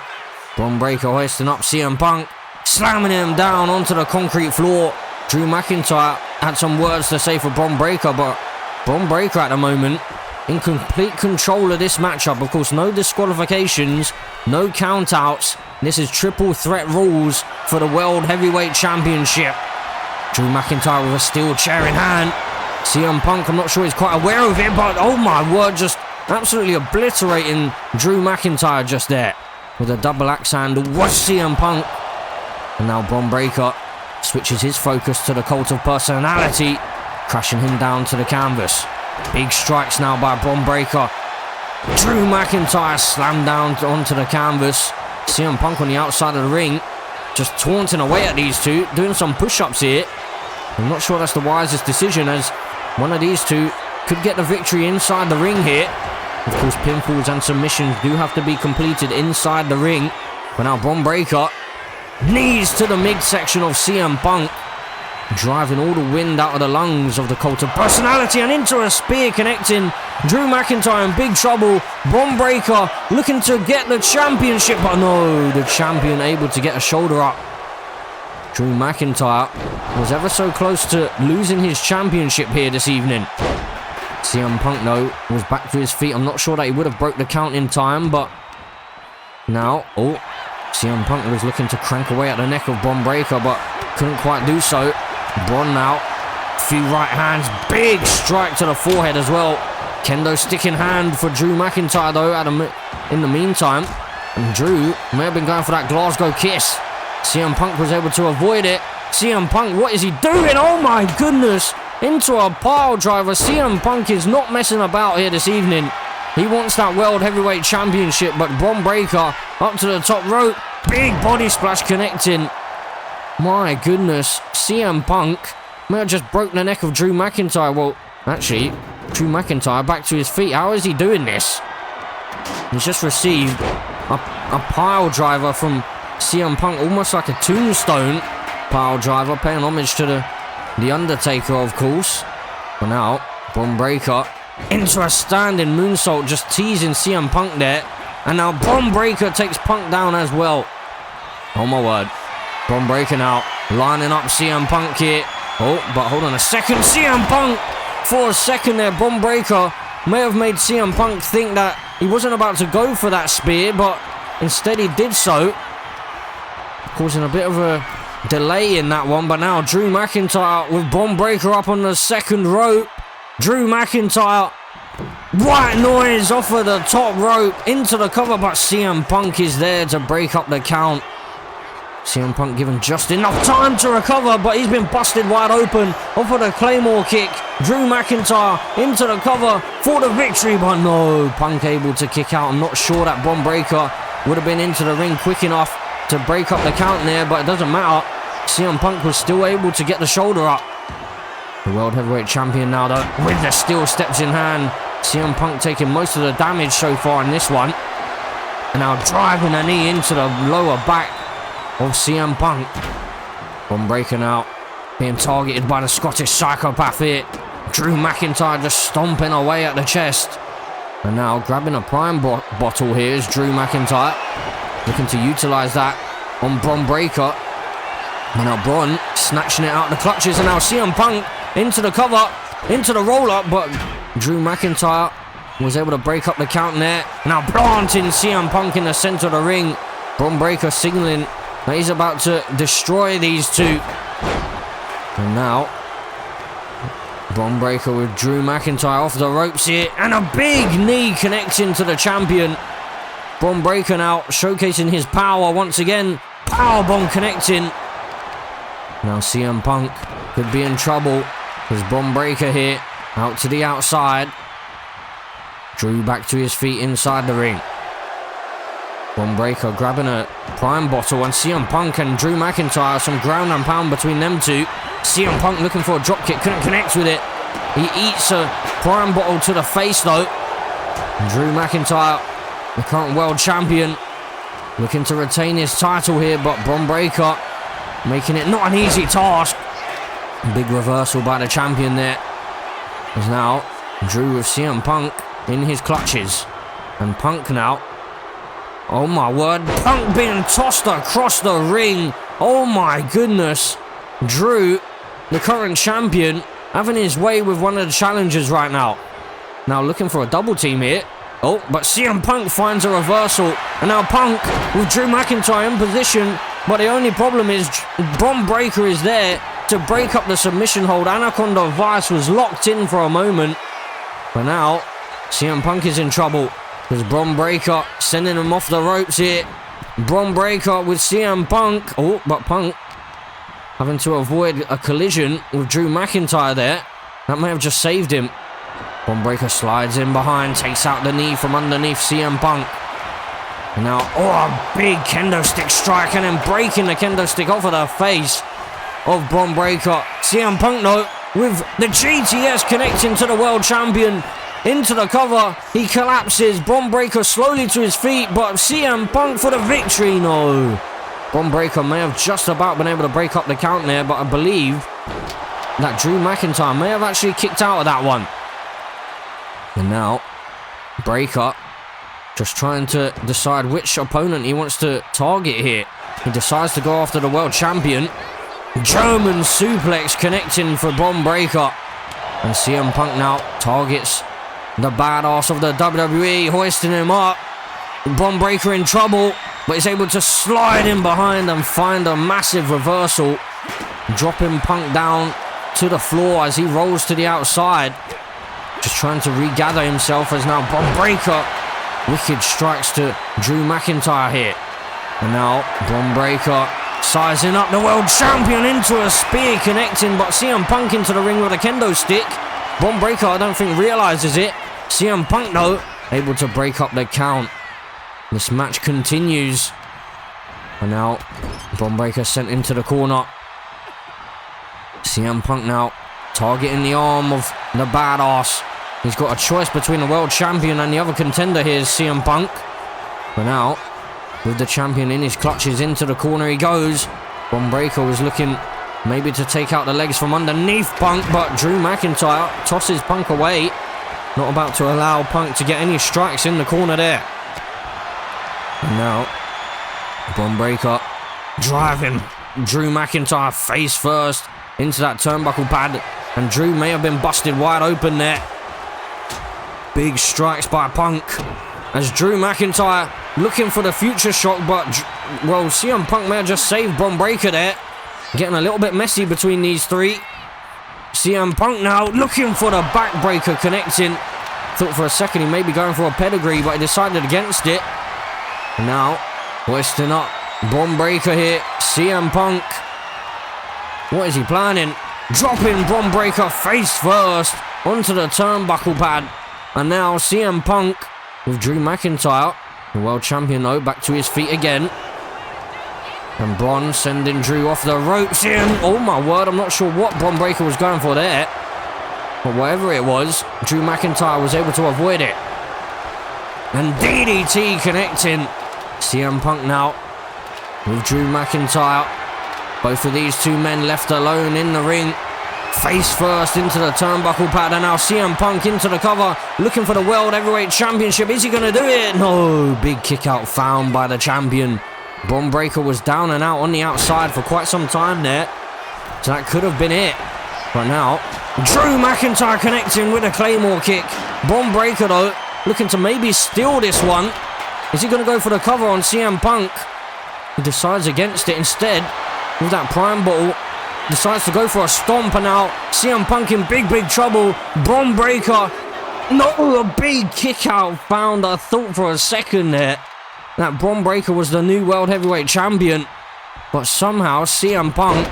B: Bron Breakker hoisting up CM Punk, slamming him down onto the concrete floor. Drew McIntyre had some words to say for Bron Breakker, but Bron Breakker at the moment in complete control of this matchup. Of course, no disqualifications, no countouts. This is triple threat rules for the World Heavyweight Championship. Drew McIntyre with a steel chair in hand. CM Punk, I'm not sure he's quite aware of it, but oh my word, just absolutely obliterating Drew McIntyre just there with a double axe handle. Was CM Punk. And now Bron Breakker switches his focus to the Cult of Personality, crashing him down to the canvas. Big strikes now by Bron Breakker. Drew McIntyre slammed down onto the canvas. CM Punk on the outside of the ring, just taunting away at these two, doing some push-ups here. I'm not sure that's the wisest decision, as one of these two could get the victory inside the ring here. Of course, pinfalls and submissions do have to be completed inside the ring. But now Bron Breakker, knees to the midsection of CM Punk, driving all the wind out of the lungs of the Cult of Personality, and into a spear connecting Drew McIntyre in big trouble. Bron Breakker looking to get the championship, but no, the champion able to get a shoulder up. Drew McIntyre was ever so close to losing his championship here this evening. CM Punk, though, was back to his feet. I'm not sure that he would have broke the count in time, but now, CM Punk was looking to crank away at the neck of Bron Breakker, but couldn't quite do so. Bron now, few right hands, big strike to the forehead as well. Kendo stick in hand for Drew McIntyre, though, in the meantime. And Drew may have been going for that Glasgow kiss. CM Punk was able to avoid it. CM Punk, what is he doing? Oh my goodness! Into a pile driver. CM Punk is not messing about here this evening. He wants that World Heavyweight Championship, but Bron Breakker up to the top rope. Big body splash connecting. My goodness, CM Punk may have just broke the neck of Drew McIntyre. Well, actually, Drew McIntyre back to his feet. How is he doing this? He's just received a pile driver from CM Punk, almost like a tombstone pile driver, paying homage to the Undertaker, of course. But now, Bron Breakker into a standing moonsault, just teasing CM Punk there. And now Bron Breakker takes Punk down as well. Oh my word. Bron Breakker now lining up CM Punk here. Oh, but hold on a second. CM Punk, for a second there, Bron Breakker may have made CM Punk think that he wasn't about to go for that spear, but instead he did so, causing a bit of a delay in that one. But now Drew McIntyre with Bron Breakker up on the second rope. Drew McIntyre, white noise off of the top rope into the cover, but CM Punk is there to break up the count. CM Punk given just enough time to recover, but he's been busted wide open off of the Claymore kick. Drew McIntyre into the cover for the victory, but no, Punk able to kick out. I'm not sure that Bron Breakker would have been into the ring quick enough to break up the count there, but it doesn't matter. CM Punk was still able to get the shoulder up. The World Heavyweight Champion now, though, with the steel steps in hand. CM Punk taking most of the damage so far in this one. And now driving a knee into the lower back of CM Punk. Bron Breakker now being targeted by the Scottish psychopath here. Drew McIntyre just stomping away at the chest. And now grabbing a prime bottle here is Drew McIntyre, looking to utilise that on Bron Breakker. And now Bron snatching it out of the clutches, and now CM Punk into the cover, into the roll-up, but Drew McIntyre was able to break up the count there. Now planting CM Punk in the centre of the ring. Bron Breakker signalling that he's about to destroy these two. And now Bron Breakker with Drew McIntyre off the ropes here, and a big knee connecting to the champion. Bron Breakker now showcasing his power once again. Powerbomb connecting. Now CM Punk could be in trouble. There's Bron Breakker here, out to the outside. Drew back to his feet inside the ring. Bron Breakker grabbing a prime bottle, and CM Punk and Drew McIntyre, some ground and pound between them two. CM Punk looking for a dropkick, couldn't connect with it. He eats a prime bottle to the face though. And Drew McIntyre, the current world champion, looking to retain his title here, but Bron Breakker making it not an easy task. Big reversal by the champion there. As now Drew with CM Punk in his clutches. And Punk now, oh my word, Punk being tossed across the ring. Oh my goodness. Drew, the current champion, having his way with one of the challengers right now. Now looking for a double team here. Oh, but CM Punk finds a reversal. And now Punk with Drew McIntyre in position. But the only problem is Bron Breakker is there to break up the submission hold. Anaconda Vice was locked in for a moment. But now CM Punk is in trouble, because Bron Breakker sending him off the ropes here. Bron Breakker with CM Punk. Oh, but Punk having to avoid a collision with Drew McIntyre there. That may have just saved him. Bron Breakker slides in behind, takes out the knee from underneath CM Punk. And now, oh, a big kendo stick strike, and then breaking the kendo stick off of the face of Bron Breakker. CM Punk, though, with the GTS connecting to the world champion into the cover. He collapses. Bron Breakker slowly to his feet, but CM Punk for the victory. No. Bron Breakker may have just about been able to break up the count there, but I believe that Drew McIntyre may have actually kicked out of that one. And now, Breakker just trying to decide which opponent he wants to target here. He decides to go after the world champion. German suplex connecting for Bron Breakker. And CM Punk now targets the badass of the WWE, hoisting him up. Bron Breakker in trouble, but he's able to slide in behind and find a massive reversal, dropping Punk down to the floor as he rolls to the outside. Just trying to regather himself, as now Bron Breakker wicked strikes to Drew McIntyre here. And now Bron Breakker sizing up the world champion into a spear connecting, but CM Punk into the ring with a kendo stick. Bron Breakker, I don't think, realizes it. CM Punk, though, able to break up the count. This match continues. And now Bron Breakker sent into the corner. CM Punk now targeting the arm of the badass. He's got a choice between the world champion and the other contender here is CM Punk. But now with the champion in his clutches. Into the corner he goes. Bron Breakker was looking maybe to take out the legs from underneath Punk, but Drew McIntyre tosses Punk away. Not about to allow Punk to get any strikes in the corner there. And now, Bron Breakker driving Drew McIntyre face first into that turnbuckle pad. And Drew may have been busted wide open there. Big strikes by Punk. As Drew McIntyre looking for the future shock, but, well, CM Punk may have just saved Bron Breakker there. Getting a little bit messy between these three. CM Punk now looking for the backbreaker, connecting. Thought for a second he may be going for a pedigree, but he decided against it. And now, hoisting up Bron Breakker here. CM Punk. What is he planning? Dropping Bron Breakker face first onto the turnbuckle pad. And now CM Punk with Drew McIntyre, the world champion though, back to his feet again. And Bron sending Drew off the ropes in. Oh my word, I'm not sure what Bron Breakker was going for there. But whatever it was, Drew McIntyre was able to avoid it. And DDT connecting. CM Punk now with Drew McIntyre. Both of these two men left alone in the ring. Face first into the turnbuckle pad, and now CM Punk into the cover, looking for the World Heavyweight Championship. Is he going to do it? No, big kick out found by the champion. Bron Breakker was down and out on the outside for quite some time there, so that could have been it. But now, Drew McIntyre connecting with a Claymore kick. Bron Breakker though, looking to maybe steal this one. Is he going to go for the cover on CM Punk? He decides against it instead with that prime bottle. Decides to go for a stomp, and now CM Punk in big trouble. Bron Breakker, no, a big kick out found. I thought for a second there that Bron Breakker was the new World Heavyweight Champion, but somehow CM Punk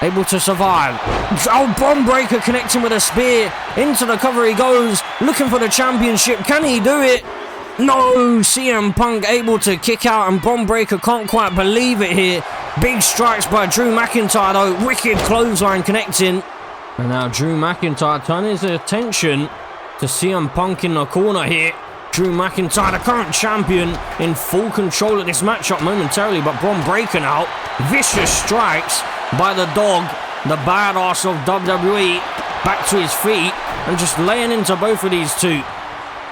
B: able to survive. Oh, Bron Breakker connecting with a spear. Into the cover he goes, looking for the championship. Can he do it? No, CM Punk able to kick out, and Bron Breakker can't quite believe it here. Big strikes by Drew McIntyre though, wicked clothesline connecting. And now Drew McIntyre turning his attention to CM Punk in the corner here. Drew McIntyre, the current champion, in full control of this matchup momentarily, but Bron Breakker now, vicious strikes by the dog, the badass of WWE, back to his feet and just laying into both of these two.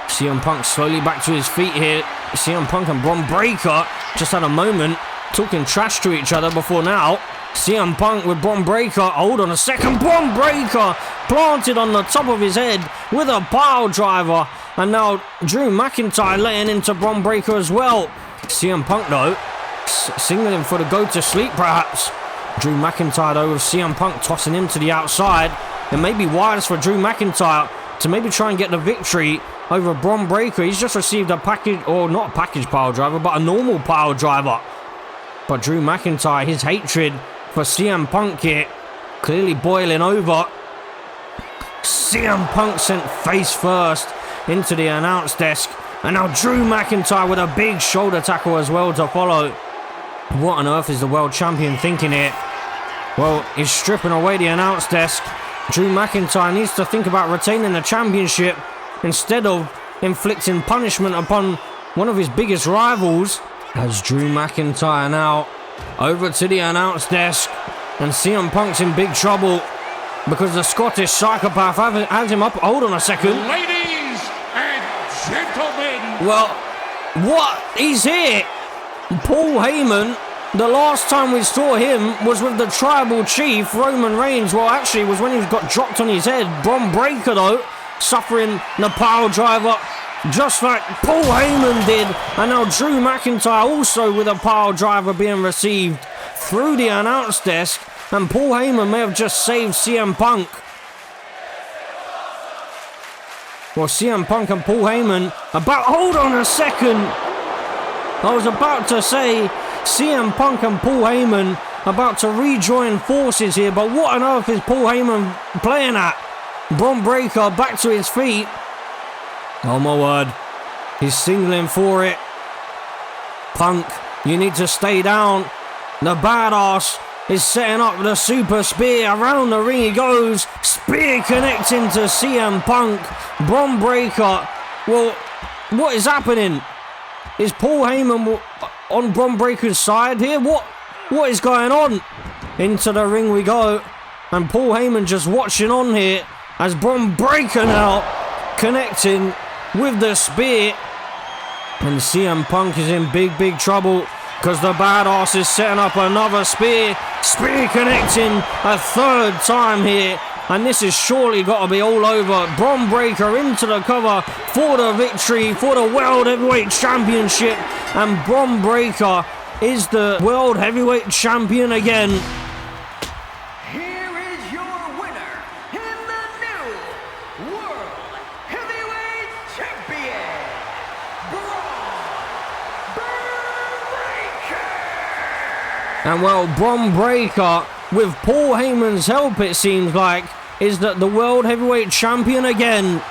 B: CM Punk slowly back to his feet here. CM Punk and Bron Breakker just had a moment talking trash to each other before now. CM Punk with Bron Breakker. Hold on a second. Bron Breakker planted on the top of his head with a pile driver. And now Drew McIntyre laying into Bron Breakker as well. CM Punk though, signaling for the go to sleep perhaps. Drew McIntyre though with CM Punk tossing him to the outside. It may be wise for Drew McIntyre to maybe try and get the victory over Bron Breakker. He's just received a package, or not a package pile driver, but a normal pile driver. But Drew McIntyre, his hatred for CM Punk here, clearly boiling over. CM Punk sent face first into the announce desk. And now Drew McIntyre with a big shoulder tackle as well to follow. What on earth is the world champion thinking here? Well, he's stripping away the announce desk. Drew McIntyre needs to think about retaining the championship instead of inflicting punishment upon one of his biggest rivals. As Drew McIntyre now over to the announce desk, and CM Punk's in big trouble because the Scottish psychopath has him up. Hold on a second.
F: Ladies and gentlemen.
B: Well, what? He's here. Paul Heyman. The last time we saw him was with the tribal chief, Roman Reigns. Well, actually, it was when he got dropped on his head. Bron Breakker, though, suffering the pile driver, just like Paul Heyman did. And now Drew McIntyre also with a pile driver being received through the announce desk. And Paul Heyman may have just saved CM Punk. Well, CM Punk and Paul Heyman about... Hold on a second. I was about to say CM Punk and Paul Heyman about to rejoin forces here, but what on earth is Paul Heyman playing at? Bron Breakker back to his feet. Oh my word. He's signaling for it. Punk, you need to stay down. The badass is setting up the super spear. Around the ring he goes. Spear connecting to CM Punk. Bron Breakker. Well, what is happening? Is Paul Heyman... on Bron Breakker's side here. What is going on? Into the ring we go. And Paul Heyman just watching on here as Bron Breakker now connecting with the spear. And CM Punk is in big trouble because the badass is setting up another spear. Spear connecting a third time here. And this has surely got to be all over. Bron Breakker into the cover for the victory for the World Heavyweight Championship. And Bron Breakker is the World Heavyweight Champion again.
E: Here is your winner in the new World Heavyweight Champion, Bron Breakker.
B: And well, Bron Breakker, with Paul Heyman's help, it seems like, is that the World Heavyweight Champion again.